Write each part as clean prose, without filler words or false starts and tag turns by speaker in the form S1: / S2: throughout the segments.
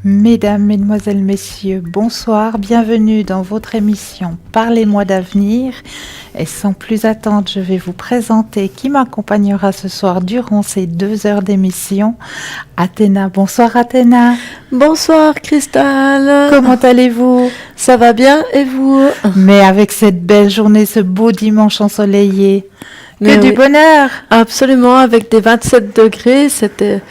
S1: Mesdames, Mesdemoiselles, Messieurs, bonsoir, bienvenue dans votre émission Parlez-moi d'avenir. Et sans plus attendre, je vais vous présenter qui m'accompagnera ce soir durant ces 2 heures d'émission. Athéna, bonsoir Athéna.
S2: Bonsoir Cristal.
S1: Comment allez-vous?
S2: Ça va bien et vous?
S1: Mais avec cette belle journée, ce beau dimanche ensoleillé, que du bonheur.
S2: Absolument, avec des 27 degrés, c'était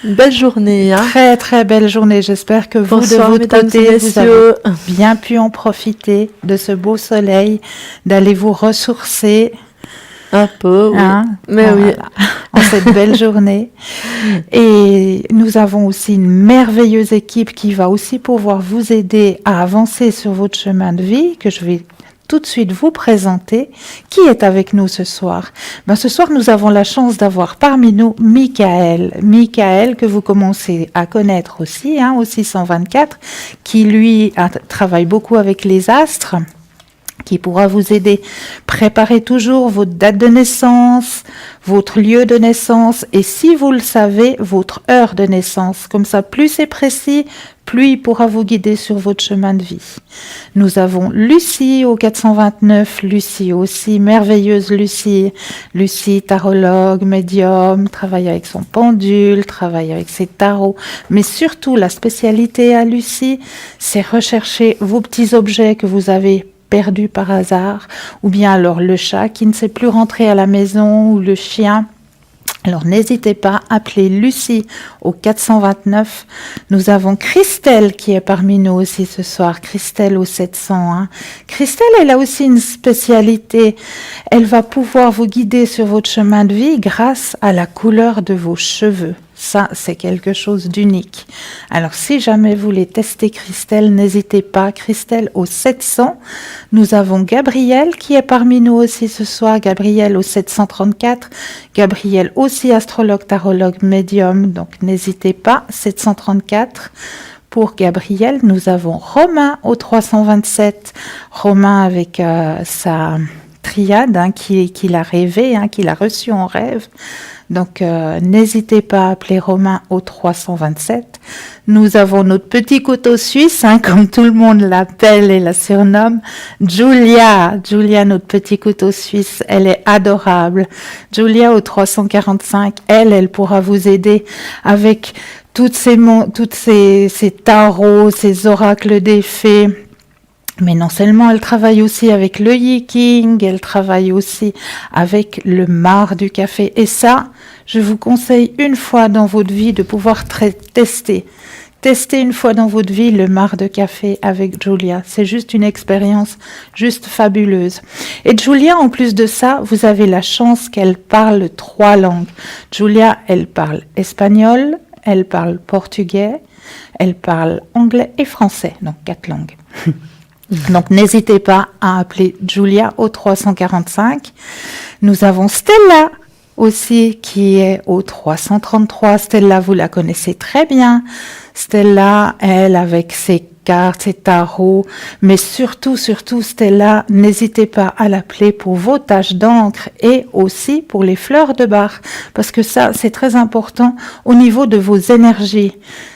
S2: une belle journée.
S1: Très très belle journée, j'espère que vous
S2: Bonsoir,
S1: de votre
S2: mesdames
S1: côté
S2: et
S1: vous
S2: messieurs.
S1: avez bien pu en profiter de ce beau soleil, d'aller vous ressourcer
S2: Un peu, oui. Mais
S1: voilà, en cette belle journée. Et nous avons aussi une merveilleuse équipe qui va aussi pouvoir vous aider à avancer sur votre chemin de vie, que je vais tout de suite vous présenter. Qui est avec nous ce soir? Ce soir, nous avons la chance d'avoir parmi nous Michael. Michael, que vous commencez à connaître aussi, au 624, qui lui travaille beaucoup avec les astres, qui pourra vous aider. Préparez toujours votre date de naissance, votre lieu de naissance et, si vous le savez, votre heure de naissance. Comme ça, plus c'est précis, plus il pourra vous guider sur votre chemin de vie. Nous avons Lucie au 429, Lucie aussi, merveilleuse Lucie. Lucie, tarologue, médium, travaille avec son pendule, travaille avec ses tarots. Mais surtout, la spécialité à Lucie, c'est rechercher vos petits objets que vous avez perdu par hasard, ou bien alors le chat qui ne sait plus rentrer à la maison, ou le chien. Alors n'hésitez pas, appelez Lucie au 429. Nous avons Christelle qui est parmi nous aussi ce soir, Christelle au 701. Christelle, elle a aussi une spécialité. Elle va pouvoir vous guider sur votre chemin de vie grâce à la couleur de vos cheveux. Ça, c'est quelque chose d'unique. Alors, si jamais vous voulez tester Christelle, n'hésitez pas. Christelle au 700. Nous avons Gabrielle qui est parmi nous aussi ce soir. Gabrielle au 734. Gabrielle aussi astrologue, tarologue, médium. Donc, n'hésitez pas. 734. Pour Gabrielle, nous avons Romain au 327. Romain avec sa triade qu'il a rêvé, qu'il a reçu en rêve. Donc, n'hésitez pas à appeler Romain au 327. Nous avons notre petit couteau suisse, comme tout le monde l'appelle et la surnomme, Julia. Julia, notre petit couteau suisse, elle est adorable. Julia au 345, elle pourra vous aider avec toutes ces tarots, ces oracles des fées. Mais non seulement elle travaille aussi avec le Yi-King, elle travaille aussi avec le marc du café. Et ça, je vous conseille une fois dans votre vie de pouvoir tester. Testez une fois dans votre vie le marc de café avec Julia. C'est juste une expérience juste fabuleuse. Et Julia, en plus de ça, vous avez la chance qu'elle parle 3 langues. Julia, elle parle espagnol, elle parle portugais, elle parle anglais et français. Donc 4 langues. Donc, n'hésitez pas à appeler Julia au 345. Nous avons Stella aussi qui est au 333. Stella, vous la connaissez très bien. Stella, elle, avec ses cartes, ses tarots, mais surtout, Stella, n'hésitez pas à l'appeler pour vos taches d'encre et aussi pour les fleurs de bar, parce que ça, c'est très important au niveau de vos énergies.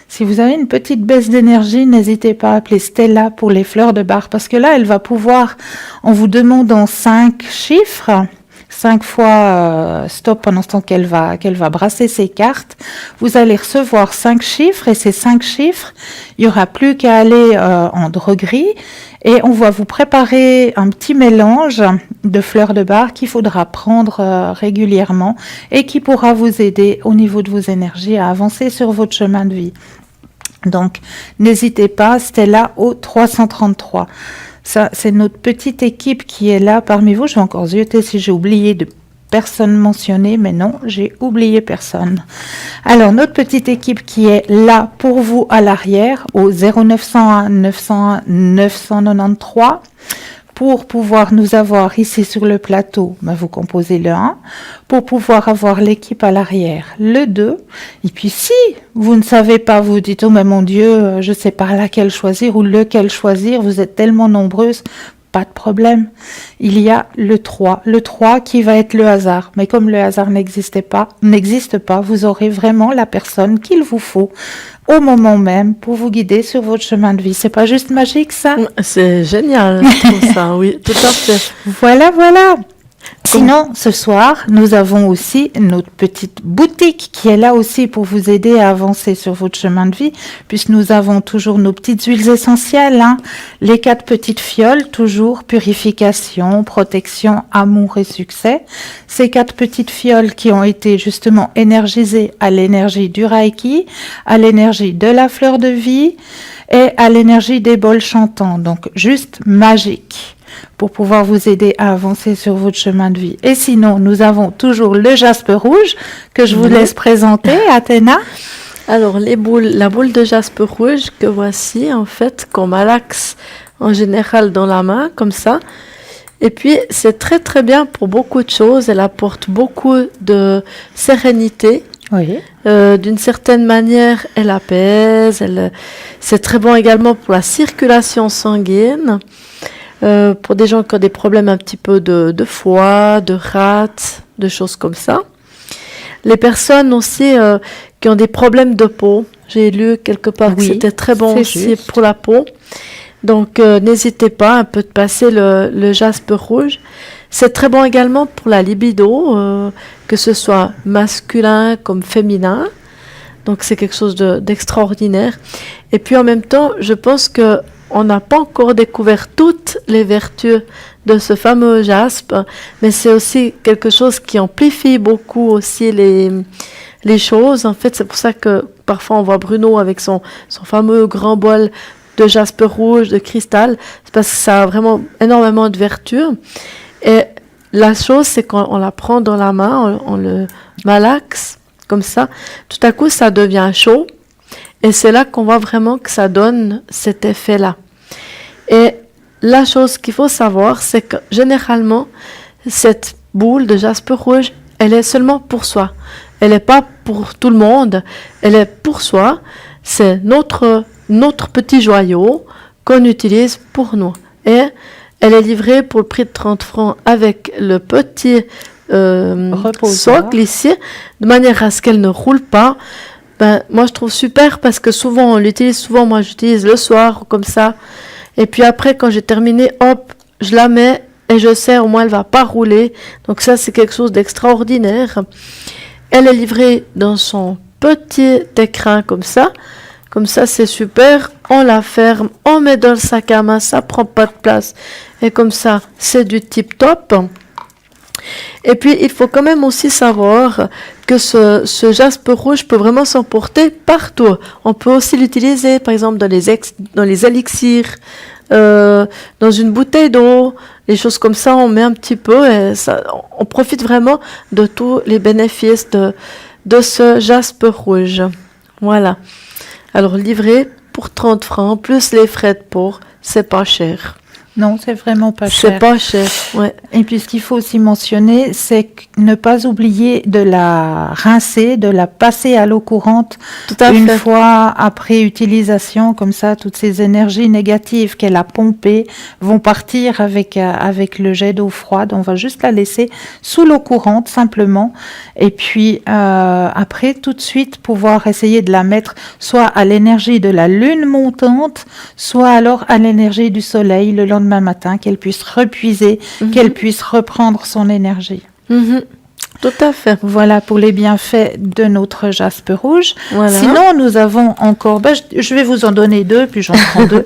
S1: Si vous avez une petite baisse d'énergie, n'hésitez pas à appeler Stella pour les fleurs de bar, parce que là, elle va pouvoir, en vous demandant 5 chiffres, 5 fois stop pendant ce temps qu'elle va brasser ses cartes, vous allez recevoir 5 chiffres, et ces 5 chiffres, il n'y aura plus qu'à aller en droguerie, et on va vous préparer un petit mélange de fleurs de bar qu'il faudra prendre régulièrement et qui pourra vous aider au niveau de vos énergies à avancer sur votre chemin de vie. Donc, n'hésitez pas, Stella au 333. Ça, c'est notre petite équipe qui est là parmi vous. Je vais encore zioter si j'ai oublié de personne mentionnée, mais non, j'ai oublié personne. Alors, notre petite équipe qui est là pour vous à l'arrière, au 0901 901 993, pour pouvoir nous avoir ici sur le plateau, vous composez le 1, pour pouvoir avoir l'équipe à l'arrière, le 2, et puis si vous ne savez pas, vous dites, oh mais mon Dieu, je sais pas laquelle choisir ou lequel choisir, vous êtes tellement nombreuses, pas de problème. Il y a le 3 qui va être le hasard. Mais comme le hasard n'existe pas, vous aurez vraiment la personne qu'il vous faut au moment même pour vous guider sur votre chemin de vie. C'est pas juste magique, ça?
S2: C'est génial, je trouve ça, oui, tout à fait.
S1: Voilà. Sinon, ce soir, nous avons aussi notre petite boutique qui est là aussi pour vous aider à avancer sur votre chemin de vie, puisque nous avons toujours nos petites huiles essentielles, les 4 petites fioles, toujours purification, protection, amour et succès. Ces 4 petites fioles qui ont été justement énergisées à l'énergie du Reiki, à l'énergie de la fleur de vie et à l'énergie des bols chantants. Donc, juste magique, pour pouvoir vous aider à avancer sur votre chemin de vie. Et sinon, nous avons toujours le jaspe rouge que je vous laisse présenter, Athéna.
S2: Alors, la boule de jaspe rouge que voici, en fait, qu'on malaxe en général dans la main, comme ça. Et puis, c'est très très bien pour beaucoup de choses. Elle apporte beaucoup de sérénité.
S1: Oui.
S2: D'une certaine manière, elle apaise. C'est très bon également pour la circulation sanguine. Pour des gens qui ont des problèmes un petit peu de foie, de rate, de choses comme ça. Les personnes aussi qui ont des problèmes de peau. J'ai lu quelque part que c'était très bon aussi juste pour la peau. Donc, n'hésitez pas un peu de passer le jaspe rouge. C'est très bon également pour la libido, que ce soit masculin comme féminin. Donc, c'est quelque chose d'extraordinaire. Et puis, en même temps, je pense que on n'a pas encore découvert toutes les vertus de ce fameux jaspe, mais c'est aussi quelque chose qui amplifie beaucoup aussi les choses. En fait, c'est pour ça que parfois on voit Bruno avec son fameux grand bol de jaspe rouge, de cristal. C'est parce que ça a vraiment énormément de vertus. Et la chose, c'est qu'on la prend dans la main, on le malaxe comme ça. Tout à coup, ça devient chaud. Et c'est là qu'on voit vraiment que ça donne cet effet-là. Et la chose qu'il faut savoir, c'est que généralement, cette boule de jaspe rouge, elle est seulement pour soi. Elle n'est pas pour tout le monde. Elle est pour soi. C'est notre petit joyau qu'on utilise pour nous. Et elle est livrée pour le prix de 30 francs avec le petit socle ici, de manière à ce qu'elle ne roule pas. Moi, je trouve super parce que souvent, on l'utilise. Souvent, moi, j'utilise le soir comme ça. Et puis après, quand j'ai terminé, hop, je la mets et je sais, au moins, elle va pas rouler. Donc ça, c'est quelque chose d'extraordinaire. Elle est livrée dans son petit écrin comme ça. Comme ça, c'est super. On la ferme, on met dans le sac à main, ça prend pas de place. Et comme ça, c'est du tip top. Et puis, il faut quand même aussi savoir que ce jaspe rouge peut vraiment s'emporter partout. On peut aussi l'utiliser, par exemple, dans les élixirs, dans une bouteille d'eau, des choses comme ça. On met un petit peu et on profite vraiment de tous les bénéfices de ce jaspe rouge. Voilà. Alors, livré pour 30 francs, plus les frais de port, c'est pas cher.
S1: Non, c'est vraiment pas cher.
S2: C'est pas cher, ouais.
S1: Et puis, ce qu'il faut aussi mentionner, c'est ne pas oublier de la rincer, de la passer à l'eau courante une fois après utilisation. Comme ça, toutes ces énergies négatives qu'elle a pompées vont partir avec le jet d'eau froide. On va juste la laisser sous l'eau courante, simplement. Et puis, après, tout de suite, pouvoir essayer de la mettre soit à l'énergie de la lune montante, soit alors à l'énergie du soleil le lendemain matin, qu'elle puisse repuiser, qu'elle puisse reprendre son énergie.
S2: Tout à fait.
S1: Voilà pour les bienfaits de notre jaspe rouge.
S2: Voilà.
S1: Sinon, nous avons encore, je vais vous en donner 2, puis j'en prends 2,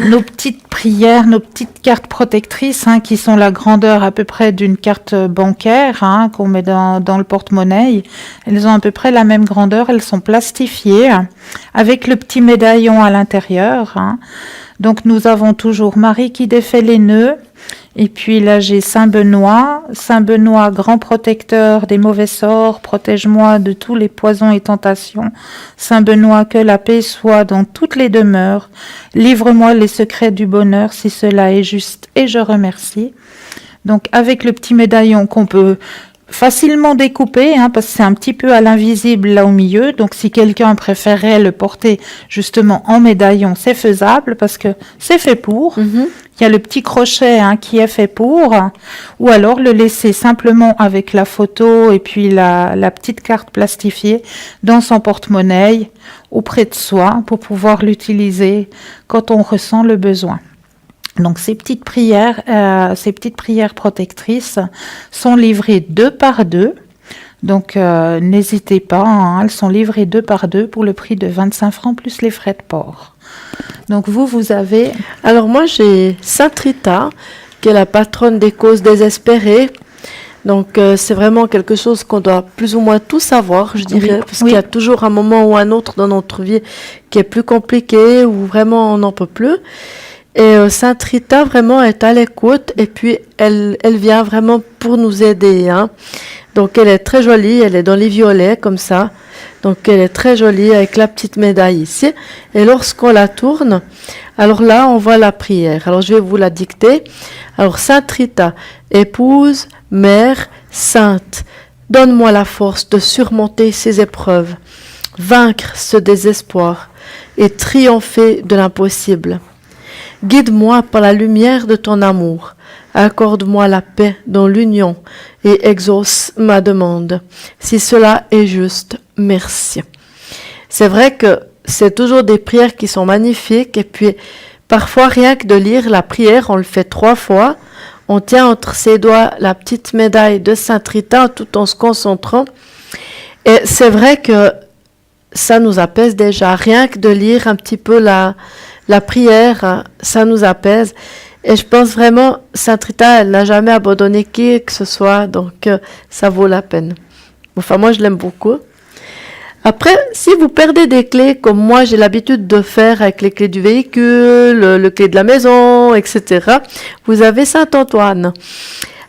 S1: nos petites prières, nos petites cartes protectrices, qui sont la grandeur à peu près d'une carte bancaire, qu'on met dans le porte-monnaie. Elles ont à peu près la même grandeur, elles sont plastifiées, avec le petit médaillon à l'intérieur. Donc, nous avons toujours Marie qui défait les nœuds. Et puis là, j'ai Saint Benoît, grand protecteur des mauvais sorts, protège-moi de tous les poisons et tentations. Saint Benoît, que la paix soit dans toutes les demeures. Livre-moi les secrets du bonheur, si cela est juste, et je remercie. Donc, avec le petit médaillon qu'on peut facilement découpé, hein, parce que c'est un petit peu à l'invisible là au milieu. Donc si quelqu'un préférait le porter justement en médaillon, c'est faisable parce que c'est fait pour. Il y a le petit crochet hein, qui est fait pour. Ou alors le laisser simplement avec la photo et puis la petite carte plastifiée dans son porte-monnaie auprès de soi pour pouvoir l'utiliser quand on ressent le besoin. Donc ces petites prières protectrices sont livrées 2 par 2. Donc n'hésitez pas, hein, elles sont livrées 2 par 2 pour le prix de 25 francs plus les frais de port. Donc vous avez...
S2: Alors moi j'ai Sainte Rita, qui est la patronne des causes désespérées. Donc c'est vraiment quelque chose qu'on doit plus ou moins tout savoir, je dirais, parce qu'il y a toujours un moment ou un autre dans notre vie qui est plus compliqué, où vraiment on n'en peut plus. Et Sainte Rita vraiment est à l'écoute et puis elle vient vraiment pour nous aider. Hein. Donc elle est très jolie, elle est dans les violets comme ça. Donc elle est très jolie avec la petite médaille ici. Et lorsqu'on la tourne, alors là on voit la prière. Alors je vais vous la dicter. Alors Sainte Rita, épouse, mère, sainte, donne-moi la force de surmonter ces épreuves, vaincre ce désespoir et triompher de l'impossible. Guide-moi par la lumière de ton amour. Accorde-moi la paix dans l'union et exauce ma demande. Si cela est juste, merci. C'est vrai que c'est toujours des prières qui sont magnifiques et puis parfois rien que de lire la prière, on le fait 3 fois. On tient entre ses doigts la petite médaille de Sainte Rita tout en se concentrant. Et c'est vrai que ça nous apaise déjà. Rien que de lire un petit peu la prière, ça nous apaise. Et je pense vraiment, Sainte Rita, elle n'a jamais abandonné qui que ce soit, donc ça vaut la peine. Enfin, moi, je l'aime beaucoup. Après, si vous perdez des clés, comme moi, j'ai l'habitude de faire avec les clés du véhicule, le clé de la maison, etc., vous avez Saint-Antoine.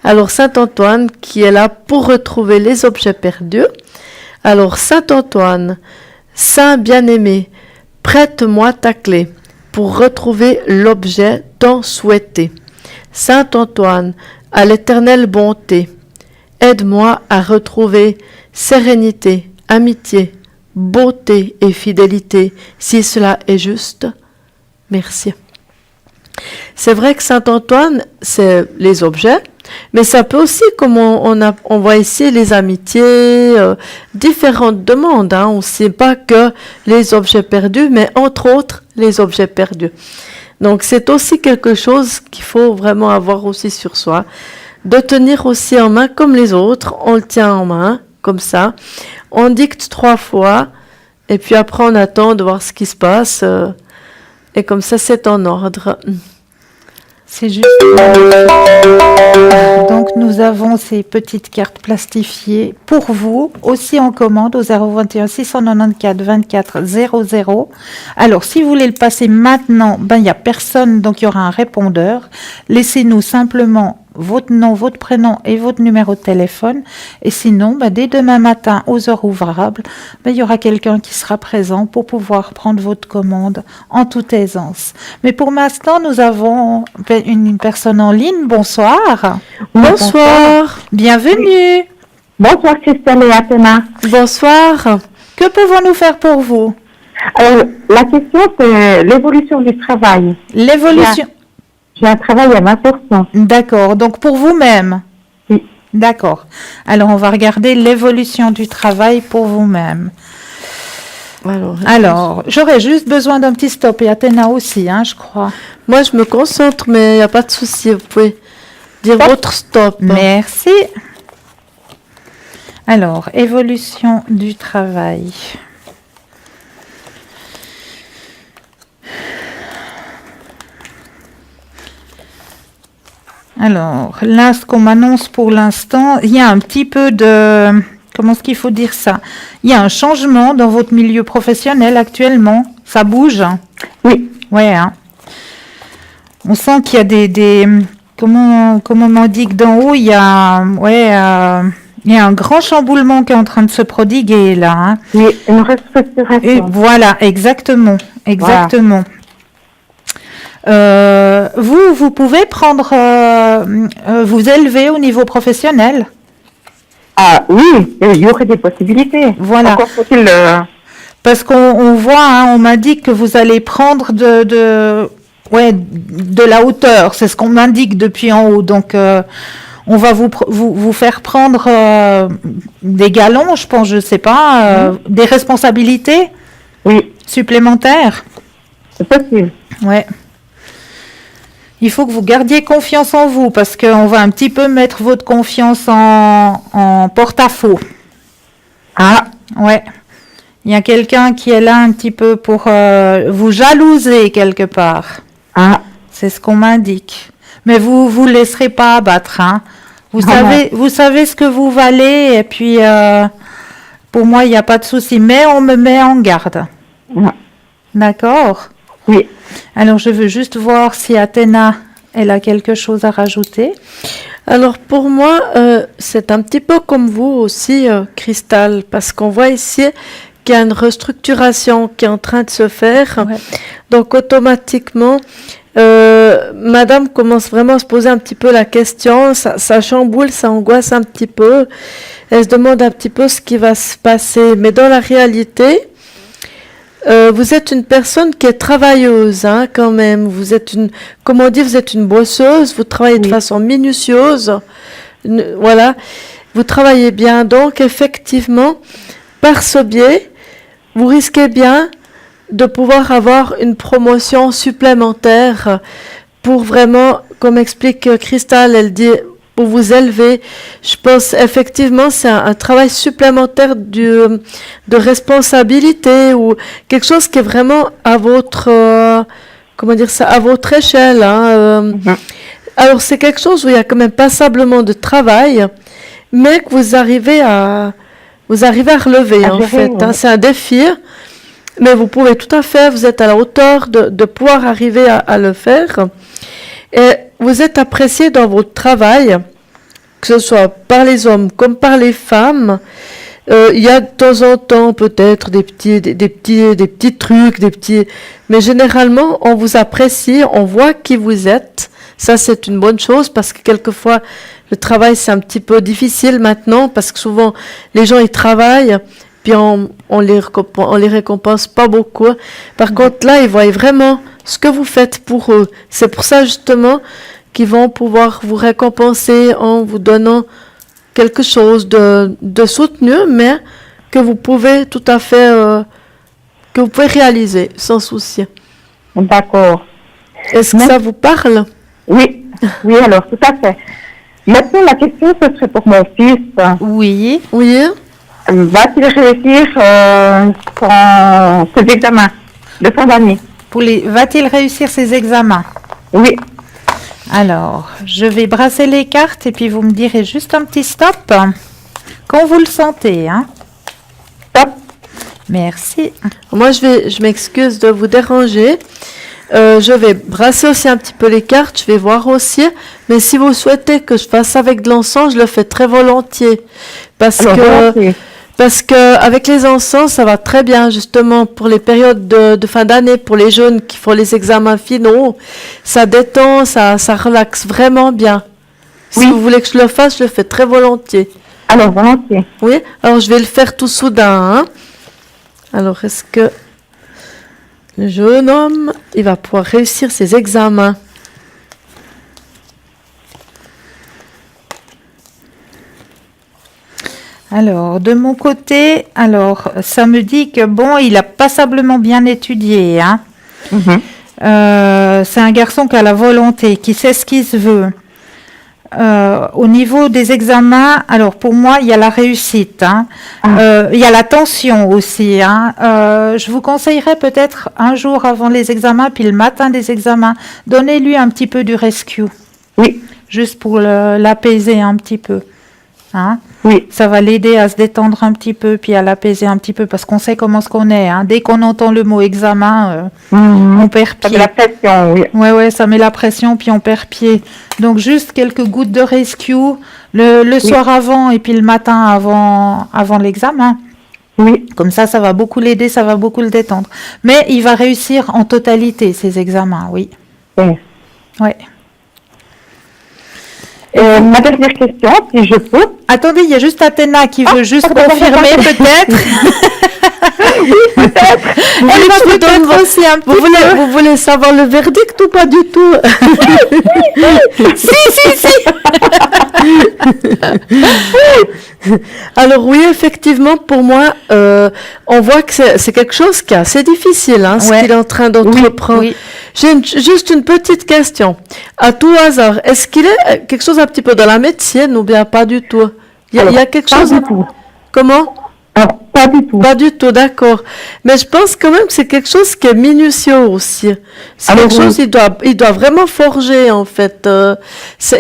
S2: Alors, Saint-Antoine qui est là pour retrouver les objets perdus. Alors, Saint-Antoine, Saint bien-aimé, prête-moi ta clé pour retrouver l'objet tant souhaité. Saint Antoine, à l'éternelle bonté, aide-moi à retrouver sérénité, amitié, beauté et fidélité, si cela est juste. Merci. C'est vrai que Saint Antoine, c'est les objets, mais ça peut aussi, comme on voit ici, les amitiés, différentes demandes. Hein. On ne sait pas que les objets perdus, mais entre autres, les objets perdus. Donc, c'est aussi quelque chose qu'il faut vraiment avoir aussi sur soi. De tenir aussi en main comme les autres. On le tient en main, comme ça. On dicte 3 fois, et puis après, on attend de voir ce qui se passe. Et comme ça, c'est en ordre.
S1: C'est juste. Donc nous avons ces petites cartes plastifiées pour vous, aussi en commande au 021 694 24 00. Alors si vous voulez le passer maintenant, il n'y a personne, donc il y aura un répondeur. Laissez-nous simplement votre nom, votre prénom et votre numéro de téléphone. Et sinon, dès demain matin, aux heures ouvrables, il y aura quelqu'un qui sera présent pour pouvoir prendre votre commande en toute aisance. Mais pour l'instant, nous avons une personne en ligne. Bonsoir.
S2: Bonsoir.
S1: Bienvenue.
S3: Bonsoir Christelle et Athéna.
S2: Bonsoir.
S1: Que pouvons-nous faire pour vous?
S3: La question, c'est l'évolution du travail.
S1: L'évolution.
S3: J'ai un travail à 20%.
S1: D'accord. Donc, pour vous-même?
S3: Oui.
S1: D'accord. Alors, on va regarder l'évolution du travail pour vous-même. Alors, j'aurais juste besoin d'un petit stop. Et Athéna aussi, je crois.
S2: Moi, je me concentre, mais il n'y a pas de souci. Vous pouvez dire votre stop.
S1: Merci. Alors, évolution du travail. Alors, là, ce qu'on m'annonce pour l'instant, il y a un petit peu de... Comment est-ce qu'il faut dire ça? Il y a un changement dans votre milieu professionnel actuellement. Ça bouge?
S3: Oui.
S1: Ouais. On sent qu'il y a des comment on dit que d'en haut, il y a un grand chamboulement qui est en train de se prodiguer là.
S3: Oui, une restructuration.
S1: Et voilà, exactement. Voilà. Vous pouvez prendre, vous élever au niveau professionnel?
S3: Ah oui, il y aurait des possibilités.
S1: Voilà.
S3: Encore faut-il...
S1: Parce qu'on voit, hein, on m'indique que vous allez prendre ouais, de la hauteur. C'est ce qu'on m'indique depuis en haut. Donc, on va vous faire prendre des galons, je pense, je sais pas, des responsabilités
S3: Oui,
S1: supplémentaires.
S3: c'est possible.
S1: Ouais. Il faut que vous gardiez confiance en vous parce qu'on va un petit peu mettre votre confiance en porte-à-faux.
S3: Ah,
S1: Ouais. Il y a quelqu'un qui est là un petit peu pour vous jalouser quelque part.
S3: ah,
S1: C'est ce qu'on m'indique. Mais vous laisserez pas abattre, hein. Vous savez ce que vous valez et puis pour moi il n'y a pas de souci. Mais on me met en garde.
S3: ah,
S1: D'accord.
S3: oui.
S1: Alors je veux juste voir si Athéna elle a quelque chose à rajouter.
S2: Alors pour moi, c'est un petit peu comme vous aussi, Cristal, parce qu'on voit ici qu'il y a une restructuration qui est en train de se faire.
S1: Ouais.
S2: Donc automatiquement, Madame commence vraiment à se poser un petit peu la question, ça chamboule, ça angoisse un petit peu. Elle se demande un petit peu ce qui va se passer. Mais dans la réalité, vous êtes une personne qui est travailleuse, hein, quand même. Vous êtes comme on dit, vous êtes une bosseuse. Vous travaillez de façon minutieuse. Voilà. Vous travaillez bien. Donc, effectivement, par ce biais, vous risquez bien de pouvoir avoir une promotion supplémentaire pour vraiment, comme explique Cristal, elle dit, pour vous élever. Je pense effectivement c'est un travail supplémentaire de responsabilité ou quelque chose qui est vraiment à votre comment dire ça, à votre échelle. Hein, Alors c'est quelque chose où il y a quand même passablement de travail, mais que vous arrivez à relever en fait. Hein, c'est un défi, mais vous pouvez tout à fait. Vous êtes à la hauteur de pouvoir arriver à le faire. Et vous êtes apprécié dans votre travail, que ce soit par les hommes comme par les femmes. Il y a de temps en temps peut-être des petits trucs, mais généralement on vous apprécie, on voit qui vous êtes. Ça c'est une bonne chose parce que quelquefois le travail c'est un petit peu difficile maintenant parce que souvent les gens ils travaillent puis on les récompense pas beaucoup. Par contre là ils voient vraiment ce que vous faites pour eux. C'est pour ça justement qu'ils vont pouvoir vous récompenser en vous donnant quelque chose de soutenu, mais que vous pouvez tout à fait que vous pouvez réaliser sans souci.
S3: D'accord.
S2: Est-ce que ça vous parle?
S3: Oui, oui, alors, tout à fait. Maintenant, la question, ce serait pour mon fils.
S1: Oui.
S2: Oui.
S3: Va-t-il réussir ses examens de fin d'année?
S1: Va-t-il réussir ses examens?
S3: Oui.
S1: Alors, je vais brasser les cartes et puis vous me direz juste un petit stop quand vous le sentez. Hein.
S3: Stop.
S1: Merci.
S2: Moi, je m'excuse de vous déranger. Je vais brasser aussi un petit peu les cartes, je vais voir aussi. Mais si vous souhaitez que je fasse avec de l'encens, je le fais très volontiers. Parce que avec les encens, ça va très bien justement pour les périodes de fin d'année, pour les jeunes qui font les examens finaux. Ça détend, ça relaxe vraiment bien. Si vous voulez que je le fasse, je le fais très volontiers.
S3: Alors, volontiers.
S2: Oui, alors je vais le faire tout soudain. Hein. Alors, est-ce que le jeune homme, il va pouvoir réussir ses examens?
S1: Alors, de mon côté, ça me dit que bon, il a passablement bien étudié. Hein. C'est un garçon qui a la volonté, qui sait ce qu'il se veut. Au niveau des examens, alors pour moi, il y a la réussite. Hein. Il y a la tension aussi. Hein. Je vous conseillerais peut-être un jour avant les examens, puis le matin des examens, donnez-lui un petit peu du rescue.
S3: Oui.
S1: Juste pour l'apaiser un petit peu. Hein.
S3: Oui.
S1: Ça va l'aider à se détendre un petit peu, puis à l'apaiser un petit peu, parce qu'on sait comment ce qu'on est. Hein. Dès qu'on entend le mot examen, on perd pied.
S3: Ça met la pression, oui.
S1: Ouais, ça met la pression, puis on perd pied. Donc juste quelques gouttes de rescue le soir avant et puis le matin avant l'examen.
S3: Oui.
S1: Comme ça va beaucoup l'aider, ça va beaucoup le détendre. Mais il va réussir en totalité ses examens, oui.
S3: Oui.
S1: Ouais.
S3: Ma dernière question, si je peux.
S1: Attendez, il y a juste Athéna qui veut juste confirmer peut-être. Elle va peut-être aussi un petit peu.
S2: Vous voulez savoir le verdict ou pas du tout?
S1: Si.
S2: Alors oui, effectivement, pour moi, on voit que c'est quelque chose qui est assez difficile, hein, ce
S1: Ouais.
S2: qu'il est en train d'entreprendre.
S1: Oui.
S2: J'ai juste une petite question. À tout hasard, est-ce qu'il est quelque chose un petit peu dans la médecine ou bien pas du tout? Il y a quelque chose...
S3: Pas du tout.
S2: Comment?
S3: Alors, pas du tout.
S2: Pas du tout, d'accord. Mais je pense quand même que c'est quelque chose qui est minutieux aussi. C'est
S3: Alors,
S2: quelque
S3: oui.
S2: chose, il doit vraiment forger, en fait.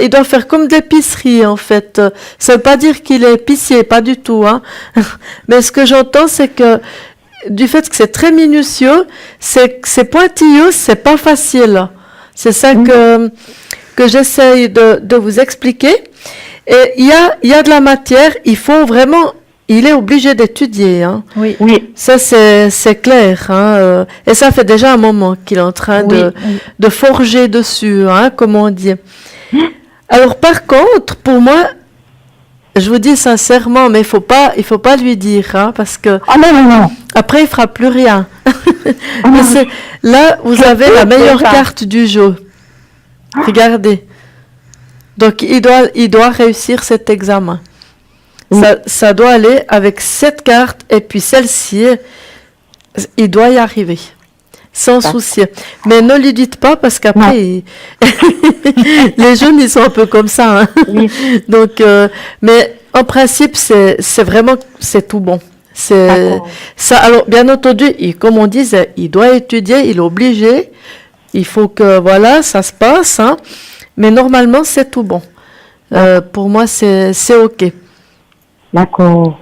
S2: Il doit faire comme de l'épicerie, en fait. Ça veut pas dire qu'il est épicier, pas du tout, hein. Mais ce que j'entends, c'est que, du fait que c'est très minutieux, c'est pointilleux, c'est pas facile. C'est ça que j'essaye de vous expliquer. Et il y a de la matière, il est obligé d'étudier, hein.
S1: Oui.
S3: Oui.
S2: Ça, c'est clair, hein, et ça fait déjà un moment qu'il est en train
S1: Oui.
S2: de forger dessus, hein, comme on dit. Alors, par contre, pour moi, je vous dis sincèrement, mais il faut pas lui dire, hein, parce que
S3: Ah non.
S2: après, il fera plus rien.
S3: Ah,
S2: Mais
S3: non.
S2: là, vous avez la meilleure
S3: déjà.
S2: carte du jeu. Regardez. Donc, il doit réussir cet examen.
S3: Oui.
S2: Ça doit aller avec cette carte et puis celle-ci, il doit y arriver. Sans
S3: D'accord.
S2: souci. Mais ne lui dites pas parce qu'après, les jeunes, ils sont un peu comme ça, hein.
S3: Oui.
S2: Donc, mais en principe, c'est vraiment, c'est tout bon.
S3: D'accord.
S2: Ça. Alors, bien entendu, comme on disait, il doit étudier, il est obligé. Il faut que, voilà, ça se passe, hein. Mais normalement, c'est tout bon. Pour moi, c'est OK.
S3: D'accord.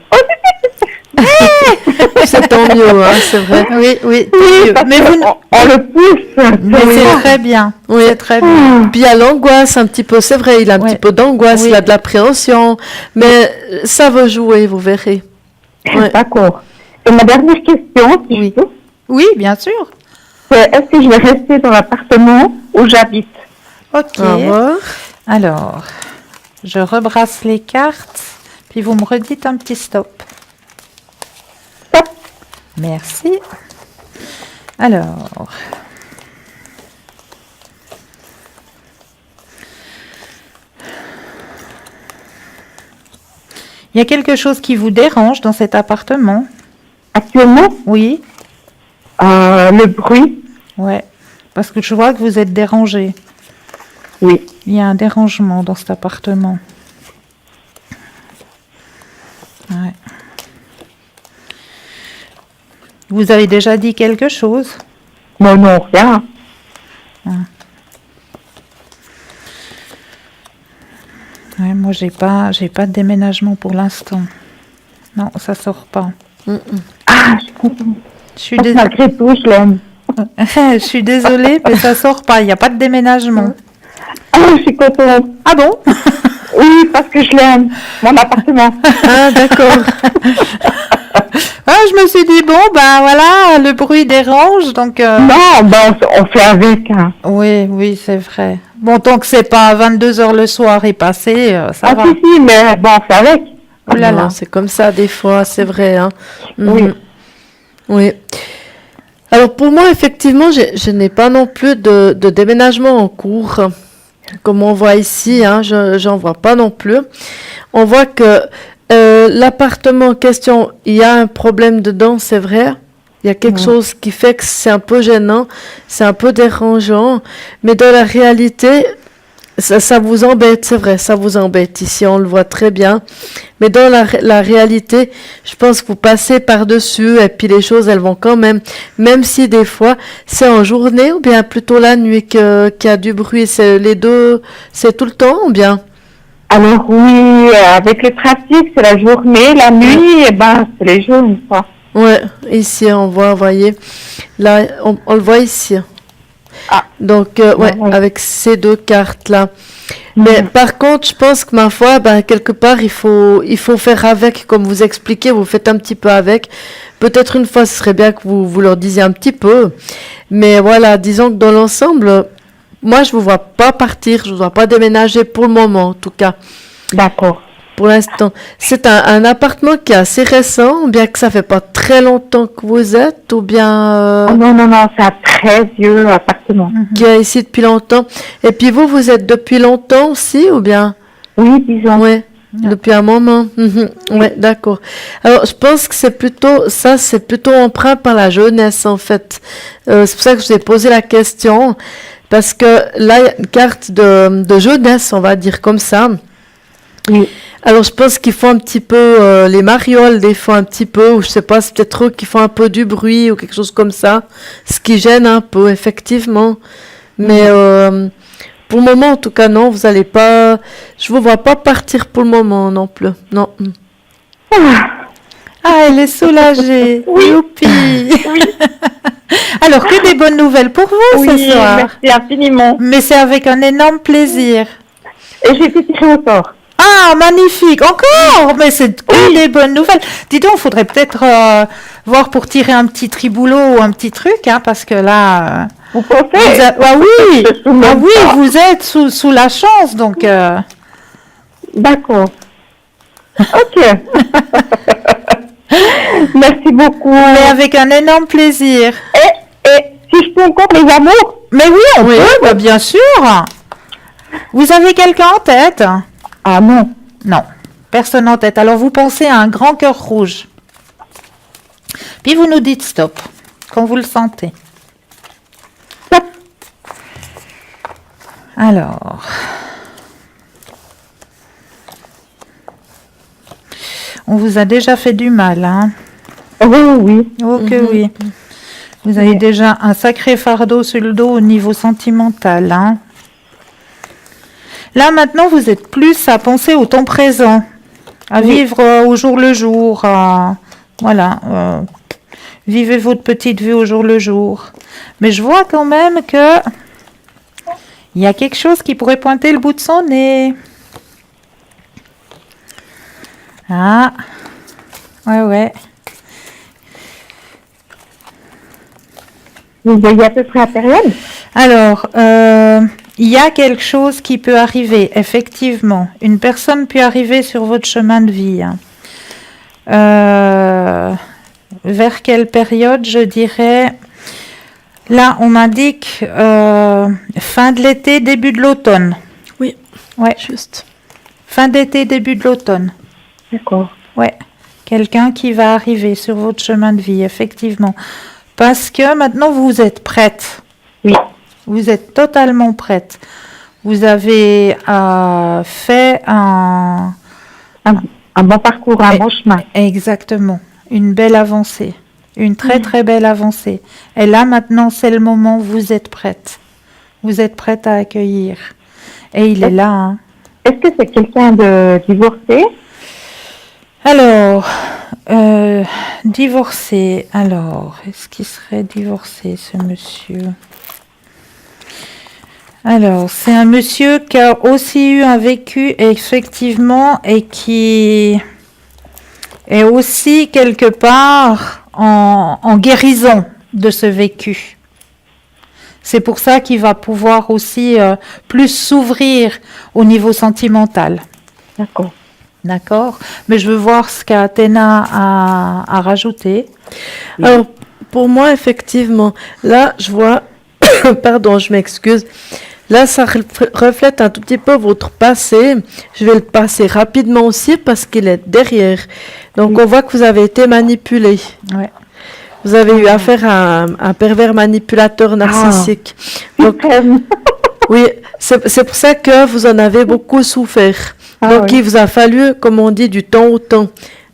S2: C'est tant mieux, hein, c'est vrai.
S1: Oui.
S3: Oui, parce
S1: Mais
S3: que
S1: vous,
S3: on le pousse.
S1: mais c'est très bien.
S2: Oui.
S1: C'est très bien.
S2: Puis il y a l'angoisse un petit peu, c'est vrai, il a un
S1: Ouais.
S2: petit peu d'angoisse,
S1: Oui.
S2: il a de l'appréhension, mais ça va jouer, vous verrez. Ouais.
S3: D'accord. Et ma dernière question, si
S1: Oui.
S3: je peux,
S1: Oui, bien sûr.
S3: c'est est-ce que je vais rester dans l'appartement où j'habite?
S1: Ok.
S2: Au revoir.
S1: Alors, je rebrasse les cartes, puis vous me redites un petit stop.
S3: Stop.
S1: Merci. Alors, il y a quelque chose qui vous dérange dans cet appartement?
S3: Actuellement,
S1: Oui,
S3: le bruit.
S1: ouais. Parce que je vois que vous êtes dérangé.
S3: Oui.
S1: Il y a un dérangement dans cet appartement. Ouais. Vous avez déjà dit quelque chose?
S3: Non, rien.
S1: Ouais, moi, j'ai pas de déménagement pour l'instant. Non, ça sort pas.
S3: Ah, je suis contente.
S1: Je suis,
S3: Parce que malgré tout, je l'aime.
S1: je suis désolée, mais ça sort pas. Il n'y a pas de déménagement.
S3: Ah, je suis contente.
S1: Ah bon?
S3: Oui, parce que je l'aime. Mon appartement.
S2: Ah, d'accord.
S1: Ah, je me suis dit, bon, ben voilà, le bruit dérange, donc...
S3: Non, ben on fait avec. Hein.
S1: Oui, c'est vrai. Bon, tant que c'est pas 22h le soir et passé, ça
S3: Ah,
S1: va.
S3: si, mais bon, on fait avec.
S1: Oh là là.
S2: Non, c'est comme ça des fois, c'est vrai, hein.
S3: Oui.
S2: Mhm. Oui. Alors pour moi, effectivement, je n'ai pas non plus de déménagement en cours, comme on voit ici, hein, j'en vois pas non plus. On voit que l'appartement en question, il y a un problème dedans, c'est vrai. Il y a quelque chose qui fait que c'est un peu gênant, c'est un peu dérangeant, mais dans la réalité, ça vous embête, c'est vrai, ça vous embête. Ici, on le voit très bien. Mais dans la réalité, je pense que vous passez par-dessus et puis les choses, elles vont quand même si des fois, c'est en journée ou bien plutôt la nuit qu'il y a du bruit. C'est les deux, c'est tout le temps ou bien?
S3: Alors oui, avec le trafic, c'est la journée. La nuit, eh ben, c'est les jours, une fois.
S2: Ouais, ici, on voit, vous voyez. Là, on le voit ici.
S3: Ah.
S2: Donc, ouais,
S3: Ouais.
S2: avec ces deux cartes-là. Mais par contre, je pense que ma foi, ben, quelque part, il faut faire avec, comme vous expliquez, vous faites un petit peu avec. Peut-être une fois, ce serait bien que vous leur disiez un petit peu. Mais voilà, disons que dans l'ensemble, moi, je vous vois pas partir, je vous vois pas déménager pour le moment, en tout cas.
S3: D'accord.
S2: Pour l'instant, c'est un appartement qui est assez récent, ou bien que ça fait pas très longtemps que vous êtes, ou bien
S3: Oh, non, c'est un très vieux appartement.
S2: qui est ici depuis longtemps. Et puis vous êtes depuis longtemps aussi, ou bien?
S3: Oui, disons.
S2: Ouais, depuis un moment. Ouais, d'accord. Alors, je pense que c'est plutôt emprunt par la jeunesse, en fait. C'est pour ça que je vous ai posé la question, parce que là, il y a une carte de jeunesse, on va dire comme ça.
S3: Oui.
S2: Alors, je pense qu'ils font un petit peu, les marioles, des fois un petit peu, ou je sais pas, c'est peut-être eux qui font un peu du bruit ou quelque chose comme ça, ce qui gêne un peu, effectivement. Mais pour le moment, en tout cas, non, vous allez pas, je vous vois pas partir pour le moment non plus, non.
S1: Ah, elle est soulagée. Youpi. Alors, que des bonnes nouvelles pour vous ce
S3: Oui,
S1: soir.
S3: merci infiniment.
S1: Mais c'est avec un énorme plaisir.
S3: Et j'ai été tirée au sort.
S1: Ah, magnifique. Encore. Mais c'est que des bonnes nouvelles. Dis donc, il faudrait peut-être voir pour tirer un petit triboulot ou un petit truc, hein, parce que là...
S3: Vous pensez?
S1: Ah oui,
S3: Je suis même
S1: ah oui,
S3: pas.
S1: vous êtes sous la chance, donc...
S3: D'accord. Ok. Merci beaucoup.
S1: Mais avec un énorme plaisir.
S3: Et si je peux encore les amours?
S1: Mais oui, on peut, bah, bien sûr. Vous avez quelqu'un en tête?
S3: Ah non.
S1: Non, personne en tête. Alors vous pensez à un grand cœur rouge. Puis vous nous dites stop, quand vous le sentez.
S3: Stop.
S1: Alors... On vous a déjà fait du mal, hein?
S3: Oui.
S1: Oh que oui. Vous avez déjà un sacré fardeau sur le dos au niveau sentimental, hein? Là, maintenant, vous êtes plus à penser au temps présent, à vivre au jour le jour. Voilà. Vivez votre petite vie au jour le jour. Mais je vois quand même que il y a quelque chose qui pourrait pointer le bout de son nez. Ah, ouais.
S3: Vous voyez à peu près la période?
S1: Alors, il y a quelque chose qui peut arriver, effectivement. Une personne peut arriver sur votre chemin de vie. Hein. Vers quelle période, je dirais? Là, on m'indique fin de l'été, début de l'automne.
S2: Oui,
S1: Ouais,
S2: juste.
S1: fin d'été, début de l'automne.
S3: D'accord.
S1: Ouais, quelqu'un qui va arriver sur votre chemin de vie, effectivement. Parce que maintenant, vous êtes prête.
S3: Oui.
S1: Vous êtes totalement prête. Vous avez fait un
S3: bon parcours, un bon chemin.
S1: Exactement. Une belle avancée. Une très, très belle avancée. Et là, maintenant, c'est le moment où vous êtes prête. Vous êtes prête à accueillir. Et il est là, hein.
S3: Est-ce que c'est quelqu'un de divorcé?
S1: Alors, divorcé. Alors, est-ce qu'il serait divorcé, ce monsieur? Alors, c'est un monsieur qui a aussi eu un vécu, effectivement, et qui est aussi quelque part en guérison de ce vécu. C'est pour ça qu'il va pouvoir aussi plus s'ouvrir au niveau sentimental.
S3: D'accord.
S1: D'accord? Mais je veux voir ce qu'Athéna a rajouté.
S2: Alors, pour moi, effectivement, là, je vois, pardon, je m'excuse, là, ça reflète un tout petit peu votre passé. Je vais le passer rapidement aussi parce qu'il est derrière. Donc, on voit que vous avez été manipulé.
S1: Ouais.
S2: Vous avez eu affaire à un pervers manipulateur narcissique. Donc, oui, c'est pour ça que vous en avez beaucoup souffert. Donc, il vous a fallu, comme on dit, du temps au temps.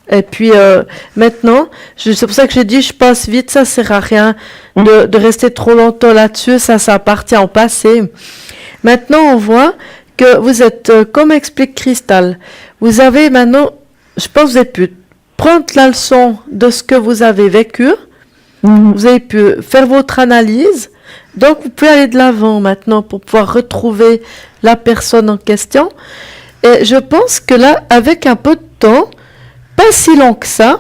S2: Et puis, maintenant, c'est pour ça que j'ai dit, je passe vite, ça sert à rien de rester trop longtemps là-dessus, ça appartient au passé. Maintenant, on voit que vous êtes, comme explique Cristal, vous avez maintenant, je pense que vous avez pu prendre la leçon de ce que vous avez vécu, vous avez pu faire votre analyse, donc vous pouvez aller de l'avant maintenant pour pouvoir retrouver la personne en question. Et je pense que là, avec un peu de temps, pas si long que ça,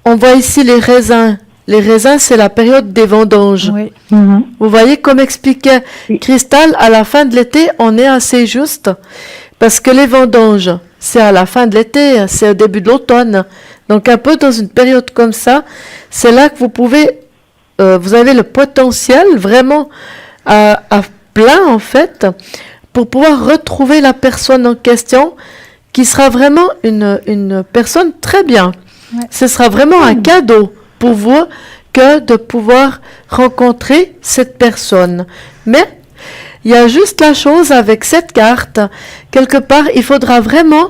S2: on voit ici les raisins les raisins, c'est la période des vendanges.
S1: Oui.
S2: Vous voyez, comme expliquait
S3: Oui.
S2: Cristal, à la fin de l'été, on est assez juste parce que les vendanges, c'est à la fin de l'été, c'est au début de l'automne. Donc un peu dans une période comme ça, c'est là que vous pouvez, vous avez le potentiel vraiment à plein en fait pour pouvoir retrouver la personne en question qui sera vraiment une personne très bien.
S1: Ouais.
S2: Ce sera vraiment un cadeau pour vous que de pouvoir rencontrer cette personne. Mais il y a juste la chose avec cette carte, quelque part, il faudra vraiment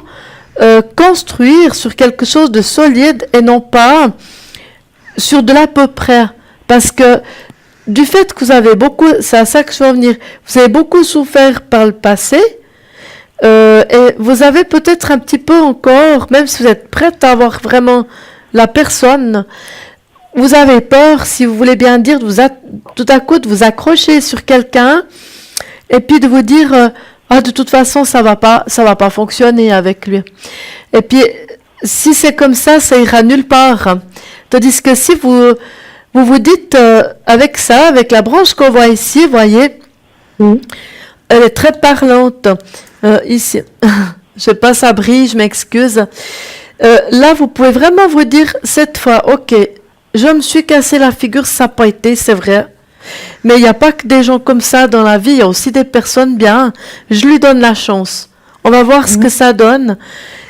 S2: construire sur quelque chose de solide et non pas sur de l'à peu près. Parce que du fait que vous avez beaucoup, c'est à ça que je veux en venir, vous avez beaucoup souffert par le passé, et vous avez peut-être un petit peu encore, même si vous êtes prête à avoir vraiment la personne, vous avez peur, si vous voulez bien dire, tout à coup de vous accrocher sur quelqu'un et puis de vous dire de toute façon ça va pas fonctionner avec lui. Et puis si c'est comme ça ira nulle part. Tandis que si vous dites avec ça, avec la branche qu'on voit ici, voyez, elle est très parlante. Ici, je sais pas, ça brille, je m'excuse. Là, vous pouvez vraiment vous dire cette fois, ok, je me suis cassé la figure, ça n'a pas été, c'est vrai. Mais il n'y a pas que des gens comme ça dans la vie, il y a aussi des personnes bien. Je lui donne la chance. On va voir ce que ça donne.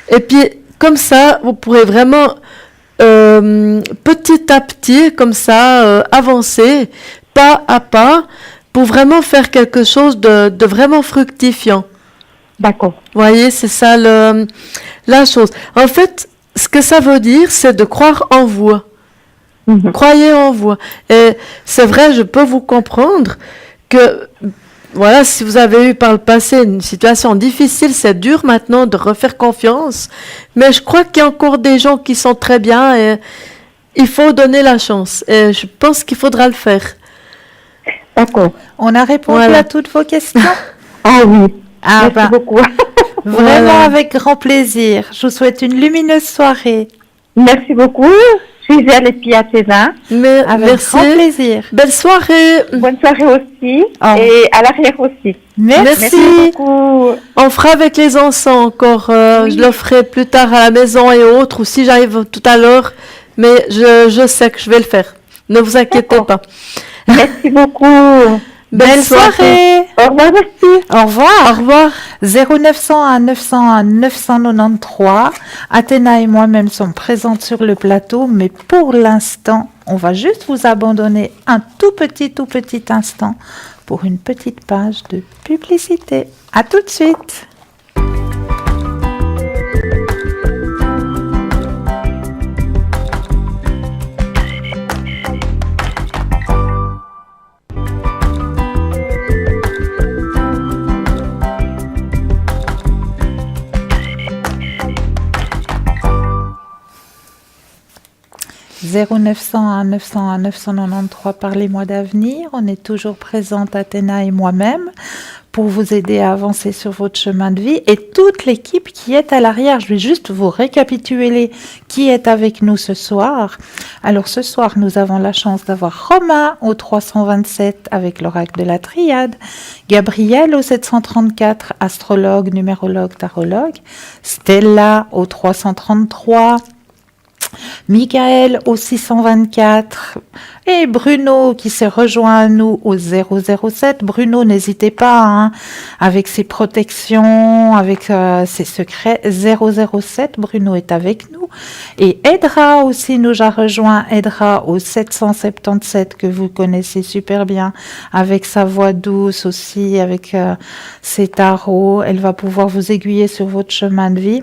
S2: Et puis, comme ça, vous pourrez vraiment, petit à petit, comme ça, avancer, pas à pas, pour vraiment faire quelque chose de vraiment fructifiant.
S3: D'accord.
S2: Vous voyez, c'est ça la chose. En fait, ce que ça veut dire, c'est de croire en vous. Croyez en vous. Et c'est vrai, je peux vous comprendre que, voilà, si vous avez eu par le passé une situation difficile, c'est dur maintenant de refaire confiance. Mais je crois qu'il y a encore des gens qui sont très bien et il faut donner la chance. Et je pense qu'il faudra le faire.
S3: D'accord.
S1: On a répondu
S2: Voilà.
S1: à toutes vos questions.
S3: Ah oui.
S1: Ah
S3: Merci beaucoup.
S1: Vraiment
S2: Voilà.
S1: avec grand plaisir. Je vous souhaite une lumineuse soirée.
S3: Merci beaucoup. Je suis à l'EPI à Cézanne.
S2: Mais
S1: Avec
S2: merci.
S1: grand plaisir.
S2: Belle soirée.
S3: Bonne soirée aussi.
S1: Au
S3: Et à l'arrière aussi.
S1: Merci.
S3: Merci beaucoup.
S2: On fera avec les encens encore. Je le ferai plus tard à la maison et autres, ou si j'arrive tout à l'heure. Mais je sais que je vais le faire. Ne vous inquiétez
S3: D'accord.
S2: pas.
S3: Merci beaucoup.
S1: Belle soirée.
S3: Au revoir, merci.
S1: Au revoir.
S2: Au revoir.
S1: 0901 901 993. Athéna et moi-même sommes présentes sur le plateau, mais pour l'instant, on va juste vous abandonner un tout petit instant pour une petite page de publicité. À tout de suite. « 0901 901 993, parlez-moi d'avenir ». On est toujours présente, Athéna et moi-même, pour vous aider à avancer sur votre chemin de vie. Et toute l'équipe qui est à l'arrière, je vais juste vous récapituler qui est avec nous ce soir. Alors ce soir, nous avons la chance d'avoir Romain au 327 avec l'oracle de la triade, Gabriel au 734, astrologue, numérologue, tarologue, Stella au 333, Michael au 624 et Bruno qui s'est rejoint à nous au 007. Bruno, n'hésitez pas, hein, avec ses protections, avec ses secrets. 007, Bruno est avec nous. Et Edra aussi nous a rejoint. Edra au 777 que vous connaissez super bien, avec sa voix douce aussi, avec ses tarots. Elle va pouvoir vous aiguiller sur votre chemin de vie.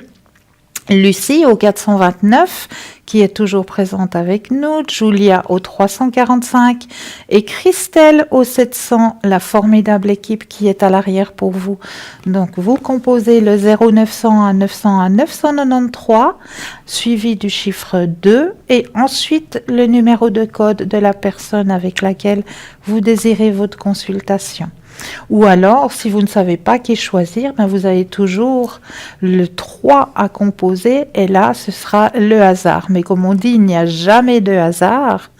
S1: Lucie au 429 qui est toujours présente avec nous, Julia au 345 et Christelle au 700, la formidable équipe qui est à l'arrière pour vous. Donc vous composez le 0901 901 993 suivi du chiffre 2 et ensuite le numéro de code de la personne avec laquelle vous désirez votre consultation. Ou alors, si vous ne savez pas qui choisir, ben vous avez toujours le 3 à composer et là, ce sera le hasard. Mais comme on dit, il n'y a jamais de hasard.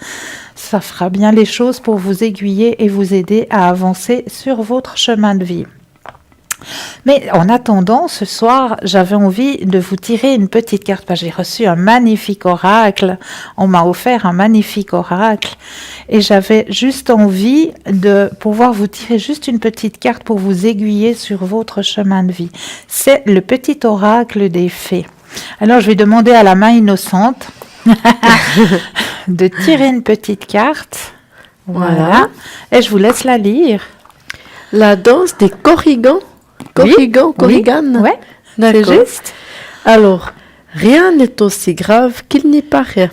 S1: ça fera bien les choses pour vous aiguiller et vous aider à avancer sur votre chemin de vie. Mais en attendant, ce soir, j'avais envie de vous tirer une petite carte. J'ai reçu un magnifique oracle. On m'a offert un magnifique oracle. Et j'avais juste envie de pouvoir vous tirer juste une petite carte pour vous aiguiller sur votre chemin de vie. C'est le petit oracle des fées. Alors, je vais demander à la main innocente de tirer une petite carte. Voilà. Et je vous laisse la lire.
S2: La danse des corrigans. Corrigan.
S1: Ouais, c'est
S2: D'accord.
S1: juste.
S2: Alors, rien n'est aussi grave qu'il n'y paraît.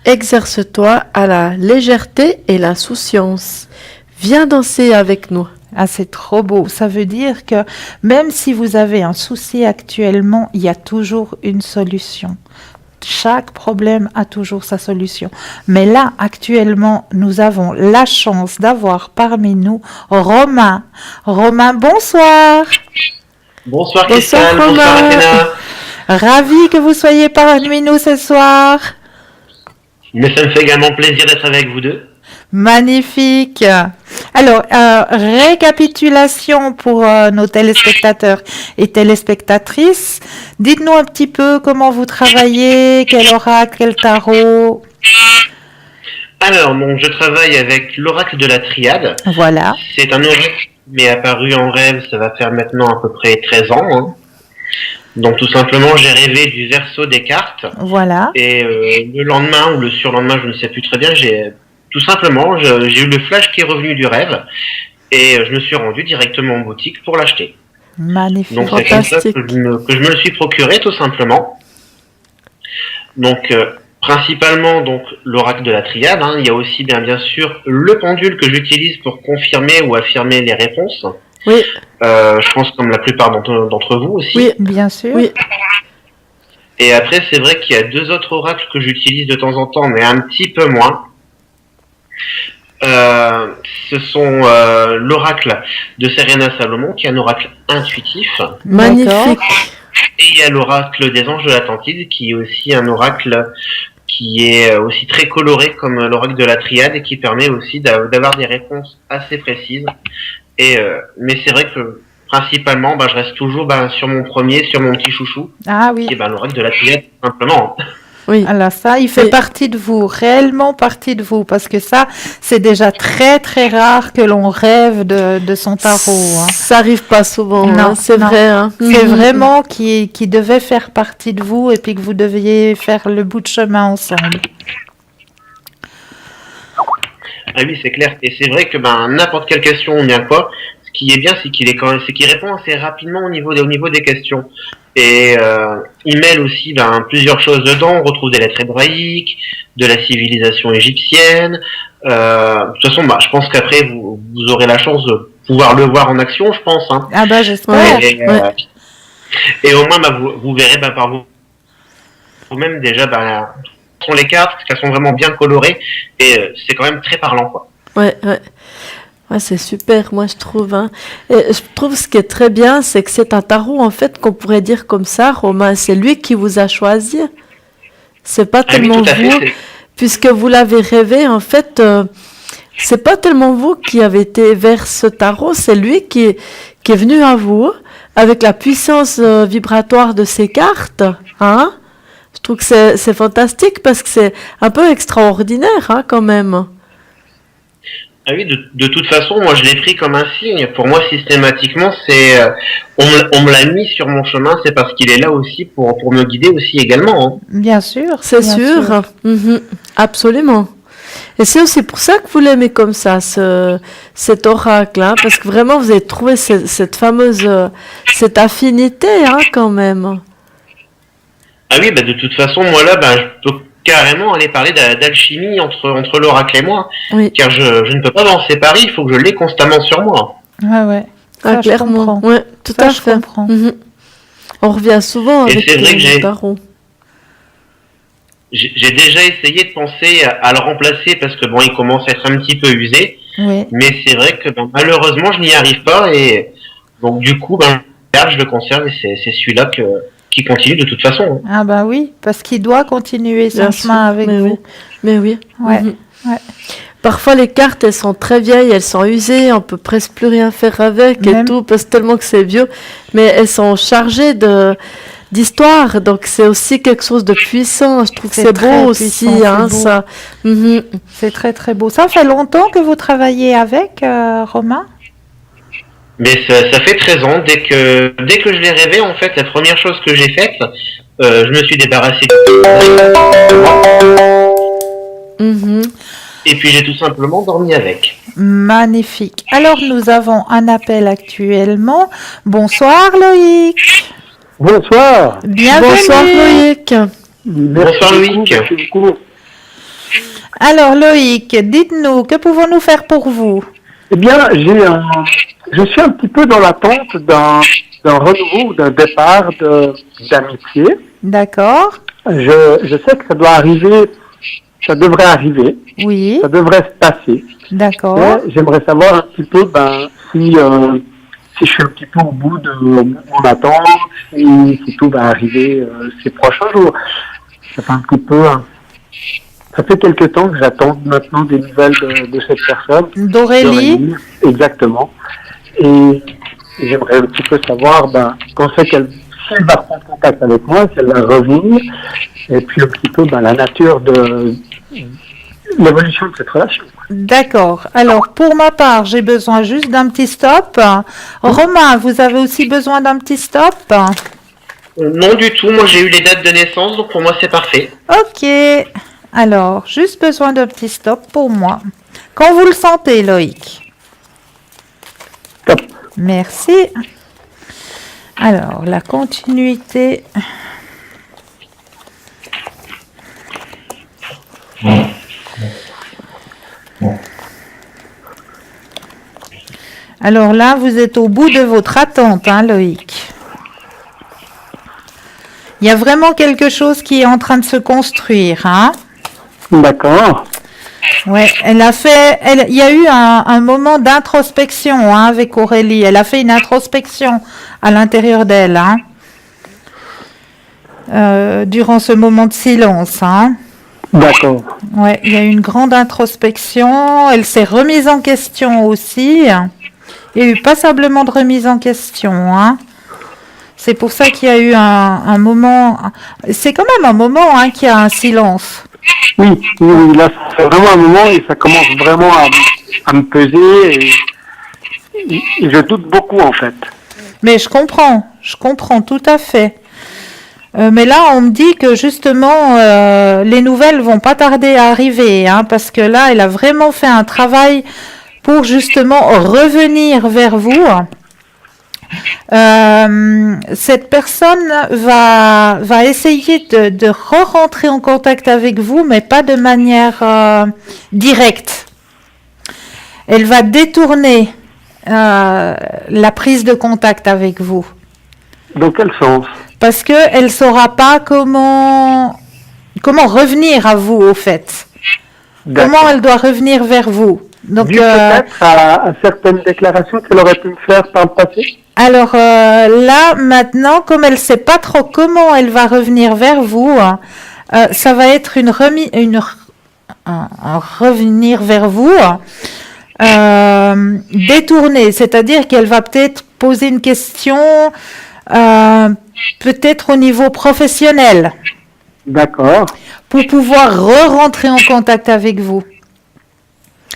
S2: Exerce-toi à la légèreté et l'insouciance. Viens danser avec nous.
S1: Ah, c'est trop beau. Ça veut dire que même si vous avez un souci actuellement, il y a toujours une solution. Chaque problème a toujours sa solution. Mais là, actuellement, nous avons la chance d'avoir parmi nous Romain. Romain, bonsoir.
S4: Bonsoir
S2: Bonsoir,
S4: Christelle, bonsoir
S2: Romain.
S4: Athéna.
S1: Ravi que vous soyez parmi nous ce soir.
S4: Mais ça me fait également plaisir d'être avec vous deux.
S1: Magnifique. Alors, récapitulation pour nos téléspectateurs et téléspectatrices. Dites-nous un petit peu comment vous travaillez, quel oracle, quel tarot.
S4: Alors, donc, je travaille avec l'oracle de la triade.
S1: Voilà.
S4: C'est un oracle qui m'est apparu en rêve, ça va faire maintenant à peu près 13 ans. Hein. Donc tout simplement, j'ai rêvé du verso des cartes.
S1: Voilà.
S4: Et le lendemain ou le surlendemain, je ne sais plus très bien, j'ai eu le flash qui est revenu du rêve. Et je me suis rendu directement en boutique pour l'acheter.
S1: Magnifique.
S4: Donc c'est comme ça
S2: Fantastique.
S4: que je me le suis procuré tout simplement. Donc principalement donc l'oracle de la triade. Hein. Il y a aussi bien sûr le pendule que j'utilise pour confirmer ou affirmer les réponses.
S2: Oui,
S4: Je pense comme la plupart d'entre vous aussi.
S2: oui,
S1: Bien sûr.
S2: oui.
S4: Et après c'est vrai qu'il y a deux autres oracles que j'utilise de temps en temps, mais un petit peu moins. Ce sont l'oracle de Serena Salomon, qui est un oracle intuitif.
S2: Magnifique.
S4: Et il y a l'oracle des anges de l'Atlantide, qui est aussi un oracle qui est aussi très coloré comme l'oracle de la triade et qui permet aussi d'avoir des réponses assez précises. Mais c'est vrai que principalement, je reste toujours sur mon petit chouchou,
S1: Ah oui.
S4: qui est l'oracle de la triade, tout simplement.
S2: Oui.
S1: Alors ça, il fait
S2: Oui.
S1: partie de vous, réellement partie de vous, parce que ça, c'est déjà très très rare que l'on rêve de son tarot. Hein.
S2: Ça arrive pas souvent,
S1: Non,
S2: hein, c'est
S1: non.
S2: vrai. Hein.
S1: C'est
S2: Mhm.
S1: vraiment qui devait faire partie de vous et puis que vous deviez faire le bout de chemin ensemble.
S4: Ah oui, c'est clair. Et c'est vrai que n'importe quelle question ou bien quoi, ce qui est bien, c'est qu'il répond assez rapidement au niveau des questions. Et il mêle aussi plusieurs choses dedans. On retrouve des lettres hébraïques, de la civilisation égyptienne. De toute façon, je pense qu'après vous aurez la chance de pouvoir le voir en action, je pense. Hein.
S1: Ah bah j'espère.
S2: Ouais.
S4: Et au moins, vous verrez par vous-même déjà sont les cartes, parce qu'elles sont vraiment bien colorées. Et c'est quand même très parlant, quoi.
S2: Ouais. Ouais, c'est super, moi je trouve. Hein. Et je trouve ce qui est très bien, c'est que c'est un tarot, en fait, qu'on pourrait dire comme ça, Romain, c'est lui qui vous a choisi. C'est pas
S4: Ah oui,
S2: tellement
S4: tout à fait.
S2: vous, puisque vous l'avez rêvé, en fait, c'est pas tellement vous qui avez été vers ce tarot, c'est lui qui est venu à vous, avec la puissance vibratoire de ses cartes. Hein. Je trouve que c'est fantastique, parce que c'est un peu extraordinaire, hein, quand même.
S4: Ah oui, de toute façon, moi je l'ai pris comme un signe. Pour moi, systématiquement, on me l'a mis sur mon chemin, c'est parce qu'il est là aussi pour me guider aussi également. Hein.
S1: Bien sûr.
S2: C'est
S1: bien
S2: sûr, Mhm. Absolument. Et c'est aussi pour ça que vous l'aimez comme ça, cet oracle, hein, parce que vraiment vous avez trouvé cette fameuse, cette affinité, hein, quand même.
S4: Ah oui, de toute façon, moi là, je peux carrément aller parler d'alchimie entre l'oracle et moi,
S2: Oui,
S4: car je ne peux pas m'en séparer, il faut que je l'ai constamment sur moi.
S1: Ouais. Ça, je
S2: clairement.
S1: comprends.
S2: Ouais, tout
S1: Ça,
S2: à
S1: je
S2: fait.
S1: comprends.
S2: Mhm. On revient souvent
S4: Et
S2: avec
S4: c'est vrai que
S2: le tarot.
S4: J'ai déjà essayé de penser à le remplacer parce que il commence à être un petit peu usé,
S1: Oui.
S4: mais c'est vrai que malheureusement je n'y arrive pas et donc du coup je le conserve et c'est celui-là qui continue de toute façon.
S1: Ah bah oui, parce qu'il doit continuer son
S2: Bien
S1: chemin
S2: sûr,
S1: avec
S2: mais
S1: vous.
S2: oui. Mais oui.
S1: Ouais.
S2: Mhm.
S1: Ouais.
S2: Parfois, les cartes, elles sont très vieilles, elles sont usées, on peut presque plus rien faire avec et
S1: Même-
S2: tout, parce que tellement que c'est vieux. Mais elles sont chargées d'histoire, donc c'est aussi quelque chose de puissant. Je trouve que
S1: C'est
S2: c'est
S1: très
S2: beau
S1: puissant,
S2: aussi,
S1: c'est
S2: hein,
S1: beau.
S2: ça. Mhm.
S1: C'est très très beau. Ça fait longtemps que vous travaillez avec, Romain?
S4: Mais ça fait 13 ans. Dès que je l'ai rêvé, en fait, la première chose que j'ai faite, je me suis débarrassé
S2: Mhm.
S4: et puis j'ai tout simplement dormi avec.
S1: Magnifique. Alors, nous avons un appel actuellement. Bonsoir, Loïc.
S5: Bonsoir.
S1: Bienvenue.
S2: Bonsoir Loïc.
S4: Bonsoir, Loïc.
S5: Merci beaucoup.
S1: Alors, Loïc, dites-nous, que pouvons-nous faire pour vous?
S5: Eh bien, je suis un petit peu dans l'attente d'un renouveau, d'un départ d'amitié.
S1: D'accord.
S5: Je sais que ça doit arriver, ça devrait arriver,
S1: Oui.
S5: ça devrait se passer.
S1: D'accord.
S5: Mais j'aimerais savoir un petit peu si je suis un petit peu au bout de mon attente, si tout va arriver ces prochains jours. Ça fait un petit peu... Ça fait quelque temps que j'attends maintenant des nouvelles de cette personne.
S1: D'Aurélie.
S5: Exactement. Et j'aimerais un petit peu savoir quand c'est qu'elle, si elle va prendre contact avec moi, si elle va revenir, et puis un petit peu la nature de l'évolution de cette relation.
S1: D'accord. Alors, pour ma part, j'ai besoin juste d'un petit stop. Romain, vous avez aussi besoin d'un petit stop?
S4: Non du tout. Moi, j'ai eu les dates de naissance, donc pour moi, c'est parfait.
S1: Ok. Alors, juste besoin d'un petit stop pour moi. Quand vous le sentez, Loïc.
S5: Top.
S1: Merci. Alors, la continuité. Alors là, vous êtes au bout de votre attente, hein, Loïc. Il y a vraiment quelque chose qui est en train de se construire, hein.
S5: D'accord.
S1: Ouais, il y a eu un moment d'introspection, hein, avec Aurélie. Elle a fait une introspection à l'intérieur d'elle, hein, durant ce moment de silence, hein.
S5: D'accord.
S1: Ouais, il y a eu une grande introspection. Elle s'est remise en question aussi. Il y a eu passablement de remise en question, hein. C'est pour ça qu'il y a eu un moment. C'est quand même un moment, hein, qu'il y a un silence.
S5: Oui, là, c'est vraiment un moment et ça commence vraiment à me peser et je doute beaucoup en fait.
S1: Mais je comprends tout à fait. Mais là, on me dit que justement, les nouvelles vont pas tarder à arriver, hein, parce que là, elle a vraiment fait un travail pour justement revenir vers vous. Cette personne va essayer de re-rentrer en contact avec vous, mais pas de manière directe. Elle va détourner la prise de contact avec vous.
S5: Dans quel sens?
S1: Parce qu'elle ne saura pas comment revenir à vous, au fait.
S5: D'accord.
S1: Comment elle doit revenir vers vous. Donc,
S5: Dû peut-être à certaines déclarations qu'elle aurait pu me faire par le passé?
S1: alors là, maintenant, comme elle ne sait pas trop comment elle va revenir vers vous, ça va être un revenir vers vous détourné. C'est-à-dire qu'elle va peut-être poser une question, peut-être au niveau professionnel,
S5: D'accord.
S1: pour pouvoir re-rentrer en contact avec vous.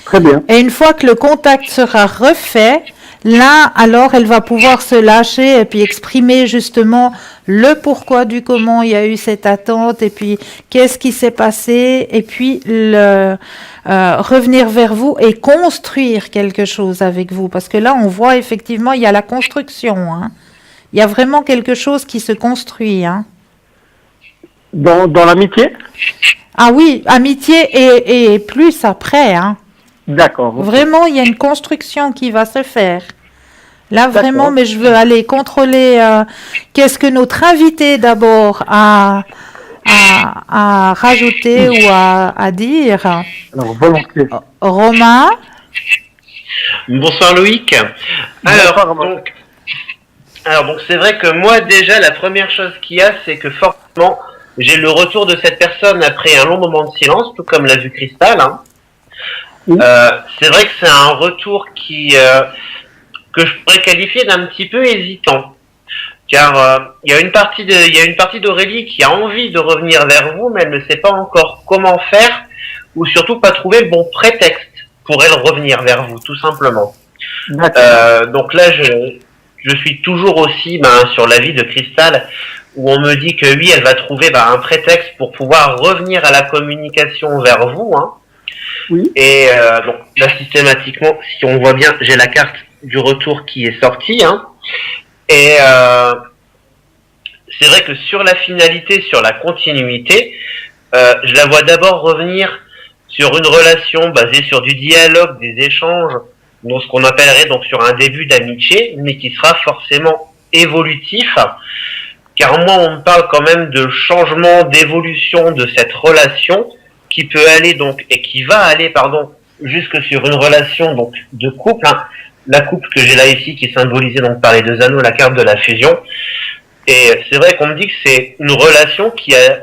S5: Très bien.
S1: Et une fois que le contact sera refait, là, alors, elle va pouvoir se lâcher et puis exprimer justement le pourquoi du comment il y a eu cette attente et puis qu'est-ce qui s'est passé et puis revenir vers vous et construire quelque chose avec vous. Parce que là, on voit effectivement, il y a la construction, hein. Il y a vraiment quelque chose qui se construit, hein.
S5: Dans l'amitié?
S1: Ah oui, amitié et plus après, hein.
S5: D'accord. Ok.
S1: Vraiment, il y a une construction qui va se faire. Là,
S5: D'accord.
S1: vraiment, mais je veux aller contrôler qu'est-ce que notre invité d'abord a rajouté ou à dire.
S5: Alors, volontiers.
S1: Romain,
S4: Bonsoir Loïc.
S5: Bonsoir, Romain.
S4: Donc c'est vrai que moi déjà la première chose qu'il y a c'est que forcément j'ai le retour de cette personne après un long moment de silence, tout comme l'a vu Cristal, hein.
S5: Oui.
S4: C'est vrai que c'est un retour que je pourrais qualifier d'un petit peu hésitant. Car il y a une partie d'Aurélie qui a envie de revenir vers vous, mais elle ne sait pas encore comment faire, ou surtout pas trouver le bon prétexte pour elle revenir vers vous, tout simplement. Donc là, je suis toujours aussi sur l'avis de Cristal, où on me dit que oui, elle va trouver un prétexte pour pouvoir revenir à la communication vers vous. Hein.
S5: Oui.
S4: Et donc là, systématiquement, si on voit bien, j'ai la carte du retour qui est sortie. Hein. Et c'est vrai que sur la finalité, sur la continuité, je la vois d'abord revenir sur une relation basée sur du dialogue, des échanges, donc ce qu'on appellerait donc sur un début d'amitié, mais qui sera forcément évolutif, car moi on me parle quand même de changement, d'évolution de cette relation, qui peut aller donc, et qui va aller, jusque sur une relation donc de couple, hein. La coupe que j'ai là ici qui est symbolisée donc par les 2 anneaux, la carte de la fusion. Et c'est vrai qu'on me dit que c'est une relation qui a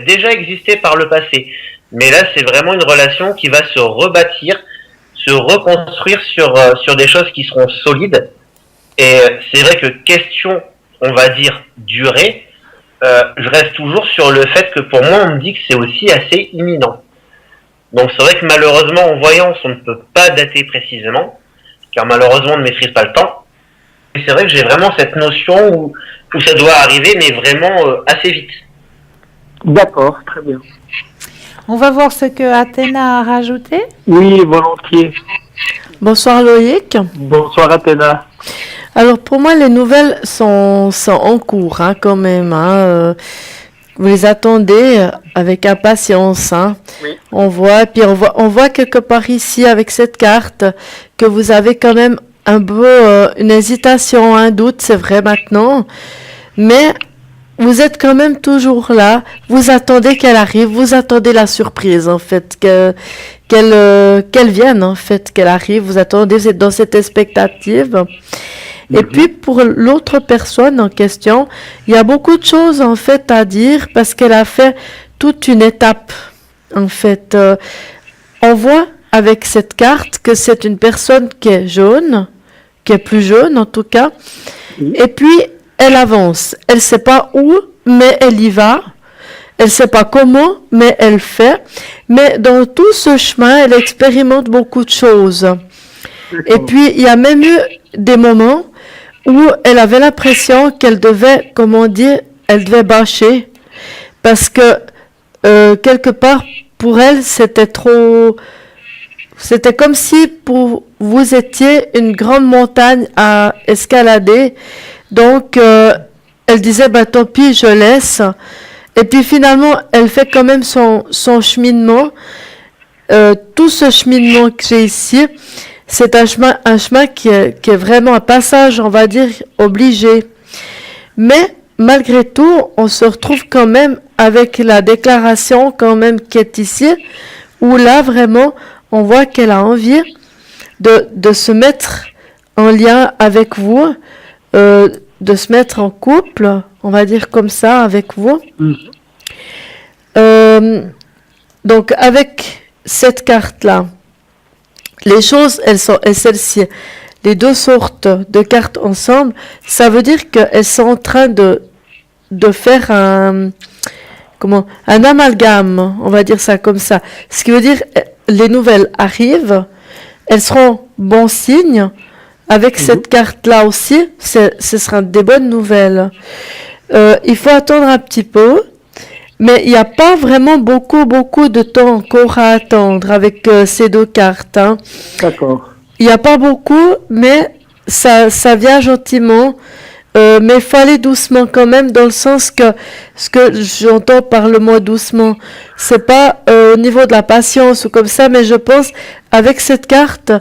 S4: déjà existé par le passé. Mais là, c'est vraiment une relation qui va se rebâtir, se reconstruire sur des choses qui seront solides. Et c'est vrai que question, on va dire, durée, je reste toujours sur le fait que pour moi, on me dit que c'est aussi assez imminent. Donc c'est vrai que malheureusement, en voyance, on ne peut pas dater précisément, car malheureusement, on ne maîtrise pas le temps. Et c'est vrai que j'ai vraiment cette notion où ça doit arriver, mais vraiment assez vite.
S5: D'accord, très bien.
S1: On va voir ce que Athéna a rajouté.
S5: Oui, volontiers.
S2: Bonsoir Loïc.
S5: Bonsoir Athéna.
S2: Alors pour moi, les nouvelles sont en cours quand même. Vous les attendez avec impatience.
S5: Oui.
S2: On voit quelque part ici avec cette carte que vous avez quand même un peu une hésitation, un doute, c'est vrai maintenant. Mais vous êtes quand même toujours là. Vous attendez qu'elle arrive. Vous attendez la surprise en fait, qu'elle vienne en fait, qu'elle arrive. Vous attendez, vous êtes dans cette expectative. Et puis pour l'autre personne en question, il y a beaucoup de choses en fait à dire parce qu'elle a fait toute une étape. En fait, on voit avec cette carte que c'est une personne qui est jeune, qui est plus jeune en tout cas. Et puis elle avance. Elle sait pas où, mais elle y va. Elle sait pas comment, mais elle fait. Mais dans tout ce chemin, elle expérimente beaucoup de choses. Et puis il y a même eu des moments où elle avait l'impression qu'elle devait, elle devait bâcher. Parce que, quelque part, pour elle, c'était comme si vous étiez une grande montagne à escalader. Donc, elle disait, tant pis, je laisse. Et puis finalement, elle fait quand même son cheminement. Tout ce cheminement que j'ai ici, c'est un chemin qui est vraiment un passage, on va dire, obligé. Mais malgré tout, on se retrouve quand même avec la déclaration quand même qui est ici, où là, vraiment, on voit qu'elle a envie de se mettre en lien avec vous, de se mettre en couple, on va dire comme ça, avec vous. Donc, avec cette carte-là, les choses, elles sont celles-ci. Les 2 sortes de cartes ensemble, ça veut dire qu'elles sont en train de faire un amalgame, on va dire ça comme ça. Ce qui veut dire, les nouvelles arrivent, elles seront bon signe. Avec cette carte-là aussi, ce sera des bonnes nouvelles. Il faut attendre un petit peu. Mais il n'y a pas vraiment beaucoup de temps encore à attendre avec ces 2 cartes.
S5: D'accord.
S2: Il n'y a pas beaucoup, mais ça vient gentiment. Mais il faut aller doucement quand même, dans le sens que ce que j'entends par le mot doucement, c'est pas au niveau de la patience ou comme ça, mais je pense avec cette carte,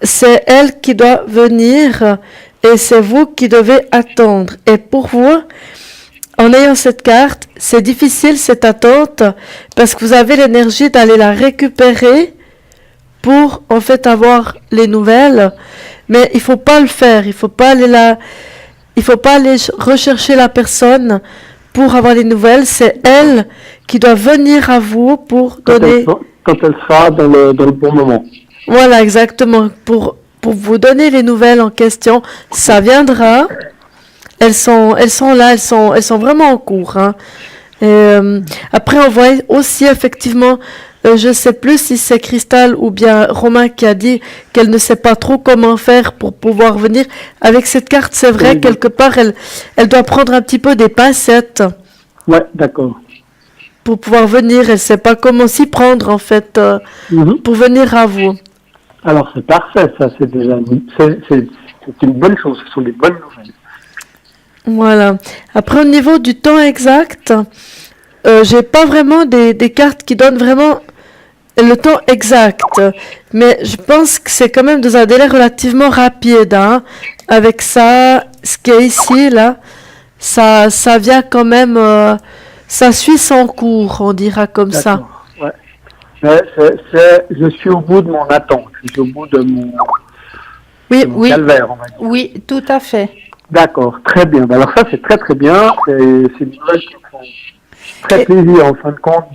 S2: c'est elle qui doit venir et c'est vous qui devez attendre. Et pour vous, en ayant cette carte, c'est difficile cette attente parce que vous avez l'énergie d'aller la récupérer pour en fait avoir les nouvelles, mais il faut pas le faire, il faut pas aller rechercher la personne pour avoir les nouvelles, c'est elle qui doit venir à vous pour donner...
S5: Quand elle sera dans le bon moment.
S2: Voilà, exactement. Pour vous donner les nouvelles en question, ça viendra. Elles sont là, elles sont vraiment en cours. Hein. Et, après, on voit aussi effectivement, je sais plus si c'est Cristal ou bien Romain qui a dit qu'elle ne sait pas trop comment faire pour pouvoir venir. Avec cette carte, c'est vrai,
S5: Oui.
S2: quelque part, elle doit prendre un petit peu des pincettes
S5: Ouais, d'accord.
S2: pour pouvoir venir. Elle sait pas comment s'y prendre, en fait,
S5: Mhm.
S2: pour venir à vous.
S5: Alors c'est parfait, ça c'est déjà c'est une bonne chose, ce sont des bonnes nouvelles.
S2: Voilà. Après, au niveau du temps exact, j'ai pas vraiment des cartes qui donnent vraiment le temps exact. Mais je pense que c'est quand même dans un délai relativement rapide. Hein. Avec ça, ce qui est ici, là, ça vient quand même... ça suit son cours, on dira comme ça.
S5: D'accord. Ouais. Mais je suis au bout de mon attente, je suis au bout de mon
S1: Oui,
S5: calvaire, on va dire.
S1: oui, tout à fait.
S5: D'accord, très bien. Ben alors ça c'est très très bien. C'est une nouvelle qui me font très plaisir en fin de compte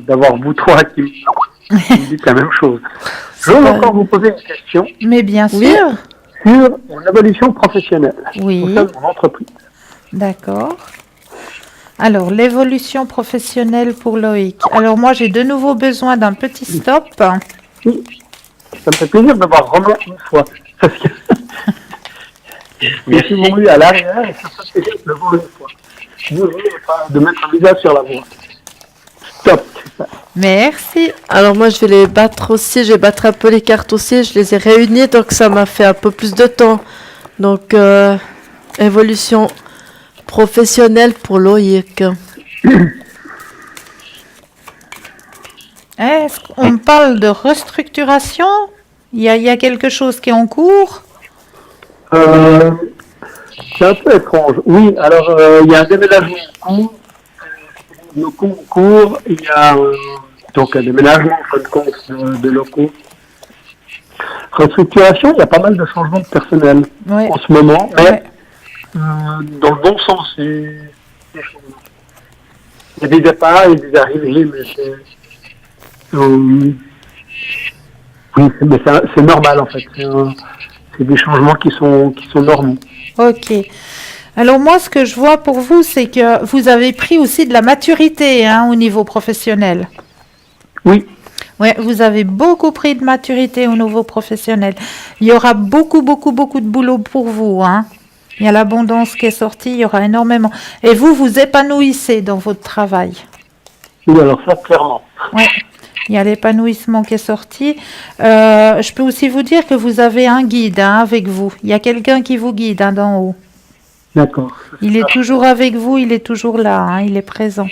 S5: d'avoir vous trois qui me dites la même chose. Je veux encore vous poser une question
S1: Mais bien
S2: Oui.
S1: sûr.
S5: sur mon évolution professionnelle au
S1: Oui,
S5: sein de mon entreprise.
S1: d'accord. Alors, l'évolution professionnelle pour Loïc. Alors, moi, j'ai de nouveau besoin d'un petit stop.
S5: Oui. Ça me fait plaisir d'avoir Romain une fois. Parce que
S4: Merci.
S5: ils m'ont eu à l'arrière et ça me fait plaisir de le voir une fois. De mettre un visage sur la voix. Stop, c'est ça.
S1: Merci.
S2: Alors moi, je vais les battre aussi. Je vais battre un peu les cartes aussi. Je les ai réunies, donc ça m'a fait un peu plus de temps. Donc, évolution professionnelle pour Loïc.
S1: Est-ce qu'on parle de restructuration? Il y a quelque chose qui est en cours?
S5: C'est un peu étrange. Oui, alors il y a un déménagement en cours. Locaux en cours. Il y a donc un déménagement en fin de compte de locaux. Restructuration, il y a pas mal de changements de personnel
S1: Ouais.
S5: en ce moment, mais
S1: Ouais.
S5: dans le bon sens. Il y a des départs, il y a des arrivées, mais c'est normal en fait. C'est des changements qui sont normaux.
S1: Ok. Alors moi, ce que je vois pour vous, c'est que vous avez pris aussi de la maturité hein, au niveau professionnel.
S5: Oui,
S1: Ouais, vous avez beaucoup pris de maturité au niveau professionnel. Il y aura beaucoup de boulot pour vous. Hein. Il y a l'abondance qui est sortie, il y aura énormément. Et vous, vous épanouissez dans votre travail.
S5: oui, alors ça clairement.
S1: Ouais. Il y a l'épanouissement qui est sorti. Je peux aussi vous dire que vous avez un guide hein, avec vous. Il y a quelqu'un qui vous guide hein, d'en haut.
S5: D'accord.
S1: Il est toujours avec vous, il est toujours là, hein, il est présent.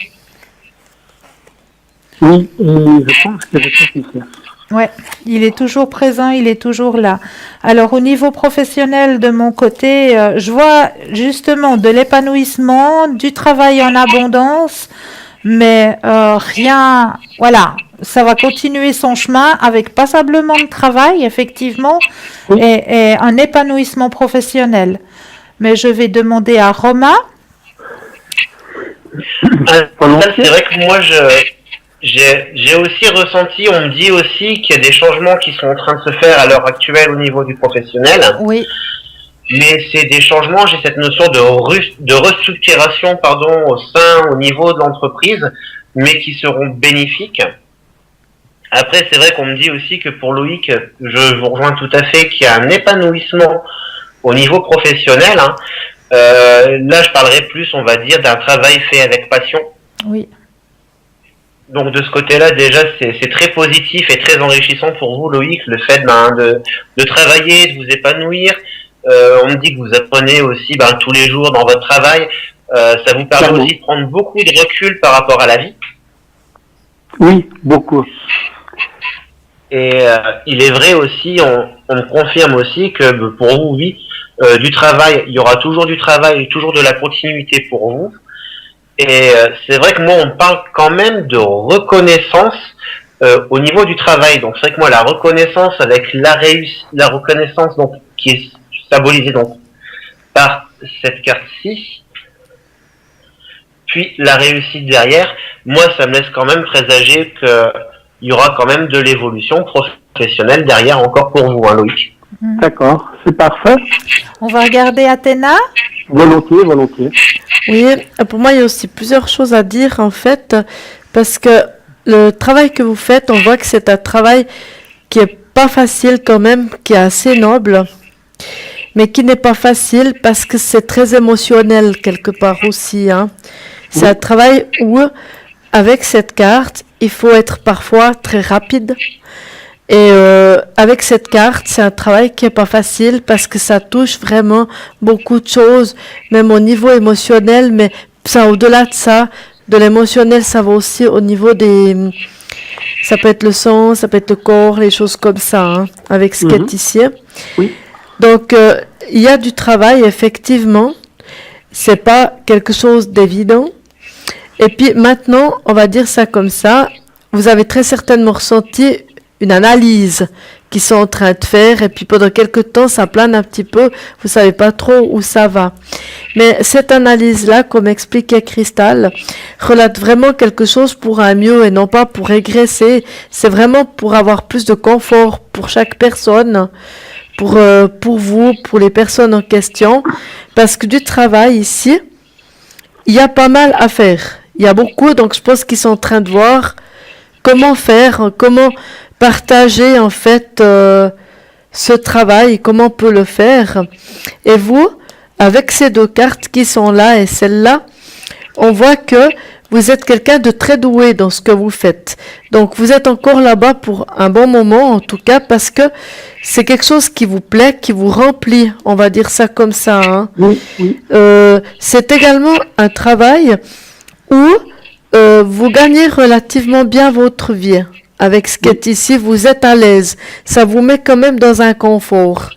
S5: Oui, et je pense que je sais qui c'est.
S1: Ouais, il est toujours présent, il est toujours là. Alors au niveau professionnel de mon côté, je vois justement de l'épanouissement, du travail en abondance, mais rien, voilà, ça va continuer son chemin avec passablement de travail, effectivement,
S5: Oui.
S1: et un épanouissement professionnel. Mais je vais demander à Romain.
S4: C'est vrai que moi, j'ai aussi ressenti, on me dit aussi qu'il y a des changements qui sont en train de se faire à l'heure actuelle au niveau du professionnel.
S1: Oui,
S4: Mais c'est des changements, j'ai cette notion de restructuration, pardon, au niveau de l'entreprise, mais qui seront bénéfiques. Après, c'est vrai qu'on me dit aussi que pour Loïc, je vous rejoins tout à fait, qu'il y a un épanouissement au niveau professionnel. Hein. Là, je parlerai plus, on va dire, d'un travail fait avec passion.
S1: oui.
S4: Donc de ce côté-là, déjà, c'est très positif et très enrichissant pour vous, Loïc, le fait de travailler, de vous épanouir. On me dit que vous apprenez aussi tous les jours dans votre travail. Ça vous permet aussi de prendre beaucoup de recul par rapport à la vie.
S5: Oui, beaucoup.
S4: Et il est vrai aussi, on me confirme aussi que pour vous, oui, du travail, il y aura toujours du travail, toujours de la continuité pour vous. Et c'est vrai que moi, on parle quand même de reconnaissance au niveau du travail. Donc c'est vrai que moi, la reconnaissance avec la reconnaissance donc qui est symbolisée donc par cette carte-ci, puis la réussite derrière, moi, ça me laisse quand même présager qu'il y aura quand même de l'évolution professionnelle derrière encore pour vous, hein, Loïc.
S5: D'accord, c'est parfait.
S1: On va regarder Athéna.
S5: Volontiers, volontiers.
S2: Oui, pour moi, il y a aussi plusieurs choses à dire, en fait, parce que le travail que vous faites, on voit que c'est un travail qui est pas facile quand même, qui est assez noble, mais qui n'est pas facile parce que c'est très émotionnel quelque part aussi, hein. C'est un travail où, avec cette carte, il faut être parfois très rapide. Et avec cette carte, c'est un travail qui est pas facile parce que ça touche vraiment beaucoup de choses, même au niveau émotionnel, mais ça, au-delà de ça, de l'émotionnel, ça va aussi au niveau des... Ça peut être le sang, ça peut être le corps, les choses comme ça, hein, avec ce qui est ici.
S5: Oui.
S2: Donc, il y a du travail, effectivement. C'est pas quelque chose d'évident. Et puis maintenant, on va dire ça comme ça, vous avez très certainement ressenti une analyse qu'ils sont en train de faire, et puis pendant quelque temps, ça plane un petit peu, vous savez pas trop où ça va. Mais cette analyse-là, comme expliquait Cristal, relate vraiment quelque chose pour un mieux et non pas pour régresser. C'est vraiment pour avoir plus de confort pour chaque personne, pour vous, pour les personnes en question, parce que du travail ici, il y a pas mal à faire. Il y a beaucoup, donc je pense qu'ils sont en train de voir comment faire, comment partager en fait ce travail, comment on peut le faire. Et vous, avec ces deux cartes qui sont là et celle-là, on voit que vous êtes quelqu'un de très doué dans ce que vous faites. Donc vous êtes encore là-bas pour un bon moment, en tout cas, parce que c'est quelque chose qui vous plaît, qui vous remplit, on va dire ça comme ça, hein.
S5: Oui, oui.
S2: C'est également un travail où vous gagnez relativement bien votre vie. Avec ce qui est ici, vous êtes à l'aise. Ça vous met quand même dans un confort.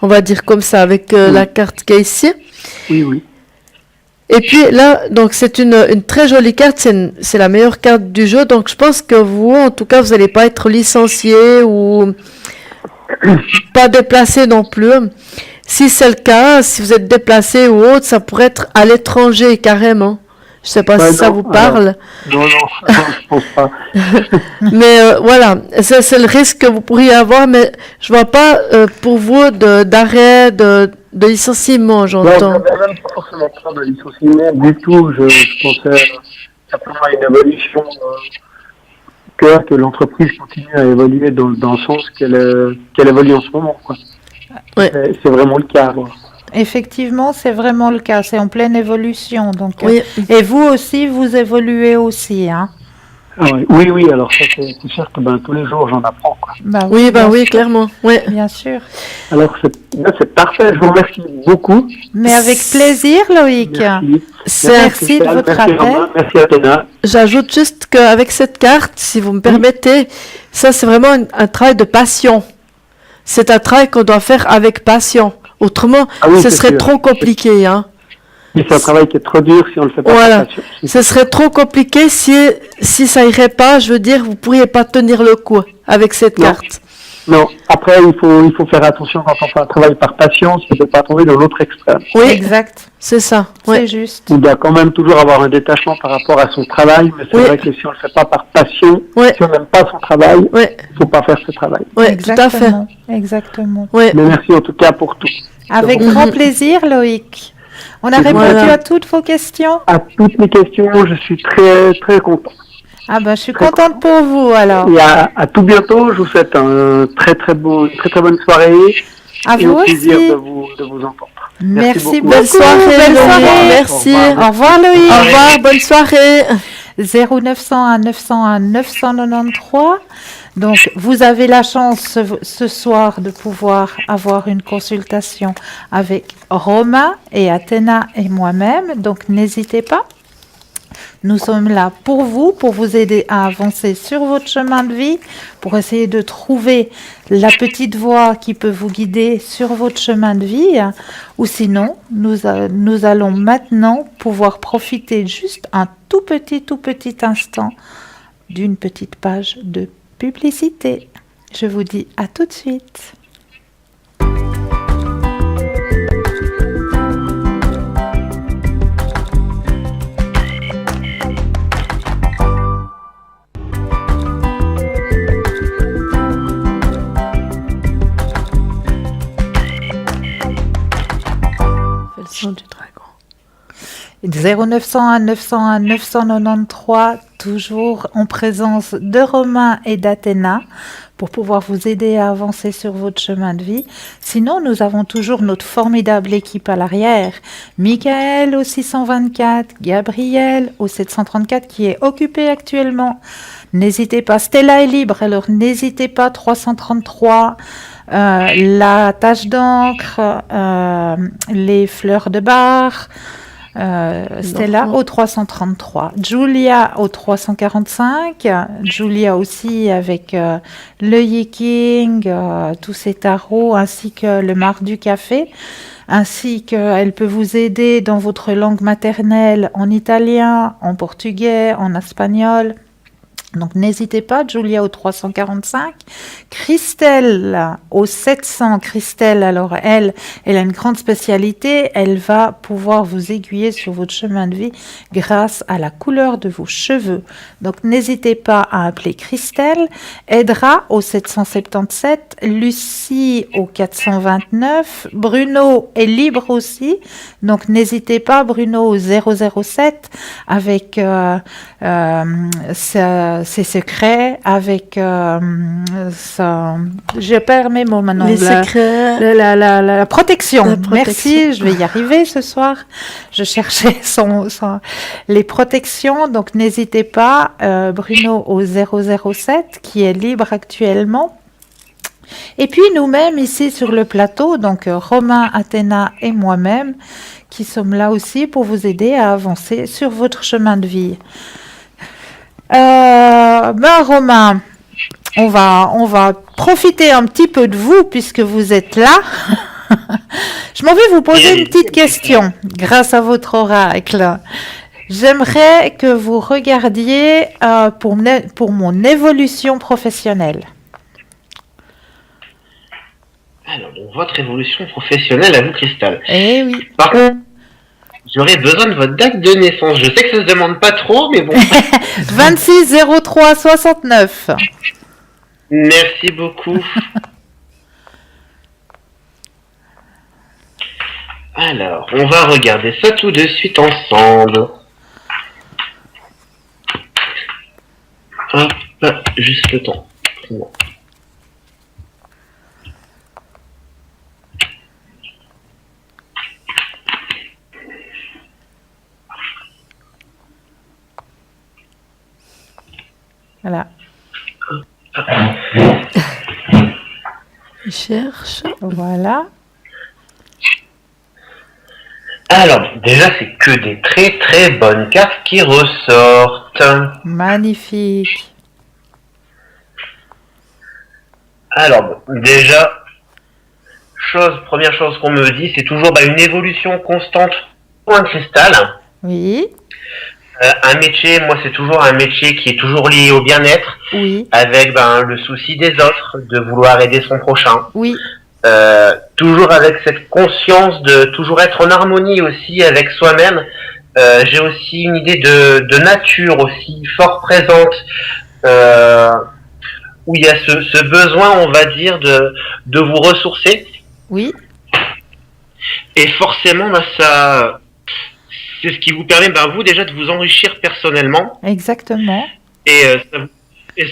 S2: On va dire comme ça, avec la carte qui est ici.
S5: Oui, oui.
S2: Et puis là, donc c'est une très jolie carte. C'est la meilleure carte du jeu. Donc je pense que vous, en tout cas, vous n'allez pas être licencié ou pas déplacé non plus. Si c'est le cas, si vous êtes déplacé ou autre, ça pourrait être à l'étranger carrément. Je sais pas si ça vous parle.
S5: Non, je pense pas.
S2: Mais voilà, c'est le risque que vous pourriez avoir, mais je vois pas pour vous d'arrêt, de licenciement, j'entends.
S5: Non, même pas forcément peur de licenciement du tout. Je pensais simplement à une évolution, que l'entreprise continue à évoluer dans le sens qu'elle évolue en ce moment, quoi.
S2: Ouais.
S5: C'est vraiment le cas. Quoi.
S1: Effectivement, c'est vraiment le cas. C'est en pleine évolution. Donc,
S2: Oui.
S1: et vous aussi, vous évoluez aussi, hein?
S5: Ah oui, oui, alors ça, c'est sûr que tous les jours, j'en apprends. Quoi.
S2: Oui,
S1: bien
S2: oui,
S1: sûr.
S2: clairement. Ouais.
S1: Bien sûr.
S5: Alors, c'est parfait. Je vous remercie beaucoup.
S1: Mais avec plaisir, Loïc.
S5: Merci.
S1: Merci de votre
S5: merci
S1: appel.
S5: Romain, merci Athéna.
S2: J'ajoute juste qu'avec cette carte, si vous me permettez, ça c'est vraiment un travail de passion. C'est un travail qu'on doit faire avec passion. Autrement, ce
S5: c'est
S2: serait
S5: sûr.
S2: trop compliqué, hein.
S5: Mais c'est un travail qui est trop dur si on le fait pas.
S2: Voilà.
S5: par passion.
S2: Ce serait trop compliqué si ça irait pas. Je veux dire, vous pourriez pas tenir le coup avec cette
S5: Non.
S2: carte.
S5: Non, après, il faut faire attention quand on fait un travail par passion, c'est de ne pas tomber dans l'autre extrême.
S2: Oui,
S1: Exact.
S2: c'est ça.
S1: C'est
S2: Ouais.
S1: juste.
S5: On doit quand même toujours avoir un détachement par rapport à son travail, mais c'est
S2: Oui.
S5: vrai que si on le fait pas par passion,
S2: Ouais.
S5: si on n'aime pas son travail,
S2: Ouais,
S5: il faut pas faire ce travail.
S2: ouais, tout à fait.
S1: Exactement. Exactement.
S2: Ouais.
S5: Mais merci en tout cas pour tout.
S1: Avec grand plaisir, Loïc. On a répondu
S2: Voilà.
S1: à toutes vos questions.
S5: À toutes mes questions, je suis très très content.
S1: Ah ben, je suis contente pour vous, alors.
S5: Et à tout bientôt, je vous souhaite une très très bonne soirée.
S1: À
S5: et
S1: vous
S5: au plaisir
S1: aussi.
S5: de vous entendre.
S1: Merci beaucoup.
S2: Belle soirée,
S1: Belle
S2: Loïc.
S1: soirée.
S2: Merci.
S5: Au revoir.
S1: Au revoir, Loïc.
S2: Au revoir, bonne soirée.
S1: 0901 901 993. Donc, vous avez la chance ce soir de pouvoir avoir une consultation avec Romain et Athéna et moi-même. Donc, n'hésitez pas. Nous sommes là pour vous aider à avancer sur votre chemin de vie, pour essayer de trouver la petite voie qui peut vous guider sur votre chemin de vie. Ou sinon, nous allons maintenant pouvoir profiter juste un tout petit instant d'une petite page de publicité. Je vous dis à tout de suite. 0901 901 993, toujours en présence de Romain et d'Athéna, pour pouvoir vous aider à avancer sur votre chemin de vie. Sinon, nous avons toujours notre formidable équipe à l'arrière. Michael au 624, Gabriel au 734 qui est occupé actuellement. N'hésitez pas, Stella est libre, alors n'hésitez pas, 333, la tache d'encre, les fleurs de bar, Stella au 333, Julia au 345, Julia aussi avec le Yiking, tous ces tarots, ainsi que le marc du café, ainsi qu'elle peut vous aider dans votre langue maternelle en italien, en portugais, en espagnol. Donc n'hésitez pas, Julia au 345, Christelle au 700. Christelle, alors elle a une grande spécialité, elle va pouvoir vous aiguiller sur votre chemin de vie grâce à la couleur de vos cheveux. Donc n'hésitez pas à appeler Christelle, Edra au 777, Lucie au 429, Bruno est libre aussi, donc n'hésitez pas, Bruno au 007 avec ses secrets, avec je perds mes mots maintenant.
S2: Les secrets.
S1: La protection.
S2: La protection.
S1: Merci, je vais y arriver ce soir. Je cherchais les protections, donc n'hésitez pas, Bruno au 007 qui est libre actuellement. Et puis nous-mêmes ici sur le plateau, donc Romain, Athéna et moi-même, qui sommes là aussi pour vous aider à avancer sur votre chemin de vie. Romain, on va profiter un petit peu de vous puisque vous êtes là. Je m'en vais vous poser une petite question grâce à votre oracle. J'aimerais que vous regardiez pour mon évolution professionnelle.
S4: Alors, donc, votre évolution professionnelle à vous, Cristal.
S1: Eh oui.
S4: Par contre, j'aurais besoin de votre date de naissance. Je sais que ça se demande pas trop, mais bon.
S1: 26 03 69.
S4: Merci beaucoup. Alors, on va regarder ça tout de suite ensemble. Hop, juste le temps. Bon.
S1: Voilà.
S2: Il cherche.
S1: Voilà.
S4: Alors, déjà, c'est que des très très bonnes cartes qui ressortent.
S1: Magnifique.
S4: Alors, déjà, première chose qu'on me dit, c'est toujours une évolution constante pour un cristal.
S1: Oui.
S4: Un métier, moi, c'est toujours un métier qui est toujours lié au bien-être,
S1: Oui.
S4: avec le souci des autres, de vouloir aider son prochain.
S1: Oui.
S4: Toujours avec cette conscience de toujours être en harmonie aussi avec soi-même. J'ai aussi une idée de nature aussi fort présente, où il y a ce besoin, on va dire, de vous ressourcer.
S1: Oui.
S4: Et forcément, ça, c'est ce qui vous permet, vous déjà, de vous enrichir personnellement.
S1: Exactement.
S4: Et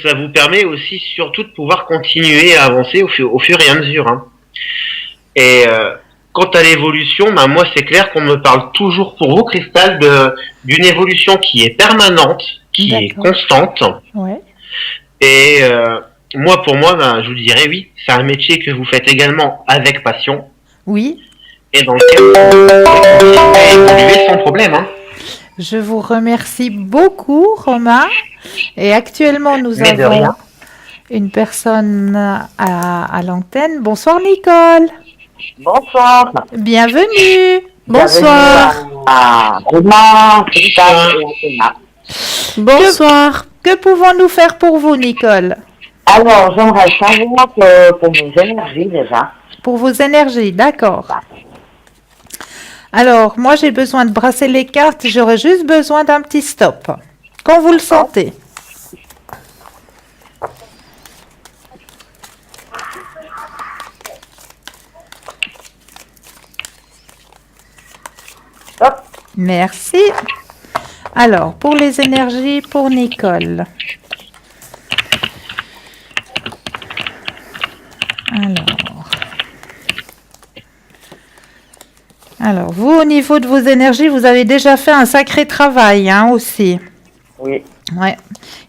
S4: ça vous permet aussi, surtout, de pouvoir continuer à avancer au fur et à mesure. Hein. Et quant à l'évolution, moi, c'est clair qu'on me parle toujours pour vous, Cristal, d'une évolution qui est permanente, qui est constante.
S1: Ouais.
S4: Et moi, pour moi, je vous dirais oui, c'est un métier que vous faites également avec passion.
S1: Oui.
S4: Et dans lequel vous pouvez évoluer sans problème. Hein.
S1: Je vous remercie beaucoup, Romain. Et actuellement, nous avons une personne à l'antenne. Bonsoir, Nicole.
S6: Bonsoir.
S1: Bienvenue.
S2: Bonsoir.
S6: Romain, Cristal et Athéna.
S2: Bonsoir.
S1: Que pouvons-nous faire pour vous, Nicole?
S6: Alors, j'aimerais savoir pour mes énergies déjà.
S1: Pour vos énergies, d'accord. Alors, moi, j'ai besoin de brasser les cartes. J'aurais juste besoin d'un petit stop. Quand vous le sentez.
S6: Hop.
S1: Merci. Alors, pour les énergies, pour Nicole. Alors, vous, au niveau de vos énergies, vous avez déjà fait un sacré travail, hein, aussi.
S6: Oui.
S1: Ouais.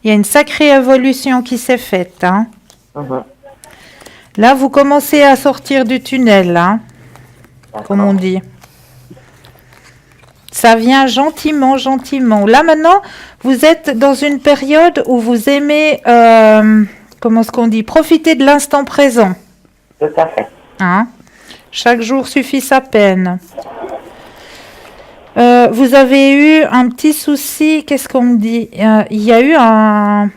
S1: Il y a une sacrée évolution qui s'est faite, hein.
S6: Mhm.
S1: Là, vous commencez à sortir du tunnel, hein, comme on dit. Ça vient gentiment, gentiment. Là, maintenant, vous êtes dans une période où vous aimez, comment est-ce qu'on dit, profiter de l'instant présent.
S6: Tout à fait.
S1: Hein? Chaque jour suffit sa peine. Vous avez eu un petit souci, qu'est-ce qu'on me dit? Il y a eu un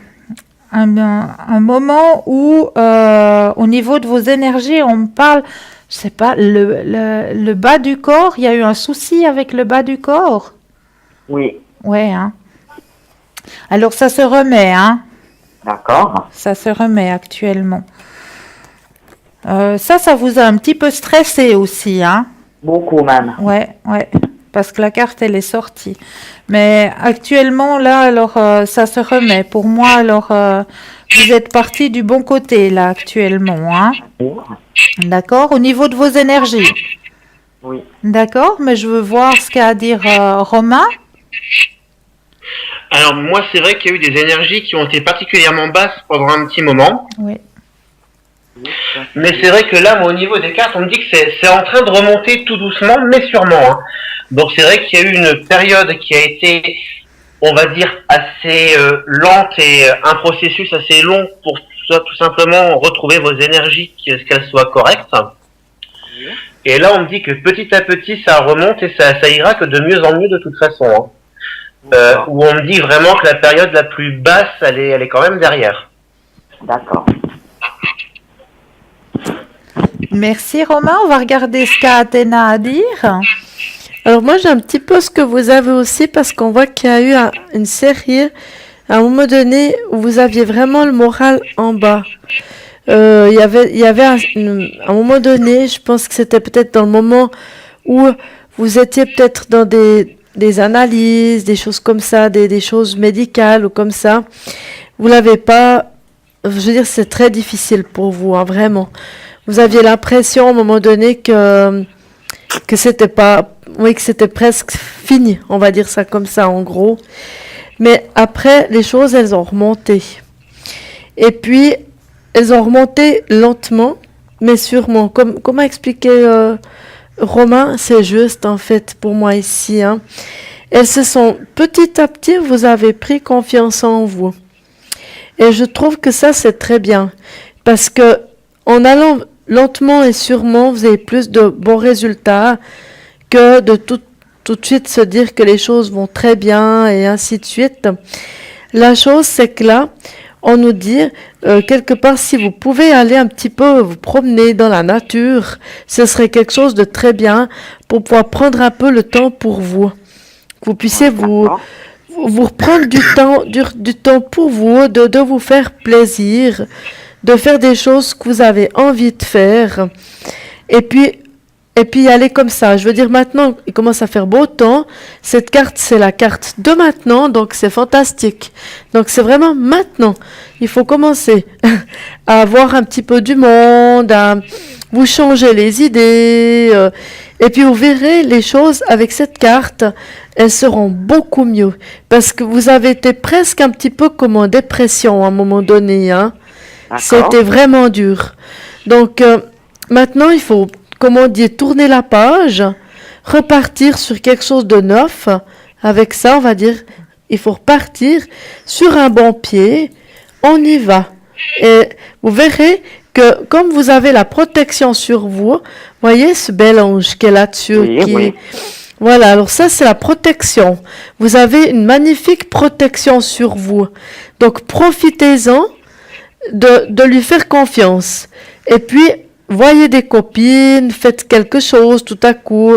S1: moment où, au niveau de vos énergies, on me parle, je sais pas, le bas du corps. Il y a eu un souci avec le bas du corps.
S6: Oui.
S1: Ouais, hein. Alors ça se remet, hein.
S6: D'accord.
S1: Ça se remet actuellement. Ça vous a un petit peu stressé aussi, hein.
S6: Beaucoup même.
S1: Ouais, parce que la carte, elle est sortie. Mais actuellement, là, alors, ça se remet. Pour moi, alors, vous êtes parti du bon côté, là, actuellement, hein. D'accord? Au niveau de vos énergies.
S6: Oui.
S1: D'accord? Mais je veux voir ce qu'a à dire Romain.
S4: Alors moi, c'est vrai qu'il y a eu des énergies qui ont été particulièrement basses pendant un petit moment.
S1: Oui.
S4: Mais c'est vrai que là, moi, au niveau des cartes, on me dit que c'est en train de remonter tout doucement, mais sûrement, hein. Donc c'est vrai qu'il y a eu une période qui a été, on va dire, assez lente et un processus assez long pour tout simplement retrouver vos énergies, qu'elles soient correctes. Et là, on me dit que petit à petit, ça remonte et ça ira que de mieux en mieux de toute façon, hein. Où on me dit vraiment que la période la plus basse, elle est quand même derrière.
S6: D'accord.
S1: Merci Romain. On va regarder ce qu'a Athéna à dire.
S2: Alors moi j'ai un petit peu ce que vous avez aussi parce qu'on voit qu'il y a eu une série à un moment donné où vous aviez vraiment le moral en bas. Il y avait un moment donné, je pense que c'était peut-être dans le moment où vous étiez peut-être dans des analyses, des choses comme ça, des choses médicales ou comme ça. Vous l'avez pas, je veux dire, c'est très difficile pour vous, hein, vraiment. Vous aviez l'impression à un moment donné que c'était pas, oui, que c'était presque fini, on va dire ça comme ça en gros. Mais après, les choses, elles ont remonté. Et puis, elles ont remonté lentement, mais sûrement. Comment expliquer Romain, c'est juste en fait pour moi ici, hein. Elles se sont petit à petit, vous avez pris confiance en vous. Et je trouve que ça, c'est très bien. Parce que en allant lentement et sûrement, vous avez plus de bons résultats que de tout de suite se dire que les choses vont très bien et ainsi de suite. La chose, c'est que là, on nous dit, quelque part, si vous pouvez aller un petit peu vous promener dans la nature, ce serait quelque chose de très bien pour pouvoir prendre un peu le temps pour vous. Que vous puissiez vous reprendre du temps pour vous, de vous faire plaisir, de faire des choses que vous avez envie de faire. Et puis y aller comme ça. Je veux dire, maintenant, il commence à faire beau temps. Cette carte, c'est la carte de maintenant, donc c'est fantastique. Donc c'est vraiment maintenant. Il faut commencer à avoir un petit peu du monde, à vous changer les idées. Et puis vous verrez les choses avec cette carte, elles seront beaucoup mieux. Parce que vous avez été presque un petit peu comme en dépression à un moment donné, hein. C'était vraiment dur. Donc maintenant, il faut, comme on dit, tourner la page, repartir sur quelque chose de neuf. Avec ça, on va dire, il faut repartir sur un bon pied. On y va. Et vous verrez que comme vous avez la protection sur vous, voyez ce bel ange qui est là-dessus.
S6: Oui.
S2: Voilà, alors ça, c'est la protection. Vous avez une magnifique protection sur vous. Donc, profitez-en de lui faire confiance. Et puis, voyez des copines, faites quelque chose tout à coup.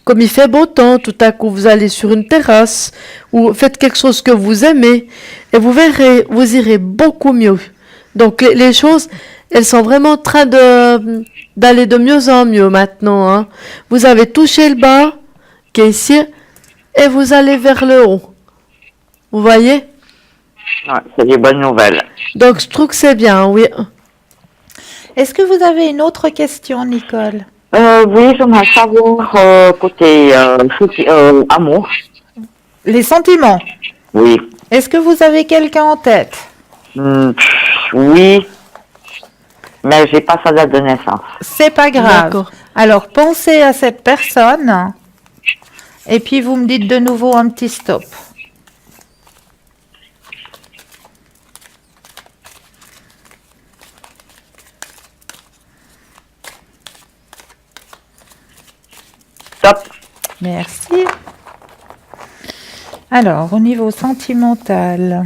S2: Comme il fait beau temps, tout à coup, vous allez sur une terrasse ou faites quelque chose que vous aimez et vous verrez, vous irez beaucoup mieux. Donc, les choses, elles sont vraiment en train d'aller de mieux en mieux maintenant, hein. Vous avez touché le bas, qui est ici, et vous allez vers le haut. Vous voyez?
S6: Ouais, c'est des bonnes nouvelles.
S2: Donc, je trouve que c'est bien, oui.
S1: Est-ce que vous avez une autre question, Nicole?
S6: Oui, j'aimerais savoir côté amour.
S1: Les sentiments.
S6: Oui.
S1: Est-ce que vous avez quelqu'un en tête?
S6: Oui, mais j'ai pas sa date de naissance.
S1: C'est pas grave.
S2: D'accord.
S1: Alors, pensez à cette personne et puis vous me dites de nouveau un petit stop.
S6: Stop.
S1: Merci. Alors, au niveau sentimental.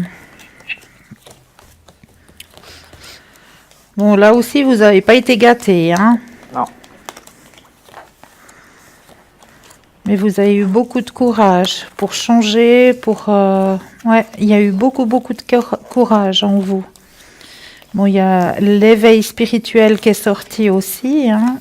S1: Bon, là aussi, vous n'avez pas été gâtés, hein?
S6: Non.
S1: Mais vous avez eu beaucoup de courage pour changer, Ouais, il y a eu beaucoup de courage en vous. Bon, il y a l'éveil spirituel qui est sorti aussi, hein?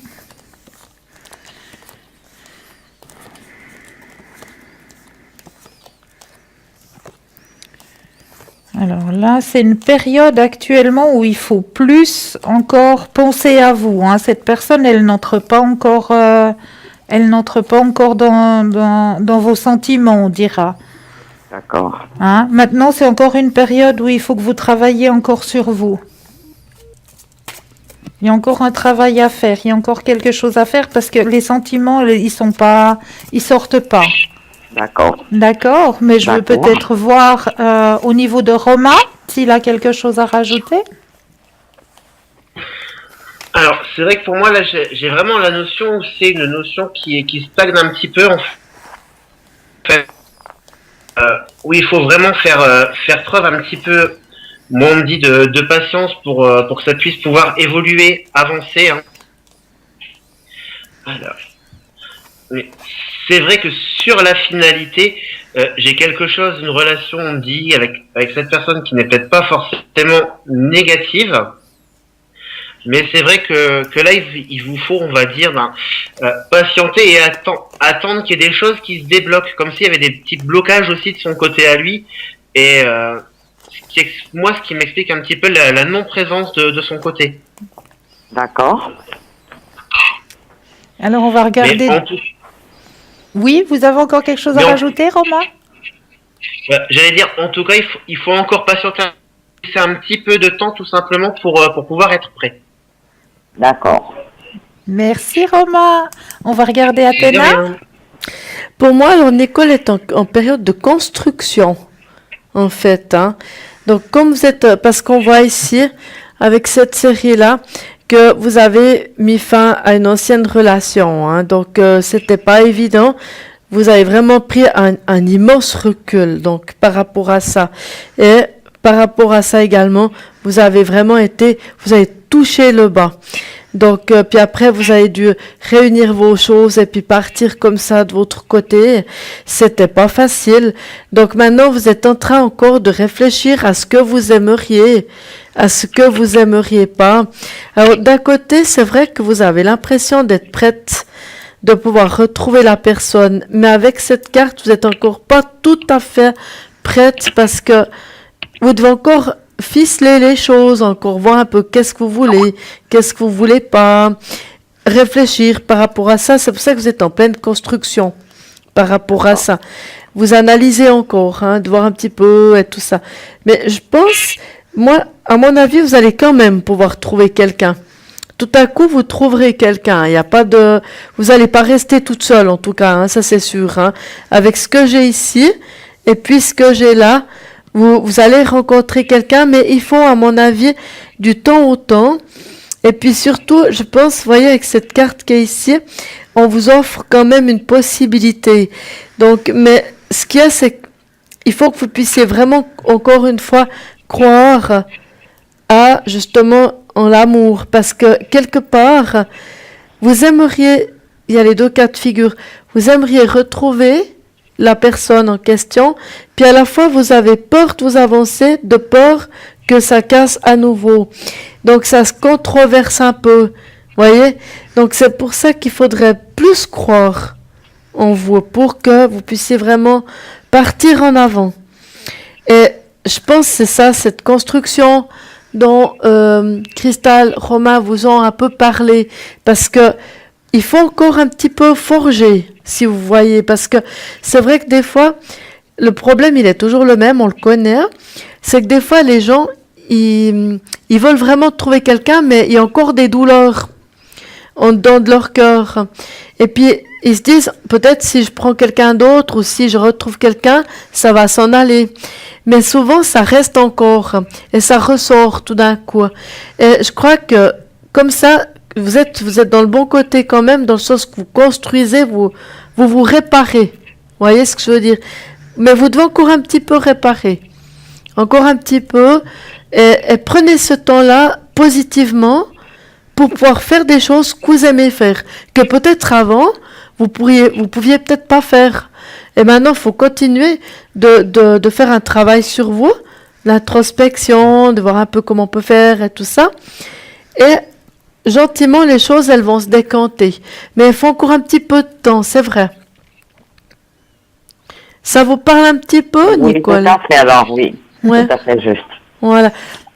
S1: Alors là, c'est une période actuellement où il faut plus encore penser à vous, hein. Cette personne, elle n'entre pas encore dans vos sentiments, on dira.
S6: D'accord.
S1: Hein. Maintenant, c'est encore une période où il faut que vous travailliez encore sur vous. Il y a encore un travail à faire, il y a encore quelque chose à faire parce que les sentiments, ils sortent pas.
S6: D'accord.
S1: D'accord, mais je veux
S6: D'accord.
S1: peut-être voir au niveau de Romain s'il a quelque chose à rajouter.
S4: Alors, c'est vrai que pour moi, là, j'ai vraiment la notion où c'est une notion qui stagne un petit peu, en fait. Où il faut vraiment faire preuve un petit peu, moi on me dit, de patience pour que ça puisse pouvoir évoluer, avancer. Hein. Alors, mais c'est vrai que sur la finalité, j'ai quelque chose, une relation, on me dit, avec cette personne qui n'est peut-être pas forcément négative. Mais c'est vrai que là, il vous faut, on va dire, patienter et attendre qu'il y ait des choses qui se débloquent, comme s'il y avait des petits blocages aussi de son côté à lui. Et ce qui m'explique un petit peu la non-présence de son côté.
S6: D'accord.
S1: Alors, on va regarder. Oui, vous avez encore quelque chose à rajouter, Romain?
S4: J'allais dire, en tout cas, il faut encore patienter un petit peu de temps, tout simplement, pour pouvoir être prêt.
S6: D'accord.
S1: Merci, Romain. On va regarder Athéna.
S2: Pour moi, alors, Nicole est en période de construction, en fait. Hein. Donc, comme vous êtes, parce qu'on voit ici, avec cette série-là, que vous avez mis fin à une ancienne relation. Hein. Donc, c'était pas évident. Vous avez vraiment pris un immense recul, donc, par rapport à ça. Et par rapport à ça également, vous avez touché le bas. Donc, puis après, vous avez dû réunir vos choses et puis partir comme ça de votre côté. C'était pas facile. Donc maintenant, vous êtes en train encore de réfléchir à ce que vous aimeriez, à ce que vous aimeriez pas. Alors, d'un côté, c'est vrai que vous avez l'impression d'être prête, de pouvoir retrouver la personne. Mais avec cette carte, vous êtes encore pas tout à fait prête parce que vous devez encore ficeler les choses, encore voir un peu qu'est-ce que vous voulez pas, réfléchir par rapport à ça. C'est pour ça que vous êtes en pleine construction par rapport à ça. Vous analysez encore, hein, de voir un petit peu et tout ça. Mais je pense, moi, à mon avis, vous allez quand même pouvoir trouver quelqu'un. Tout à coup, vous trouverez quelqu'un. Il n'y a pas de, vous allez pas rester toute seule, en tout cas, hein, ça c'est sûr, hein. Avec ce que j'ai ici et puis ce que j'ai là, vous allez rencontrer quelqu'un, mais il faut, à mon avis, du temps au temps. Et puis surtout, je pense, vous voyez, avec cette carte qui est ici, on vous offre quand même une possibilité. Donc, mais ce qu'il y a, c'est qu'il faut que vous puissiez vraiment, encore une fois, croire à, justement, en l'amour. Parce que, quelque part, vous aimeriez, il y a les deux cas de figure, vous aimeriez retrouver la personne en question, puis à la fois vous avez peur de vous avancer, de peur que ça casse à nouveau. Donc ça se controverse un peu, voyez. Donc c'est pour ça qu'il faudrait plus croire en vous pour que vous puissiez vraiment partir en avant. Et je pense que c'est ça, cette construction dont Cristal, Romain vous ont un peu parlé, parce que il faut encore un petit peu forger, si vous voyez, parce que c'est vrai que des fois, le problème, il est toujours le même, on le connaît, hein, c'est que des fois, les gens, ils veulent vraiment trouver quelqu'un, mais il y a encore des douleurs en dedans de leur cœur. Et puis, ils se disent, peut-être si je prends quelqu'un d'autre ou si je retrouve quelqu'un, ça va s'en aller. Mais souvent, ça reste encore et ça ressort tout d'un coup. Et je crois que comme ça, vous êtes dans le bon côté quand même, dans le sens que vous construisez, vous réparez. Vous voyez ce que je veux dire? Mais vous devez encore un petit peu réparer. Encore un petit peu. Et prenez ce temps-là positivement pour pouvoir faire des choses que vous aimez faire. Que peut-être avant, vous pouviez peut-être pas faire. Et maintenant, il faut continuer de faire un travail sur vous, l'introspection, de voir un peu comment on peut faire et tout ça. Et gentiment, les choses, elles vont se décanter. Mais il faut encore un petit peu de temps, c'est vrai. Ça vous parle un petit peu,
S6: Oui,
S2: Nicole?
S6: tout à fait, alors oui.
S2: Ouais.
S6: Tout à fait juste.
S2: Voilà.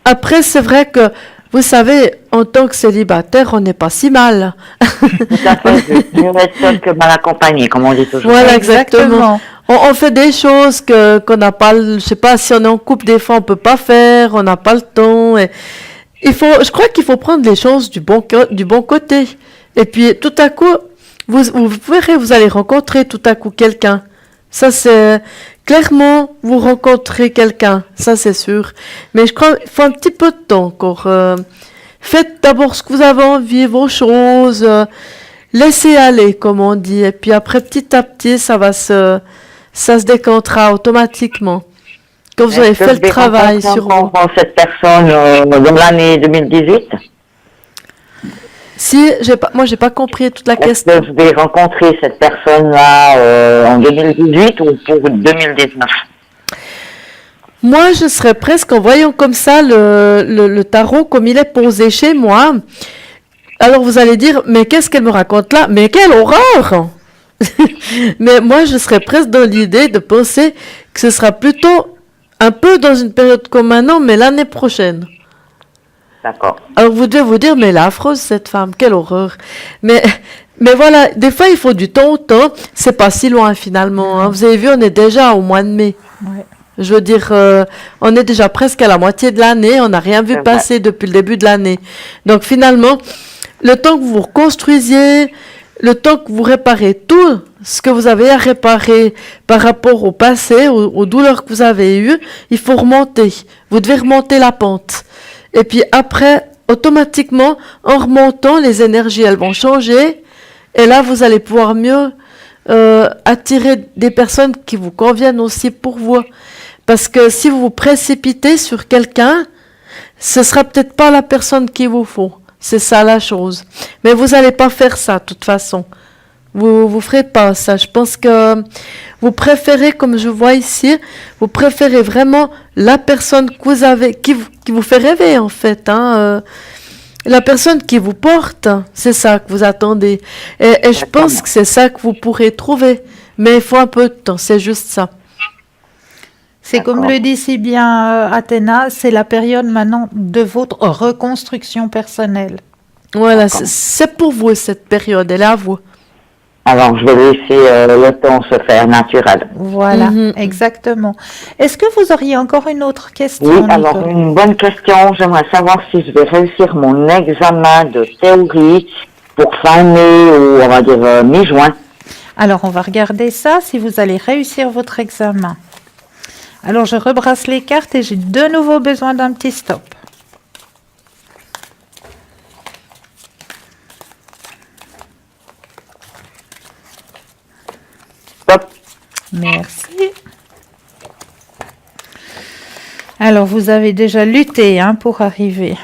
S2: Après, c'est vrai que, vous savez, en tant que célibataire, on n'est pas si mal.
S6: Tout à fait juste. Mieux être seul que mal accompagné, comme on dit toujours.
S2: Voilà, exactement. On fait des choses qu'on n'a pas, je sais pas, si on est en couple, des fois, on peut pas faire, on n'a pas le temps. Et je crois qu'il faut prendre les choses du bon côté. Et puis, tout à coup, vous verrez, vous allez rencontrer tout à coup quelqu'un. Ça, c'est clairement, vous rencontrez quelqu'un. Ça, c'est sûr. Mais je crois qu'il faut un petit peu de temps encore. Faites d'abord ce que vous avez envie, vos choses. Laissez aller, comme on dit. Et puis après, petit à petit, ça se décantera automatiquement. Quand vous avez fait le travail sur vous.
S6: Cette personne dans l'année 2018.
S2: Si, moi, j'ai pas compris toute la question.
S6: Est-ce que je vais rencontrer cette personne-là en 2018 ou pour 2019?
S2: Moi, je serais presque, en voyant comme ça le tarot comme il est posé chez moi. Alors, vous allez dire, mais qu'est-ce qu'elle me raconte là? Mais quelle horreur! Mais moi, je serais presque dans l'idée de penser que ce sera plutôt un peu dans une période comme maintenant, mais l'année prochaine.
S6: D'accord.
S2: Alors vous devez vous dire, mais elle est affreuse cette femme, quelle horreur. Mais voilà, des fois il faut du temps au temps, c'est pas si loin finalement. Hein. Vous avez vu, on est déjà au mois de mai.
S1: Ouais.
S2: Je veux dire, on est déjà presque à la moitié de l'année, on n'a rien vu passer depuis le début de l'année. Donc finalement, le temps que vous reconstruisiez, le temps que vous réparez tout ce que vous avez à réparer par rapport au passé, aux douleurs que vous avez eues, il faut remonter. Vous devez remonter la pente. Et puis après, automatiquement, en remontant, les énergies, elles vont changer. Et là, vous allez pouvoir mieux attirer des personnes qui vous conviennent aussi pour vous. Parce que si vous vous précipitez sur quelqu'un, ce sera peut-être pas la personne qu'il vous faut. C'est ça la chose. Mais vous n'allez pas faire ça, de toute façon. Vous ferez pas ça. Je pense que vous préférez, comme je vois ici, vous préférez vraiment la personne que vous avez, qui vous fait rêver en fait. La personne qui vous porte, c'est ça que vous attendez. Et je pense que c'est ça que vous pourrez trouver. Mais il faut un peu de temps, c'est juste ça.
S1: C'est comme le dit si bien Athéna, c'est la période maintenant de votre reconstruction personnelle.
S2: Voilà, c'est pour vous cette période, elle est à vous.
S6: Alors, je vais laisser le temps se faire naturel.
S1: Voilà, exactement. Est-ce que vous auriez encore une autre question,
S6: Oui, alors
S1: Nicole?
S6: une bonne question. J'aimerais savoir si je vais réussir mon examen de théorie pour fin mai ou on va dire mi-juin.
S1: Alors, on va regarder ça, si vous allez réussir votre examen. Alors, je rebrasse les cartes et j'ai de nouveau besoin d'un petit stop.
S6: Stop.
S1: Merci. Alors, vous avez déjà lutté pour arriver.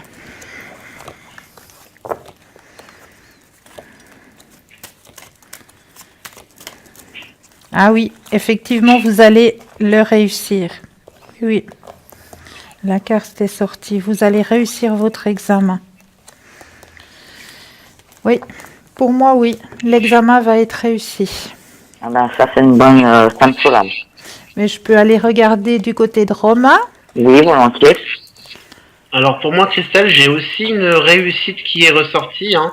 S1: Ah oui, effectivement, vous allez le réussir. Oui, la carte est sortie. Vous allez réussir votre examen. Oui, pour moi, oui, l'examen va être réussi.
S6: Ah ben, ça, c'est une bonne... ça me soulage.
S1: Mais je peux aller regarder du côté de Romain.
S6: Oui, volontiers.
S4: Alors pour moi, Christelle, j'ai aussi une réussite qui est ressortie. Hein.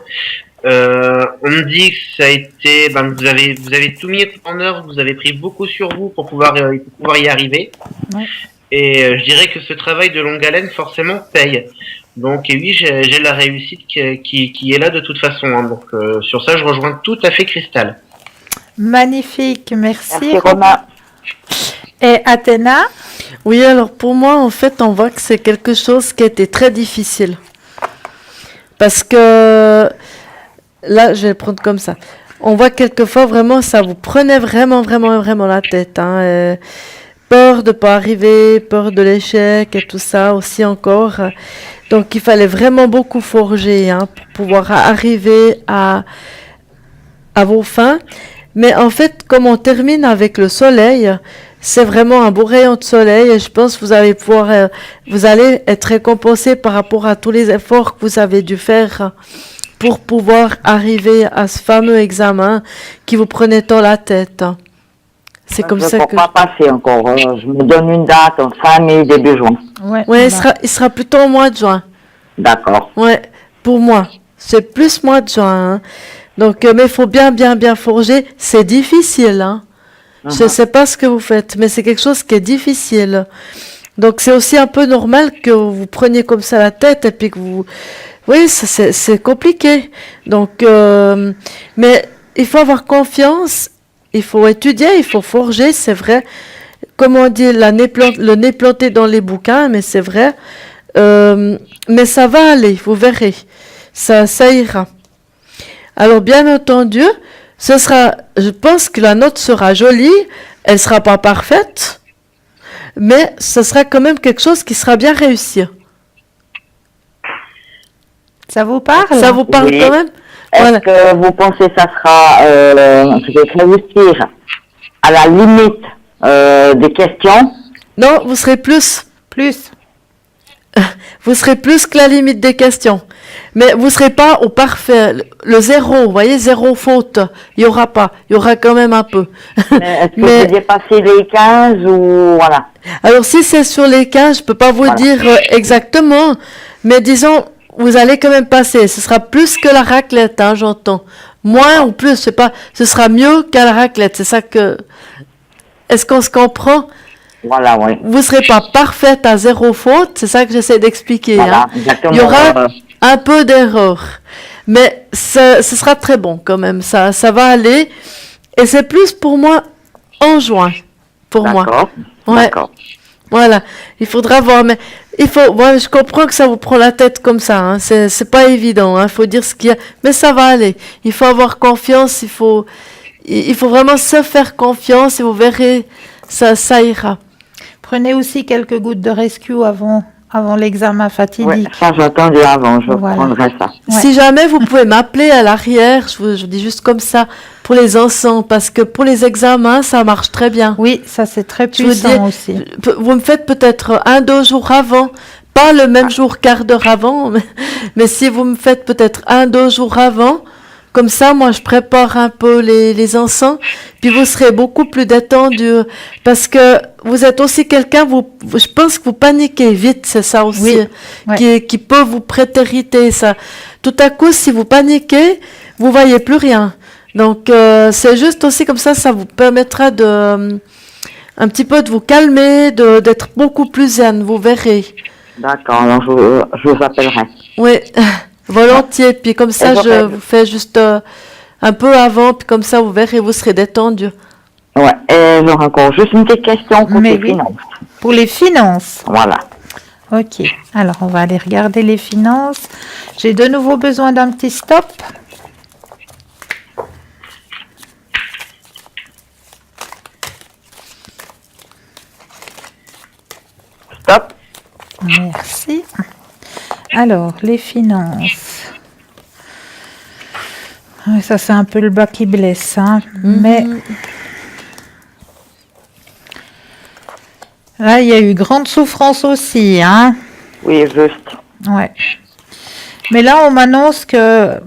S4: On me dit que ça a été, vous avez tout mis en œuvre, vous avez pris beaucoup sur vous pour pouvoir y arriver.
S1: Ouais.
S4: Et je dirais que ce travail de longue haleine forcément paye. Donc et oui, j'ai la réussite qui est là de toute façon. Hein. Donc sur ça, je rejoins tout à fait Christelle.
S1: Magnifique, merci.
S6: Merci, Romain.
S1: Et Athéna?
S2: Oui, alors pour moi, en fait, on voit que c'est quelque chose qui a été très difficile. Parce que, là, je vais le prendre comme ça. On voit quelquefois vraiment, ça vous prenait vraiment, vraiment, vraiment la tête. Hein, peur de ne pas arriver, peur de l'échec et tout ça aussi encore. Donc, il fallait vraiment beaucoup forger hein, pour pouvoir arriver à vos fins. Mais en fait, comme on termine avec le soleil, c'est vraiment un beau rayon de soleil et je pense que vous allez être récompensé par rapport à tous les efforts que vous avez dû faire pour pouvoir arriver à ce fameux examen qui vous prenait tant la tête. C'est comme ça que...
S6: Je ne peux pas passer encore. Je me donne une date en fin mai, début juin.
S2: Ouais, il sera plutôt au mois de juin.
S6: D'accord.
S2: Ouais, pour moi. C'est plus mois de juin. Hein. Donc, mais il faut bien forger. C'est difficile, hein. Je ne sais pas ce que vous faites, mais c'est quelque chose qui est difficile. Donc, c'est aussi un peu normal que vous preniez comme ça la tête et puis que vous... Oui, c'est compliqué. Donc, mais il faut avoir confiance, il faut étudier, il faut forger, c'est vrai. Comme on dit, le nez planté dans les bouquins, mais c'est vrai. Mais ça va aller, vous verrez. Ça ira. Alors, bien entendu, je pense que la note sera jolie, elle sera pas parfaite, mais ce sera quand même quelque chose qui sera bien réussi.
S1: Ça vous parle?
S2: Ça vous parle
S6: Oui.
S2: quand même?
S6: Est-ce
S2: Voilà.
S6: que vous pensez que ça sera, je vais réussir à la limite des questions?
S2: Non, vous serez plus que la limite des questions. Mais vous serez pas au parfait. Le zéro, vous voyez, zéro faute. Il y aura pas. Il y aura quand même un peu.
S6: Est-ce que vous dépassez les 15 ou voilà?
S2: Alors, si c'est sur les 15, je peux pas vous dire exactement. Mais disons, vous allez quand même passer. Ce sera plus que la raclette, hein, j'entends. Moins ou plus, je sais pas. Ce sera mieux qu'à la raclette. C'est ça que... Est-ce qu'on se comprend?
S6: Voilà, oui.
S2: Vous serez pas parfaite à zéro faute. C'est ça que j'essaie d'expliquer.
S6: Voilà,
S2: Hein.
S6: exactement.
S2: Il y aura un peu d'erreur. Mais ce sera très bon quand même. Ça va aller. Et c'est plus pour moi en juin. Pour moi.
S6: D'accord.
S2: Ouais.
S6: D'accord.
S2: Voilà. Il faudra voir. Mais moi, je comprends que ça vous prend la tête comme ça. Hein. C'est pas évident. Il faut dire ce qu'il y a. Mais ça va aller. Il faut avoir confiance. Il faut vraiment se faire confiance et vous verrez, ça ira.
S1: Prenez aussi quelques gouttes de rescue avant l'examen fatidique.
S6: Oui, ça j'attendais avant, je prendrai ça.
S1: Ouais.
S2: Si jamais vous pouvez m'appeler à l'arrière, je vous dis juste comme ça, pour les enfants, parce que pour les examens, ça marche très bien.
S1: Oui, ça c'est très
S2: Je vous
S1: puissant
S2: dis,
S1: aussi.
S2: Vous me faites peut-être 1-2 jours avant, pas le même jour, quart d'heure avant, mais si vous me faites peut-être 1-2 jours avant, comme ça, moi, je prépare un peu les encens, puis vous serez beaucoup plus détendu, parce que vous êtes aussi quelqu'un, je pense que vous paniquez vite, c'est ça aussi, qui peut vous prétériter, ça. Tout à coup, si vous paniquez, vous voyez plus rien. Donc, c'est juste aussi comme ça vous permettra un petit peu de vous calmer, d'être beaucoup plus zen, vous verrez.
S6: D'accord, alors je vous appellerai.
S2: Oui. Volontiers, puis comme ça, je vous fais juste un peu avant, puis comme ça, vous verrez, vous serez détendu.
S6: Ouais, et j'aurai encore juste une petite question pour les finances.
S1: Pour les finances.
S6: Voilà.
S1: Ok, alors on va aller regarder les finances. J'ai de nouveau besoin d'un petit stop.
S6: Stop.
S1: Merci. Alors, les finances. Ça, c'est un peu le bas qui blesse, hein. Mais là, il y a eu grande souffrance aussi, hein.
S6: Oui, juste.
S1: Ouais. Mais là, on m'annonce que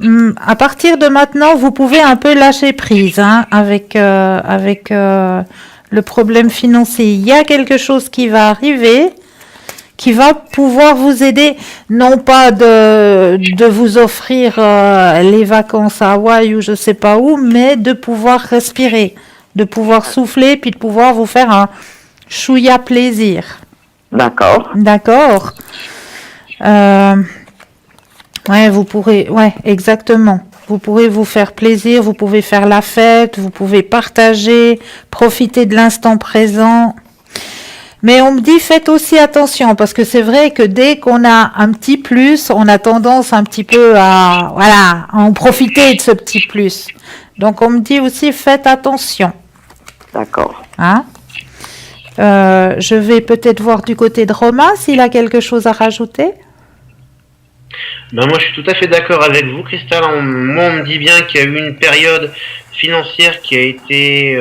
S1: à partir de maintenant, vous pouvez un peu lâcher prise hein, avec le problème financier. Il y a quelque chose qui va arriver, qui va pouvoir vous aider, non pas de vous offrir les vacances à Hawaï ou je sais pas où, mais de pouvoir respirer, de pouvoir souffler, puis de pouvoir vous faire un chouïa plaisir.
S6: D'accord.
S1: D'accord. Ouais, vous pourrez, ouais, exactement. Vous pourrez vous faire plaisir, vous pouvez faire la fête, vous pouvez partager, profiter de l'instant présent. Mais on me dit, faites aussi attention, parce que c'est vrai que dès qu'on a un petit plus, on a tendance un petit peu à en profiter de ce petit plus. Donc on me dit aussi, faites attention.
S6: D'accord.
S1: Hein? Je vais peut-être voir du côté de Romain s'il a quelque chose à rajouter.
S4: Ben moi, je suis tout à fait d'accord avec vous, Christelle. Moi, on me dit bien qu'il y a eu une période financière qui a été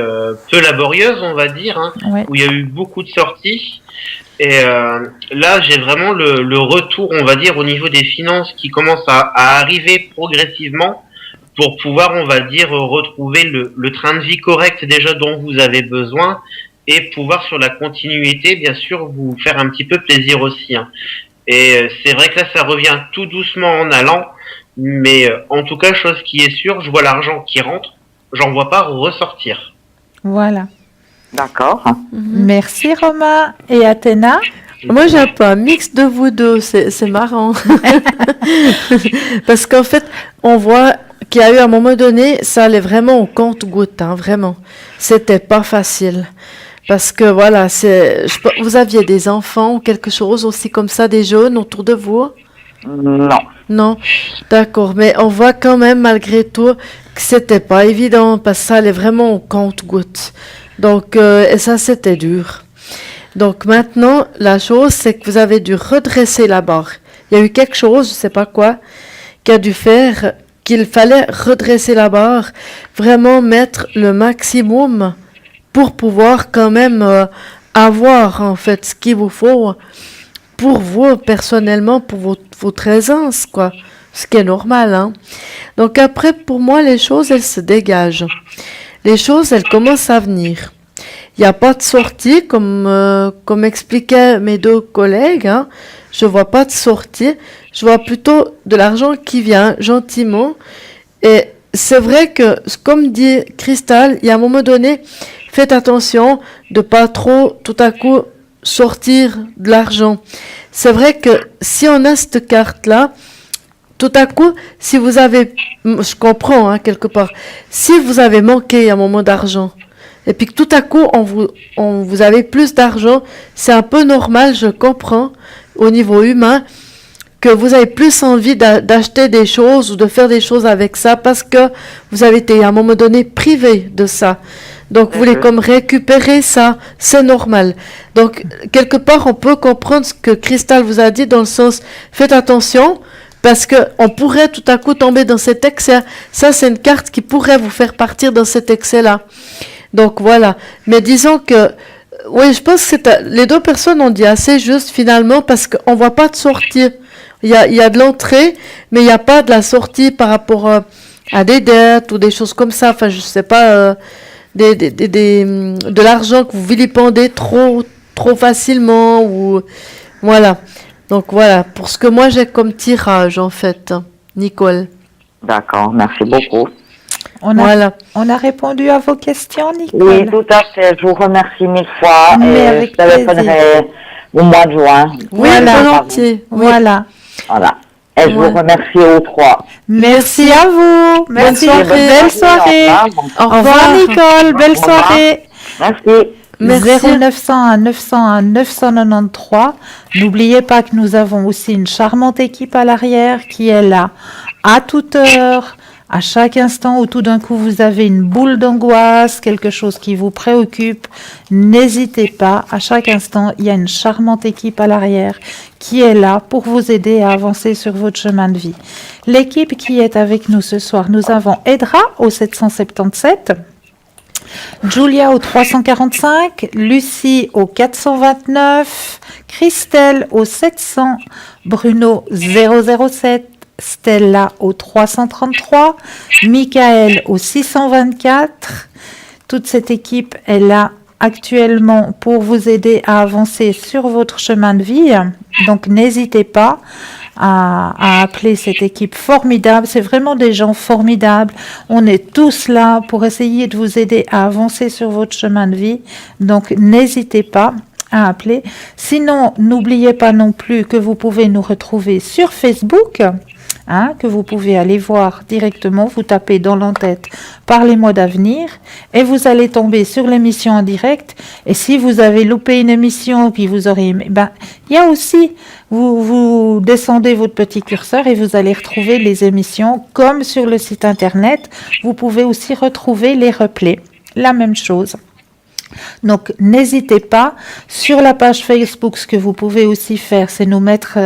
S4: peu laborieuse, on va dire, hein,
S1: Ouais.
S4: où il y a eu beaucoup de sorties. Et là, j'ai vraiment le retour, on va dire, au niveau des finances qui commence à arriver progressivement pour pouvoir, on va dire, retrouver le train de vie correct déjà dont vous avez besoin et pouvoir sur la continuité, bien sûr, vous faire un petit peu plaisir aussi. Hein. Et c'est vrai que là, ça revient tout doucement en allant, mais en tout cas, chose qui est sûre, je vois l'argent qui rentre, j'en vois pas ressortir.
S1: Voilà.
S6: D'accord.
S1: Merci Romain. Et Athéna?
S2: Moi, j'ai un peu un mix de vous deux, c'est marrant. Parce qu'en fait, on voit qu'il y a eu un moment donné, ça allait vraiment au compte-gouttes, hein, vraiment. C'était pas facile. Parce que voilà, vous aviez des enfants ou quelque chose aussi comme ça, des jeunes autour de vous?
S6: Non.
S2: Non, d'accord, mais on voit quand même malgré tout que c'était pas évident parce que ça allait vraiment au compte-gouttes. Donc, et ça, c'était dur. Donc maintenant, la chose, c'est que vous avez dû redresser la barre. Il y a eu quelque chose, je sais pas quoi, qui a dû faire qu'il fallait redresser la barre, vraiment mettre le maximum pour pouvoir quand même avoir en fait ce qu'il vous faut pour vous personnellement, pour votre aisance, quoi. Ce qui est normal, hein. Donc après, pour moi, les choses, elles se dégagent. Les choses, elles commencent à venir. Il n'y a pas de sortie, comme expliquaient mes deux collègues, hein. Je vois pas de sortie. Je vois plutôt de l'argent qui vient gentiment. Et c'est vrai que, comme dit Christelle, il y a un moment donné, faites attention de pas trop, tout à coup, sortir de l'argent. C'est vrai que si on a cette carte-là, tout à coup, si vous avez, je comprends, hein, quelque part, si vous avez manqué un moment d'argent, et puis que tout à coup, vous avez plus d'argent, c'est un peu normal, je comprends, au niveau humain, que vous avez plus envie d'acheter des choses ou de faire des choses avec ça parce que vous avez été à un moment donné privé de ça. Donc, vous voulez comme récupérer ça, c'est normal. Donc, quelque part, on peut comprendre ce que Christelle vous a dit dans le sens, faites attention, parce que on pourrait tout à coup tomber dans cet excès. Ça, c'est une carte qui pourrait vous faire partir dans cet excès-là. Donc, voilà. Mais disons que, oui, je pense que les deux personnes ont dit assez juste finalement, parce qu'on voit pas de sortie. Il y a de l'entrée, mais il n'y a pas de la sortie par rapport à des dettes ou des choses comme ça. Enfin, je sais pas... de l'argent que vous vilipendez trop facilement ou voilà. Donc voilà, pour ce que moi j'ai comme tirage en fait, Nicole.
S6: D'accord, merci beaucoup.
S1: On a répondu à vos questions, Nicole?
S6: Oui, tout à fait. Je vous remercie mille fois.
S1: Mais
S6: Et
S1: avec
S6: je téléphonerai au mois de juin.
S2: Oui, volontiers. Oui.
S1: Voilà.
S6: Voilà. Et je vous remercie aux trois.
S1: Merci à vous. Merci.
S2: soirée.
S1: Belle soirée.
S2: Au
S1: Au revoir, Nicole. Belle
S6: Au revoir.
S1: soirée.
S6: Merci.
S1: 0901 901 993. N'oubliez pas que nous avons aussi une charmante équipe à l'arrière qui est là à toute heure, à chaque instant où tout d'un coup vous avez une boule d'angoisse, quelque chose qui vous préoccupe. N'hésitez pas, à chaque instant, il y a une charmante équipe à l'arrière qui est là pour vous aider à avancer sur votre chemin de vie. L'équipe qui est avec nous ce soir, nous avons Edra au 777. Julia au 345, Lucie au 429, Christelle au 700, Bruno 007, Stella au 333, Michael au 624. Toute cette équipe est là actuellement pour vous aider à avancer sur votre chemin de vie. Donc n'hésitez pas à appeler cette équipe formidable. C'est vraiment des gens formidables. On est tous là pour essayer de vous aider à avancer sur votre chemin de vie. Donc n'hésitez pas à appeler. Sinon, n'oubliez pas non plus que vous pouvez nous retrouver sur Facebook. Que vous pouvez aller voir directement, vous tapez dans l'entête Parlez-moi d'avenir et vous allez tomber sur l'émission en direct. Et si vous avez loupé une émission qui vous aurait aimé, il y a aussi, vous descendez votre petit curseur et vous allez retrouver les émissions comme sur le site internet. Vous pouvez aussi retrouver les replays, la même chose. Donc, n'hésitez pas. Sur la page Facebook, ce que vous pouvez aussi faire, c'est nous mettre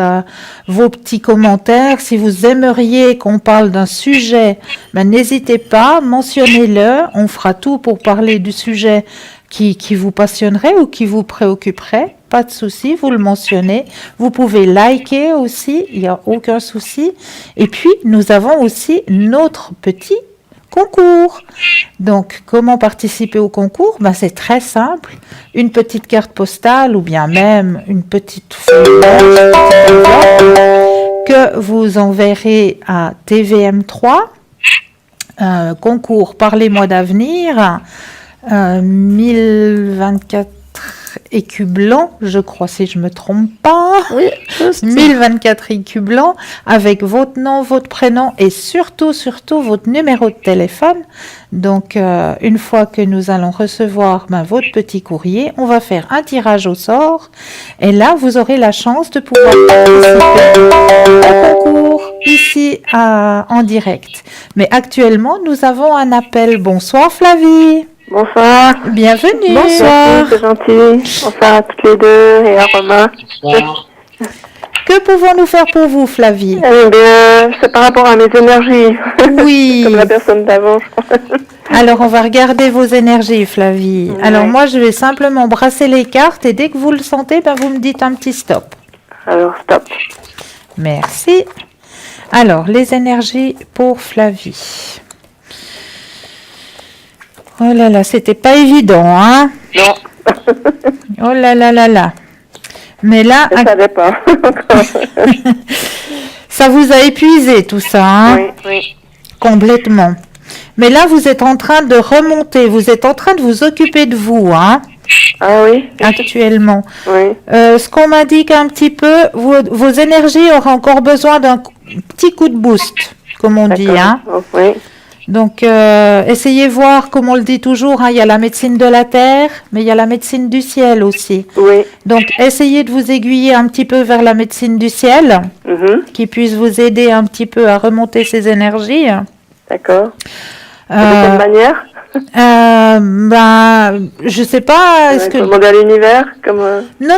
S1: vos petits commentaires. Si vous aimeriez qu'on parle d'un sujet, n'hésitez pas, mentionnez-le. On fera tout pour parler du sujet qui vous passionnerait ou qui vous préoccuperait. Pas de souci, vous le mentionnez. Vous pouvez liker aussi, il n'y a aucun souci. Et puis, nous avons aussi notre petit concours. Donc, comment participer au concours? C'est très simple. Une petite carte postale ou bien même une petite feuille que vous enverrez à TVM3. Concours Parlez-moi d'avenir. 1024 écus blancs, je crois, si je me trompe pas.
S2: Oui, juste.
S1: 1024 écus blancs avec votre nom, votre prénom et surtout votre numéro de téléphone. Donc, une fois que nous allons recevoir votre petit courrier, on va faire un tirage au sort et là, vous aurez la chance de pouvoir participer au concours ici en direct. Mais actuellement, nous avons un appel. Bonsoir Flavie.
S7: Bonsoir.
S1: Bienvenue.
S2: Bonsoir.
S7: C'est gentil. Bonsoir à toutes les deux et à Romain.
S4: Bonsoir.
S1: Que pouvons-nous faire pour vous, Flavie?
S7: Eh bien, c'est par rapport à mes énergies.
S1: Oui.
S7: Comme la personne d'avant, je crois.
S1: Alors, on va regarder vos énergies, Flavie.
S7: Ouais.
S1: Alors, moi, je vais simplement brasser les cartes et dès que vous le sentez, vous me dites un petit stop.
S7: Alors, stop.
S1: Merci. Alors, les énergies pour Flavie. Oh là là, c'était pas évident, hein?
S7: Non,
S1: Oh là là là là. Mais là,
S7: je ne savais pas.
S1: ça vous a épuisé tout ça, hein?
S7: Oui, oui.
S1: Complètement. Mais là, vous êtes en train de remonter, vous êtes en train de vous occuper de vous, hein?
S7: Ah oui?
S1: Actuellement.
S7: Oui.
S1: Ce qu'on m'indique un petit peu, vos énergies auraient encore besoin d'un petit coup de boost, comme on dit, hein?
S7: Oh, oui.
S1: Donc, essayez voir, comme on le dit toujours, il y a la médecine de la terre, mais il y a la médecine du ciel aussi.
S7: Oui.
S1: Donc, essayez de vous aiguiller un petit peu vers la médecine du ciel, qui puisse vous aider un petit peu à remonter ces énergies.
S7: D'accord. De quelle manière?
S1: Je sais pas. Est-ce que
S7: demander à l'univers comme
S1: non.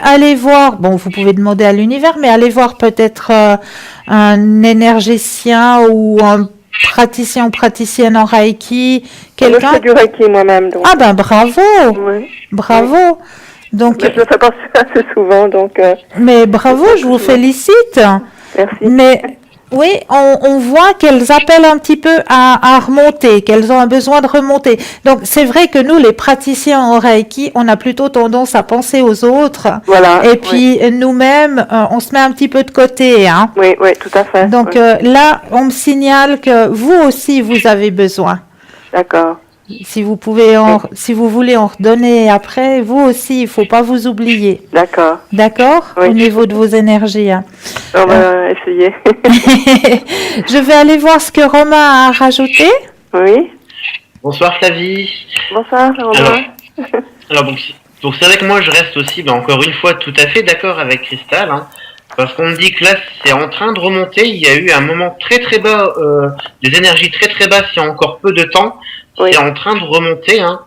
S1: Allez voir. Bon, vous pouvez demander à l'univers, mais allez voir peut-être un énergéticien ou un praticien ou praticienne en Reiki,
S7: Moi, je
S1: quelqu'un.
S7: fais du Reiki moi-même. Donc.
S1: Ah bravo,
S7: Oui.
S1: bravo. Donc,
S7: Mais je le fais pas assez souvent, donc
S1: mais bravo, je vous félicite.
S7: merci.
S1: Mais oui, on voit qu'elles appellent un petit peu à remonter, qu'elles ont un besoin de remonter. Donc, c'est vrai que nous, les praticiens en Reiki, on a plutôt tendance à penser aux autres.
S7: Voilà.
S1: Et puis, nous-mêmes, on se met un petit peu de côté, hein.
S7: Oui, tout à fait.
S1: Donc,
S7: oui.
S1: là, on me signale que vous aussi, vous avez besoin.
S7: D'accord.
S1: Si vous pouvez si vous voulez en redonner après, vous aussi, il faut pas vous oublier.
S7: D'accord.
S1: D'accord?
S7: Oui.
S1: Au niveau de vos énergies, hein.
S7: On va essayer.
S1: Je vais aller voir ce que Romain a rajouté.
S7: Oui.
S4: Bonsoir Flavie.
S7: Bonsoir, Romain.
S4: Alors donc c'est vrai que moi je reste aussi encore une fois tout à fait d'accord avec Cristal, hein, parce qu'on me dit que là c'est en train de remonter. Il y a eu un moment très très bas, des énergies très très basses il y a encore peu de temps.
S7: Oui.
S4: C'est en train de remonter, hein.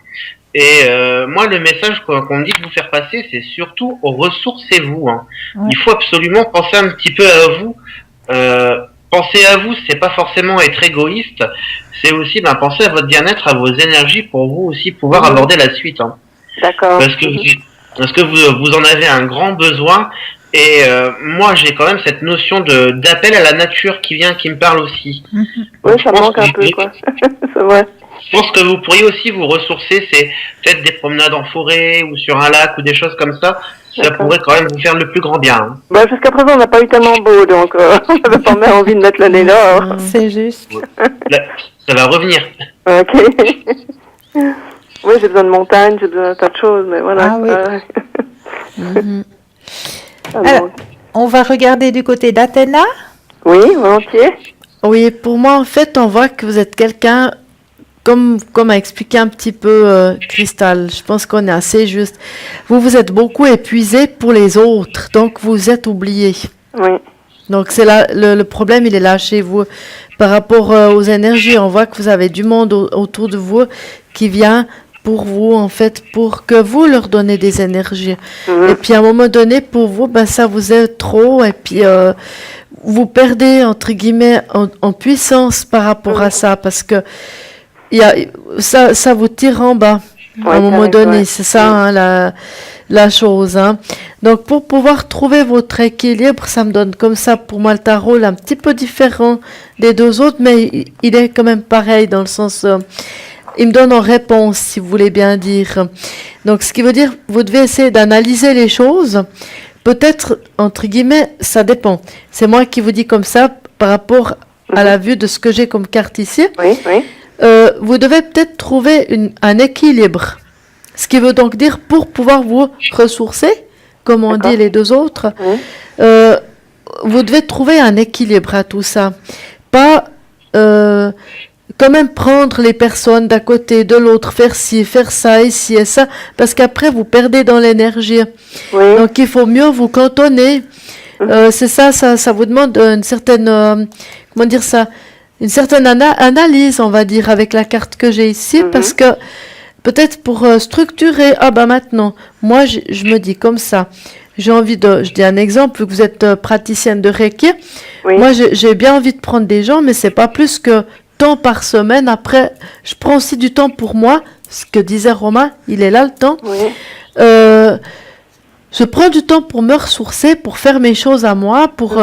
S4: Et moi le message qu'on me dit de vous faire passer, c'est surtout ressourcez-vous, hein.
S1: Ouais.
S4: Il faut absolument penser un petit peu à vous. Penser à vous, c'est pas forcément être égoïste, c'est aussi penser à votre bien-être, à vos énergies pour vous aussi pouvoir aborder la suite, hein.
S7: D'accord.
S4: Parce que vous en avez un grand besoin Et moi, j'ai quand même cette notion d'appel à la nature qui me parle aussi.
S1: Mhm.
S7: Oui,
S4: Je
S7: ça
S4: pense
S7: manque un
S4: que-
S7: peu, quoi. C'est vrai.
S4: Je pense que vous pourriez aussi vous ressourcer, c'est peut-être des promenades en forêt ou sur un lac ou des choses comme ça. Ça
S7: D'accord.
S4: pourrait quand même vous faire le plus grand bien. Hein.
S7: Bah, jusqu'à présent, on n'a pas eu tellement beau, donc on n'avait pas même envie de mettre le nez là. hein.
S1: C'est juste.
S4: Là, ça va revenir.
S7: Ok. Oui, j'ai besoin de montagne, j'ai besoin d'un tas de choses, mais voilà.
S1: Ah oui.
S2: Mhm.
S7: Ça
S1: Alors,
S7: manque.
S1: on va regarder du côté d'Athéna.
S7: Oui, volontiers.
S2: Oui, pour moi, en fait, on voit que vous êtes quelqu'un, comme a expliqué un petit peu Cristal, je pense qu'on est assez juste. Vous vous êtes beaucoup épuisé pour les autres, donc vous êtes oublié.
S7: Oui.
S2: Donc c'est là le problème, il est là chez vous. Par rapport aux énergies, on voit que vous avez du monde autour de vous qui vient pour vous, en fait, pour que vous leur donnez des énergies.
S7: Mhm.
S2: Et puis à un moment donné, pour vous, ben, ça vous est trop, et puis vous perdez, entre guillemets, en puissance par rapport à ça, parce que ça vous tire en bas.
S7: Ouais,
S2: À un moment
S7: correct,
S2: donné,
S7: ouais.
S2: c'est ça la chose. Hein. Donc pour pouvoir trouver votre équilibre, ça me donne comme ça pour moi le tarot là, un petit peu différent des deux autres, mais il est quand même pareil dans le sens, il me donne en réponse, si vous voulez bien dire. Donc ce qui veut dire, vous devez essayer d'analyser les choses. Peut-être, entre guillemets, ça dépend. C'est moi qui vous dis comme ça par rapport à la vue de ce que j'ai comme carte ici.
S7: Oui, oui.
S2: Vous devez peut-être trouver un équilibre. Ce qui veut donc dire, pour pouvoir vous ressourcer, comme on
S7: D'accord.
S2: dit les deux autres,
S7: Oui.
S2: vous devez trouver un équilibre à tout ça. Pas quand même prendre les personnes d'un côté, de l'autre, faire ci, faire ça, ici et ça, parce qu'après vous perdez dans l'énergie.
S7: Oui.
S2: Donc il faut mieux vous cantonner. C'est ça vous demande une certaine, comment dire ça, une certaine analyse, on va dire, avec la carte que j'ai ici, parce que peut-être pour structurer, maintenant, moi je me dis comme ça, j'ai envie je dis un exemple, vu que vous êtes praticienne de Reiki,
S7: Oui.
S2: moi j'ai bien envie de prendre des gens, mais c'est pas plus que temps par semaine. Après, je prends aussi du temps pour moi, ce que disait Romain, il est là le temps.
S7: Oui.
S2: Je prends du temps pour me ressourcer, pour faire mes choses à moi, pour,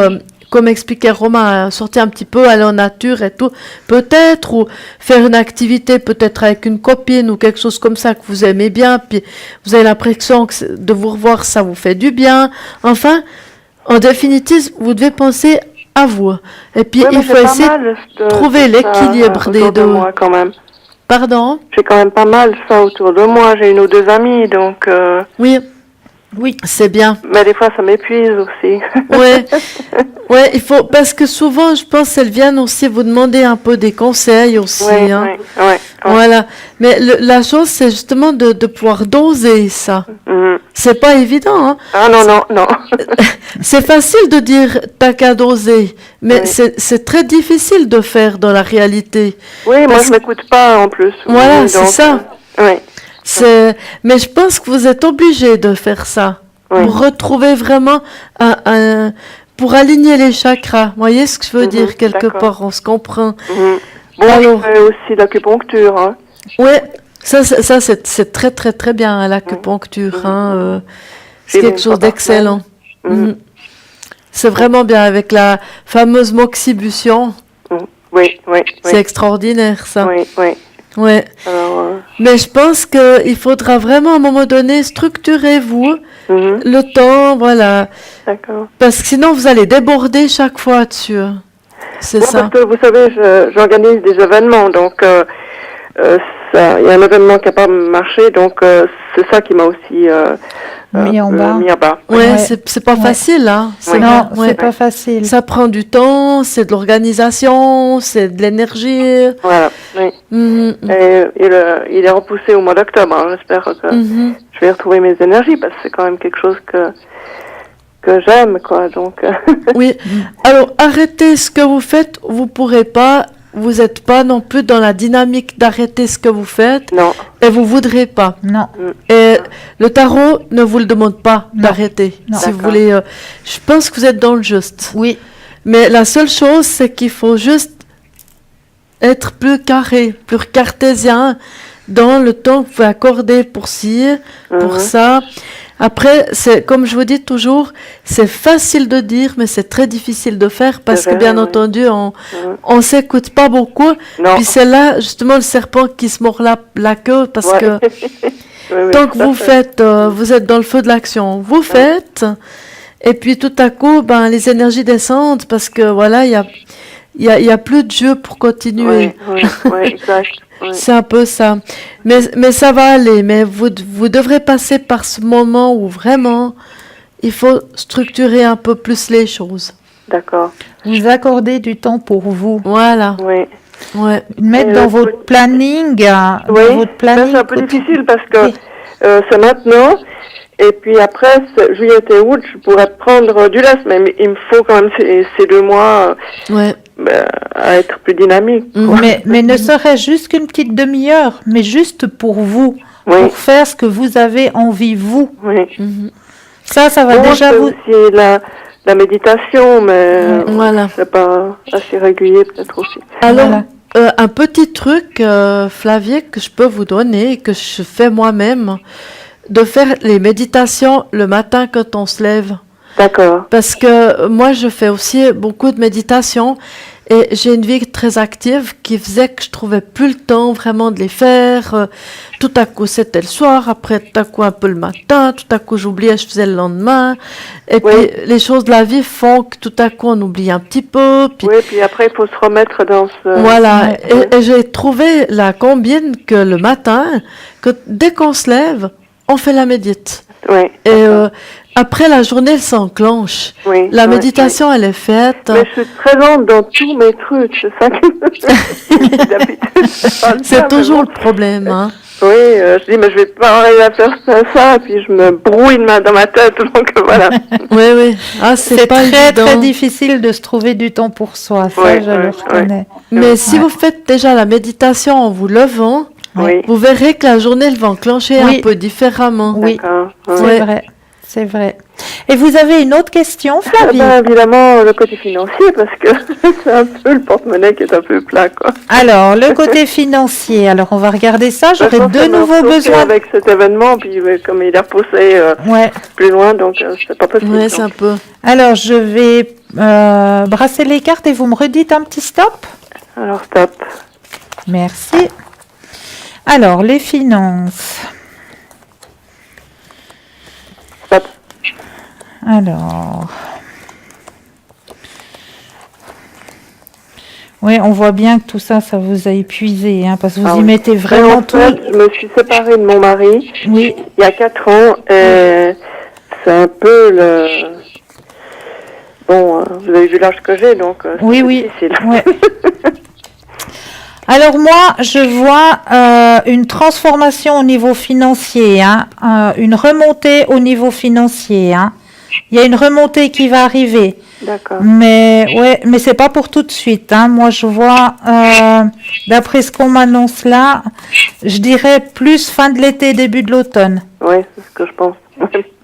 S2: comme expliquait Romain, sortir un petit peu, aller en nature et tout, peut-être, ou faire une activité peut-être avec une copine ou quelque chose comme ça que vous aimez bien, puis vous avez l'impression que de vous revoir, ça vous fait du bien. Enfin, en définitive, vous devez penser à vous. Et puis,
S7: Ouais, mais
S2: il faut
S7: j'ai pas
S2: essayer
S7: mal
S2: de trouver
S7: ça,
S2: l'équilibre des
S7: autour de
S2: deux.
S7: moi, quand même.
S2: Pardon?
S7: J'ai quand même pas mal ça autour de moi. J'ai une ou deux amies, donc.
S2: Oui,
S1: Oui.
S2: c'est bien.
S7: Mais des fois, ça m'épuise aussi.
S2: Ouais, ouais, il faut, parce que souvent, je pense qu'elles viennent aussi vous demander un peu des conseils aussi,
S7: Oui,
S2: hein.
S7: oui, oui.
S2: Voilà. Mais la chose, c'est justement de pouvoir doser ça.
S7: Mhm.
S2: C'est pas évident, hein.
S7: Ah non, non, non.
S2: C'est facile de dire t'as qu'à doser, mais
S7: Oui.
S2: c'est très difficile de faire dans la réalité.
S7: Oui, moi,
S2: Parce-
S7: je m'écoute pas en plus.
S2: Voilà,
S7: Oui,
S2: c'est
S7: donc,
S2: ça.
S7: Oui,
S2: Mais je pense que vous êtes obligé de faire ça
S7: oui.
S2: pour retrouver vraiment pour aligner les chakras. Vous voyez ce que je veux dire quelque
S7: d'accord.
S2: part, on se comprend.
S7: Mhm. Bon,
S2: Alors-
S7: je fais aussi l'acupuncture. Hein.
S2: Ouais, ça c'est très très très bien hein, l'acupuncture. Hein, c'est
S7: J'ai
S2: quelque
S7: une
S2: chose
S7: fois par
S2: d'excellent.
S7: semaine.
S2: Mhm. C'est vraiment bien avec la fameuse moxibution.
S7: Mhm. Oui, oui,
S2: C'est
S7: oui.
S2: extraordinaire ça.
S7: Oui, oui.
S2: Ouais.
S7: Alors,
S2: Mais je pense qu'il faudra vraiment à un moment donné structurer vous le temps, voilà.
S7: d'accord.
S2: Parce que sinon vous allez déborder chaque fois dessus. C'est
S7: Bon,
S2: ça.
S7: parce que vous savez, j'organise des événements, donc il y a un événement qui n'a pas marché, donc c'est ça qui m'a aussi
S1: Mis en bas.
S7: mis en bas.
S2: Ouais,
S1: Ouais.
S2: c'est pas
S1: Ouais.
S2: facile, hein. C'est
S1: Non,
S2: ouais.
S1: c'est pas facile.
S2: Ça prend du temps, c'est de l'organisation, c'est de l'énergie.
S7: Voilà, oui.
S2: Mhm,
S7: Et il est repoussé au mois d'octobre. Hein. J'espère que
S2: mhm.
S7: je vais retrouver mes énergies parce que c'est quand même quelque chose que j'aime, quoi. Donc,
S2: Oui. Alors, arrêtez ce que vous faites, vous pourrez pas, vous n'êtes pas non plus dans la dynamique d'arrêter ce que vous faites
S7: non.
S2: et vous voudrez pas.
S1: Non.
S2: Et le tarot ne vous le demande pas
S1: Non.
S2: d'arrêter.
S1: Non.
S2: Si vous
S7: D'accord.
S2: voulez, je pense que vous êtes dans le juste.
S1: Oui.
S2: Mais la seule chose, c'est qu'il faut juste être plus carré, plus cartésien dans le temps que vous accordez pour ci, pour ça. Après, c'est comme je vous dis toujours, c'est facile de dire, mais c'est très difficile de faire parce
S7: C'est
S2: que
S7: vrai,
S2: bien
S7: oui.
S2: entendu, on s'écoute pas beaucoup.
S7: Non.
S2: Puis c'est là justement le serpent qui se mord la queue parce
S7: Ouais.
S2: que
S7: Oui,
S2: tant que
S7: tout à
S2: vous
S7: fait.
S2: faites, vous êtes dans le feu de l'action, vous faites, et puis tout à coup, ben les énergies descendent parce que voilà, il y a plus de jeu pour continuer.
S7: Oui, exact. Oui.
S2: C'est un peu ça. Mais ça va aller. Mais vous devrez passer par ce moment où vraiment il faut structurer un peu plus les choses.
S7: D'accord.
S1: Vous accordez du temps pour vous.
S2: Voilà.
S7: Oui.
S2: Ouais.
S1: Mettre
S7: Et
S1: dans
S7: le
S1: votre
S7: truc-
S1: planning, dans
S7: Oui,
S1: votre
S7: ça,
S1: planning.
S7: c'est un peu difficile parce que
S1: Oui.
S7: c'est maintenant. Et puis après, juillet et août, je pourrais prendre du lest, mais il me faut quand même ces 2 mois
S2: Ouais.
S7: à être plus dynamique. quoi.
S1: Mais ne serait-ce juste qu'une petite demi-heure, mais juste pour vous,
S7: Oui.
S1: pour faire ce que vous avez envie, vous.
S7: Oui.
S2: Mhm.
S1: Ça va
S7: Bon,
S1: déjà
S7: c'est
S1: vous...
S7: aussi la méditation, mais
S2: Voilà.
S7: c'est pas assez régulier peut-être aussi.
S2: Alors,
S1: Voilà.
S2: un petit truc, Flavie, que je peux vous donner, que je fais moi-même, de faire les méditations le matin quand on se lève.
S7: D'accord.
S2: Parce que moi, je fais aussi beaucoup de méditation et j'ai une vie très active qui faisait que je trouvais plus le temps vraiment de les faire. Tout à coup, c'était le soir, après tout à coup un peu le matin, tout à coup j'oubliais, je faisais le lendemain. Et
S7: Oui.
S2: puis les choses de la vie font que tout à coup on oublie un petit peu. Puis
S7: Oui, puis après, il faut se remettre dans ce...
S2: voilà.
S1: Ouais.
S2: Et j'ai trouvé la combine que le matin, que dès qu'on se lève, on fait la médite.
S7: Oui.
S2: Et après la journée, elle s'enclenche.
S7: Oui,
S2: La
S7: oui,
S2: méditation, elle est faite.
S7: Mais je suis très lente dans tous mes trucs, c'est ça que d'habitude, c'est pas le cas,
S2: C'est
S7: mais
S2: toujours
S7: bon.
S2: le problème. Hein.
S7: Oui, je dis, mais je vais pas arriver à faire ça, et puis je me brouille dans ma tête, donc voilà.
S2: Oui, oui. Ah,
S1: C'est
S2: c'est pas
S1: très,
S2: évident.
S1: très difficile de se trouver du temps pour soi. Ça,
S7: Ouais,
S1: je
S7: ouais,
S1: le
S7: ouais.
S1: reconnais.
S2: Mais si vous faites déjà la méditation en vous levant,
S7: Oui,
S2: vous verrez que la journée, elle va enclencher
S1: Oui.
S2: un peu différemment.
S1: Oui,
S7: d'accord.
S1: c'est
S2: Ouais.
S1: vrai. C'est vrai. Et vous avez une autre question,
S7: Ah,
S1: Flavie?
S7: ben, évidemment, le côté financier, parce que c'est un peu le porte-monnaie qui est un peu plat, quoi.
S1: Alors, le côté financier. Alors, on va regarder ça.
S7: Ben, je
S1: J'aurais
S7: pense
S1: de
S7: qu'on a
S1: nouveau
S7: repoussé
S1: besoin.
S7: avec cet événement, puis comme il a repoussé
S1: Ouais.
S7: plus loin, donc c'est pas possible.
S2: Ouais,
S7: donc.
S2: c'est un peu.
S1: Alors, je vais brasser les cartes et vous me redites un petit stop.
S7: Alors, stop.
S1: Merci. Alors, les finances.
S7: Stop.
S1: Alors. Oui, on voit bien que tout ça, ça vous a épuisé, hein, parce que vous
S7: Ah
S1: y
S7: oui.
S1: mettez
S7: Mais
S1: vraiment
S7: en
S1: tout.
S7: fait, je me suis séparée de mon mari
S1: Oui,
S7: il y a 4 ans, et c'est un peu le... Bon, vous avez vu l'âge que j'ai, donc c'est
S1: oui,
S7: un peu
S1: oui.
S7: difficile.
S1: Ouais. Alors moi, je vois une transformation au niveau financier, hein, une remontée au niveau financier. Hein. Il y a une remontée qui va arriver,
S7: D'accord.
S1: mais ouais, mais c'est pas pour tout de suite. Hein. Moi, je vois, d'après ce qu'on m'annonce là, je dirais plus fin de l'été, début de l'automne.
S7: Oui, c'est ce que je pense.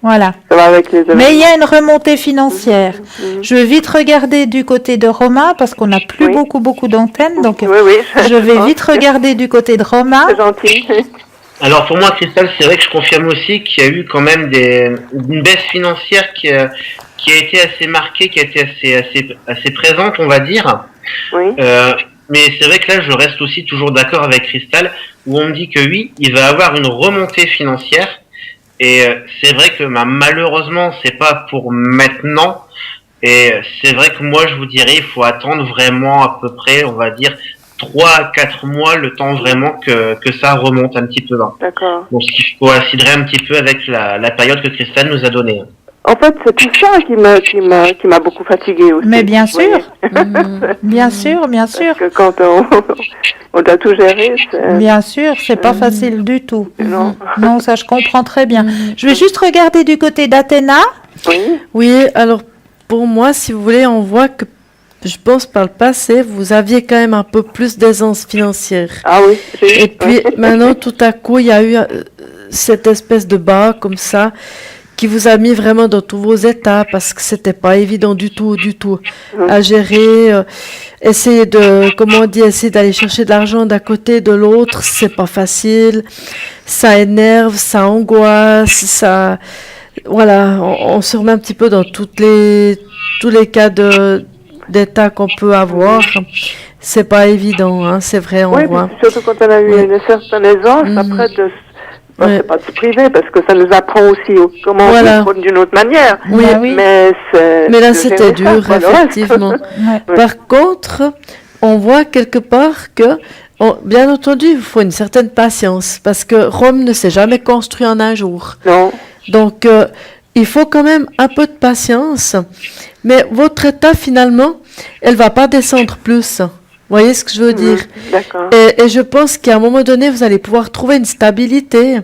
S1: Voilà.
S7: Ça va avec les événements.
S1: Mais il y a une remontée financière. Je vais vite regarder du côté de Romain parce qu'on n'a plus
S7: Oui.
S1: beaucoup d'antennes, donc
S7: Oui, oui.
S1: je vais
S7: pense
S1: vite
S7: que
S1: regarder du côté de Romain.
S7: C'est gentil.
S4: Alors pour moi, Christelle, c'est vrai que je confirme aussi qu'il y a eu quand même une baisse financière qui a été assez marquée, qui a été assez présente, on va dire.
S7: Oui.
S4: Mais c'est vrai que là, je reste aussi toujours d'accord avec Christelle, où on me dit que oui, il va avoir une remontée financière. Et c'est vrai que malheureusement, c'est pas pour maintenant. Et c'est vrai que moi, je vous dirais, il faut attendre vraiment à peu près, on va dire, 3 à 4 mois, le temps vraiment que ça remonte un petit peu. Hein.
S7: D'accord.
S4: Donc, ce qui coïnciderait un petit peu avec la période que Christelle nous a donnée.
S7: En fait, c'est tout ça qui m'a beaucoup fatiguée aussi.
S1: Mais bien
S7: vous voyez.
S1: sûr. Bien sûr, bien sûr.
S7: Parce que quand on doit tout gérer, c'est...
S1: Bien sûr, c'est pas facile du tout.
S7: Non.
S1: Non, ça je comprends très bien. Je vais juste regarder du côté d'Athéna.
S7: Oui.
S2: Oui, alors pour moi, si vous voulez, on voit que je pense par le passé, vous aviez quand même un peu plus d'aisance financière.
S7: Ah oui.
S2: Et puis maintenant, tout à coup, il y a eu cette espèce de bas comme ça qui vous a mis vraiment dans tous vos états parce que c'était pas évident du tout à gérer. Essayer de, comment on dit, essayer d'aller chercher de l'argent d'un côté, de l'autre, c'est pas facile. Ça énerve, ça angoisse, voilà, on se remet un petit peu dans tous les cas d'état qu'on peut avoir. C'est pas évident, hein, c'est vrai, on
S7: Oui,
S2: voit.
S7: puis surtout quand on a eu
S2: Oui.
S7: une certaine aisance, après
S2: Ouais.
S7: c'est pas de se priver parce que ça nous apprend aussi comment
S2: Voilà.
S7: vivre d'une autre manière.
S2: Oui.
S1: Bah oui.
S7: Mais
S2: Mais là,
S7: de
S2: c'était
S7: gérer ça,
S2: dur,
S7: quoi, le reste.
S2: effectivement.
S1: Ouais.
S7: Oui.
S2: Par contre, on voit quelque part que, bien entendu, il faut une certaine patience parce que Rome ne s'est jamais construit en un jour.
S7: Non.
S2: Donc, il faut quand même un peu de patience. Mais votre état, finalement, elle va pas descendre plus. Vous voyez ce que je veux dire?
S7: D'accord.
S2: Et je pense qu'à un moment donné, vous allez pouvoir trouver une stabilité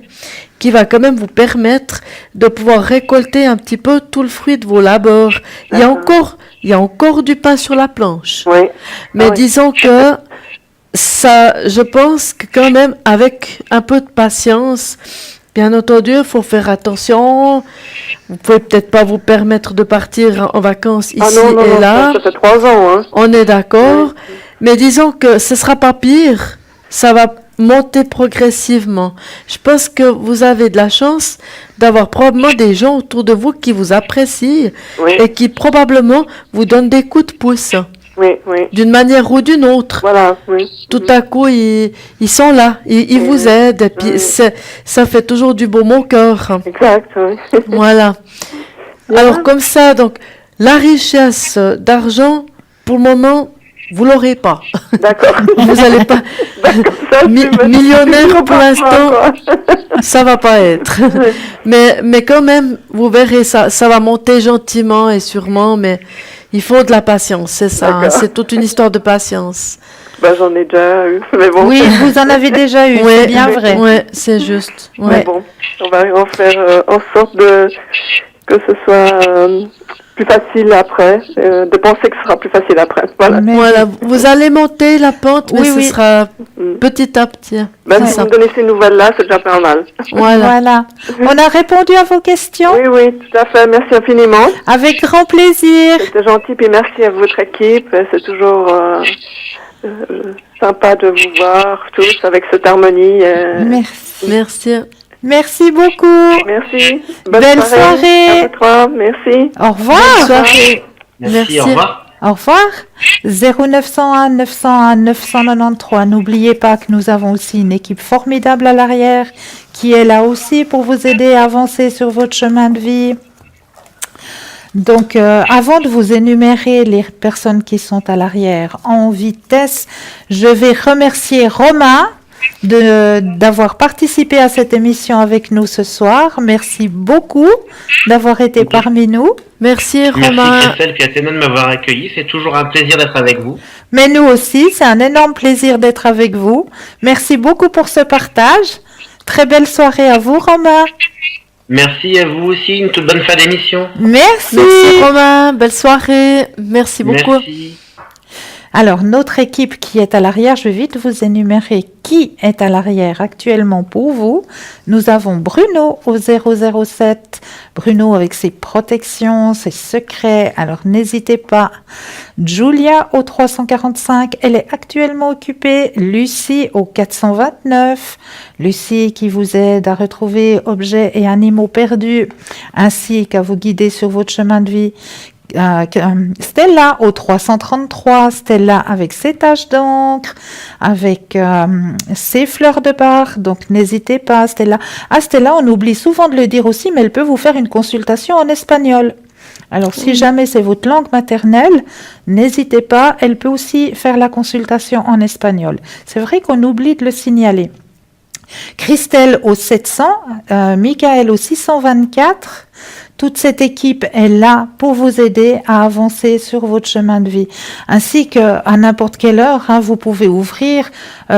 S2: qui va quand même vous permettre de pouvoir récolter un petit peu tout le fruit de vos labeurs. Il y a encore du pain sur la planche.
S7: Oui.
S2: Mais
S7: Ah oui.
S2: disons que ça, je pense que quand même, avec un peu de patience, bien entendu, il faut faire attention. Vous pouvez peut-être pas vous permettre de partir en vacances ici
S7: Ah non,
S2: et là.
S7: ça fait 3 ans, hein.
S2: On est d'accord. Mais disons que ce sera pas pire. Ça va monter progressivement. Je pense que vous avez de la chance d'avoir probablement des gens autour de vous qui vous apprécient
S7: Oui,
S2: et qui probablement vous donnent des coups de pouce
S7: oui, oui.
S2: d'une manière ou d'une autre.
S7: Voilà, oui.
S2: Tout à coup, ils sont là, ils vous aident, et puis
S7: Oui.
S2: ça fait toujours du baume au cœur.
S7: Exact, oui.
S2: Voilà. Alors comme ça, donc, la richesse d'argent, pour le moment, vous l'aurez pas.
S7: D'accord.
S2: Vous allez pas...
S7: D'accord, ça,
S2: millionnaire pour l'instant,
S7: quoi.
S2: ça va pas être. Mais quand même, vous verrez, ça va monter gentiment et sûrement, mais il faut de la patience, c'est ça. Hein,
S7: D'accord.
S2: c'est toute une histoire de patience.
S7: Ben, j'en ai déjà eu, mais bon.
S1: Oui, vous en avez déjà eu, c'est bien vrai.
S2: Ouais, c'est juste.
S7: Mais
S2: Ouais.
S7: bon, on va en faire en sorte que ce soit plus facile après, de penser que ce sera plus facile après. Voilà.
S1: Mais-
S2: Voilà, vous allez monter la pente, mais
S1: Oui,
S2: ce
S1: oui.
S2: sera
S7: Mm.
S2: petit à petit.
S7: Ben,
S2: C'est
S7: si
S2: ça.
S7: vous me donnez ces nouvelles-là, c'est déjà pas mal.
S2: Voilà.
S1: Voilà. On a répondu à vos questions
S7: Oui, oui, tout à fait. Merci infiniment.
S1: avec grand plaisir.
S7: C'était gentil, puis merci à votre équipe. C'est toujours sympa de vous voir tous avec cette harmonie.
S1: Merci.
S2: Merci.
S1: Merci beaucoup.
S7: Merci.
S1: Belle soirée.
S7: À vous trois. Merci.
S1: Au revoir.
S2: Bonne soirée.
S4: Merci,
S2: Merci.
S4: au revoir.
S1: Au revoir. 0901 901 993. N'oubliez pas que nous avons aussi une équipe formidable à l'arrière qui est là aussi pour vous aider à avancer sur votre chemin de vie. Donc, avant de vous énumérer les personnes qui sont à l'arrière en vitesse, je vais remercier Romain d'avoir participé à cette émission avec nous ce soir. Merci beaucoup d'avoir été parmi nous.
S2: Merci,
S4: Merci
S2: Romain.
S4: Christelle qui a tellement de m'avoir accueilli. C'est toujours un plaisir d'être avec vous.
S1: Mais nous aussi, c'est un énorme plaisir d'être avec vous. Merci beaucoup pour ce partage. Très belle soirée à vous, Romain.
S4: Merci à vous aussi. Une toute bonne fin d'émission.
S1: Merci.
S2: Merci, Romain. Belle soirée. Merci beaucoup.
S4: Merci.
S1: Alors, notre équipe qui est à l'arrière, je vais vite vous énumérer qui est à l'arrière actuellement pour vous. Nous avons Bruno au 007. Bruno avec ses protections, ses secrets. Alors, n'hésitez pas. Julia au 345. Elle est actuellement occupée. Lucie au 429. Lucie qui vous aide à retrouver objets et animaux perdus, ainsi qu'à vous guider sur votre chemin de vie. Stella au 333, Stella avec ses taches d'encre, avec ses fleurs de bar, donc n'hésitez pas Stella. Ah Stella, on oublie souvent de le dire aussi, mais elle peut vous faire une consultation en espagnol. Alors si jamais c'est votre langue maternelle, n'hésitez pas, elle peut aussi faire la consultation en espagnol. C'est vrai qu'on oublie de le signaler. Christelle au 700, Michael au 624. Toute cette équipe est là pour vous aider à avancer sur votre chemin de vie. Ainsi qu'à n'importe quelle heure, vous pouvez ouvrir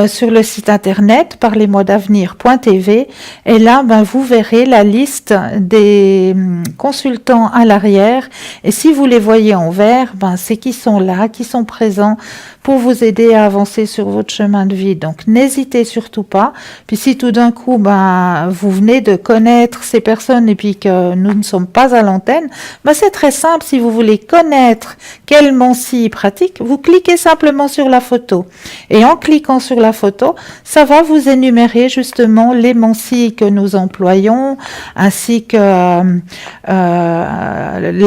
S1: sur le site internet parlez-moi-d'avenir.tv et là, vous verrez la liste des consultants à l'arrière. Et si vous les voyez en vert, c'est qui sont là, qui sont présents pour vous aider à avancer sur votre chemin de vie. Donc, n'hésitez surtout pas. Puis si tout d'un coup, vous venez de connaître ces personnes et puis que nous ne sommes pas à l'antenne, c'est très simple. Si vous voulez connaître quelle Mansi pratique, vous cliquez simplement sur la photo. Et en cliquant sur la photo, ça va vous énumérer justement les Mansi que nous employons, ainsi que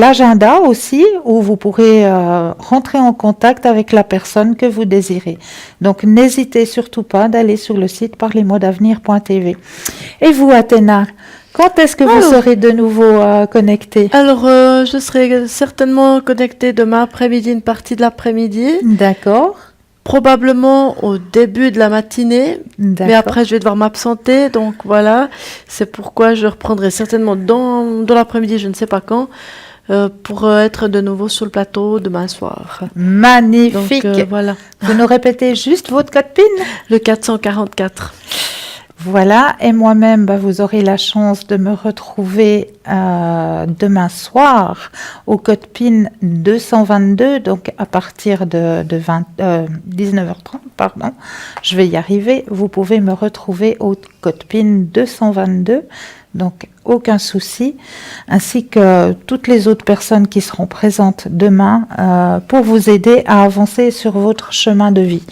S1: l'agenda aussi, où vous pourrez rentrer en contact avec la personne que vous désirez. Donc, n'hésitez surtout pas d'aller sur le site parlesmoisdavenir.tv. Et vous, Athéna, quand est-ce que vous serez de nouveau connectée?
S2: Alors, je serai certainement connectée demain après-midi, une partie de l'après-midi.
S1: D'accord.
S2: Probablement au début de la matinée, mais après je vais devoir m'absenter, donc voilà, c'est pourquoi je reprendrai certainement dans l'après-midi, je ne sais pas quand, pour être de nouveau sur le plateau demain soir.
S1: Magnifique.
S2: Donc, voilà.
S1: Vous nous répétez juste votre code PIN?
S2: Le 444.
S1: Voilà, et moi-même, vous aurez la chance de me retrouver demain soir au code PIN 222, donc à partir de 19h30, pardon, je vais y arriver. Vous pouvez me retrouver au code PIN 222, donc aucun souci, ainsi que toutes les autres personnes qui seront présentes demain pour vous aider à avancer sur votre chemin de vie.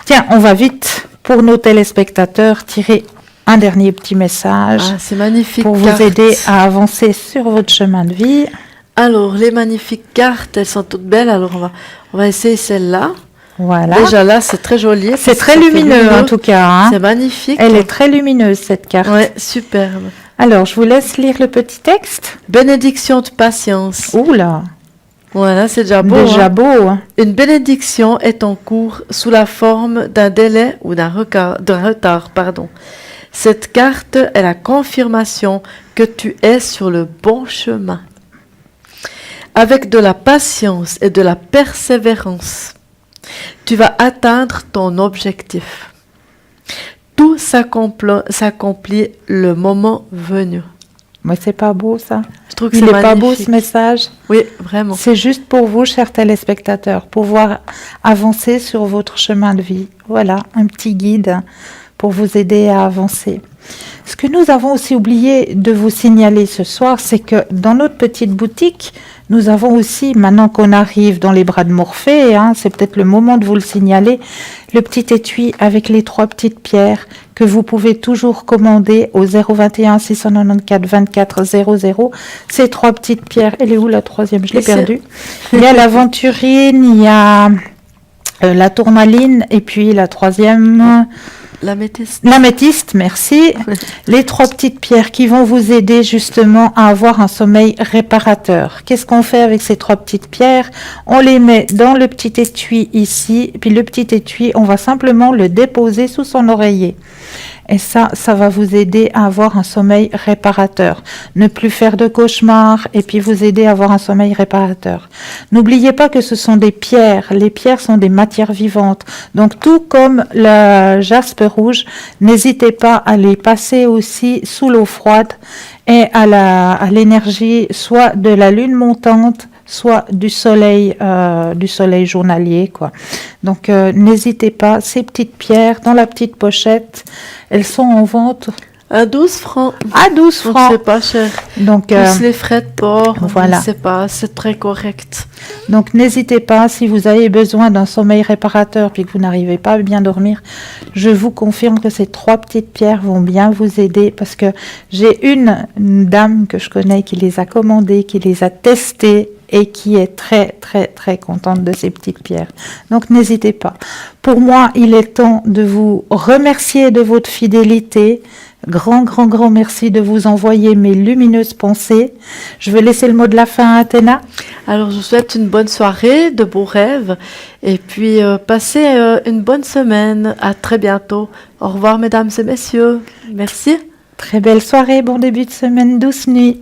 S1: Tiens, on va vite, pour nos téléspectateurs, tirer un dernier petit message
S2: c'est magnifique
S1: pour vous aider à avancer sur votre chemin de vie.
S2: Alors, les magnifiques cartes, elles sont toutes belles. Alors, on va essayer celle-là.
S1: Voilà.
S2: Déjà là, c'est très joli.
S1: C'est très lumineux en tout cas. Hein.
S2: C'est magnifique.
S1: Elle est très lumineuse cette carte.
S2: Ouais, superbe.
S1: Alors, je vous laisse lire le petit texte.
S2: Bénédiction de patience.
S1: Oula.
S2: Voilà, c'est déjà beau.
S1: Déjà beau. Hein.
S2: Une bénédiction est en cours sous la forme d'un délai ou d'un retard. Cette carte est la confirmation que tu es sur le bon chemin. Avec de la patience et de la persévérance, tu vas atteindre ton objectif. Tout s'accomplit le moment venu.
S1: Mais c'est pas beau ça.
S2: Je trouve que
S1: Il
S2: c'est
S1: n'est pas beau
S2: magnifique.
S1: ce message.
S2: Oui, vraiment.
S1: C'est juste pour vous, chers téléspectateurs, pouvoir avancer sur votre chemin de vie. Voilà, un petit guide pour vous aider à avancer. Ce que nous avons aussi oublié de vous signaler ce soir, c'est que dans notre petite boutique, nous avons aussi, maintenant qu'on arrive dans les bras de Morphée, c'est peut-être le moment de vous le signaler, le petit étui avec les 3 petites pierres que vous pouvez toujours commander au 021 694 24 00. Ces 3 petites pierres, elle est où la troisième? Je l'ai perdue. Il y a l'aventurine, il y a la tourmaline et puis la troisième...
S2: L'améthyste.
S1: L'améthyste, merci. Les 3 petites pierres qui vont vous aider justement à avoir un sommeil réparateur. Qu'est-ce qu'on fait avec ces 3 petites pierres? On les met dans le petit étui ici, puis le petit étui, on va simplement le déposer sous son oreiller. Et ça va vous aider à avoir un sommeil réparateur. Ne plus faire de cauchemars et puis vous aider à avoir un sommeil réparateur. N'oubliez pas que ce sont des pierres. Les pierres sont des matières vivantes. Donc tout comme le jaspe rouge, n'hésitez pas à les passer aussi sous l'eau froide et à l'énergie soit de la lune montante, soit du soleil journalier, quoi. Donc, n'hésitez pas, ces petites pierres dans la petite pochette, elles sont en vente
S2: à 12 francs.
S1: À 12 francs.
S2: Donc, c'est pas cher.
S1: Donc,
S2: plus les frais de port,
S1: voilà.
S2: C'est très correct.
S1: Donc, n'hésitez pas, si vous avez besoin d'un sommeil réparateur puis que vous n'arrivez pas à bien dormir, je vous confirme que ces 3 petites pierres vont bien vous aider parce que j'ai une dame que je connais qui les a commandées, qui les a testées et qui est très, très, très contente de ces petites pierres. Donc, n'hésitez pas. Pour moi, il est temps de vous remercier de votre fidélité. Grand, grand, grand merci de vous envoyer mes lumineuses pensées. Je veux laisser le mot de la fin à Athéna.
S2: Alors, je vous souhaite une bonne soirée, de beaux rêves, et puis passez une bonne semaine. À très bientôt. Au revoir, mesdames et messieurs. Merci.
S1: Très belle soirée, bon début de semaine, douce nuit.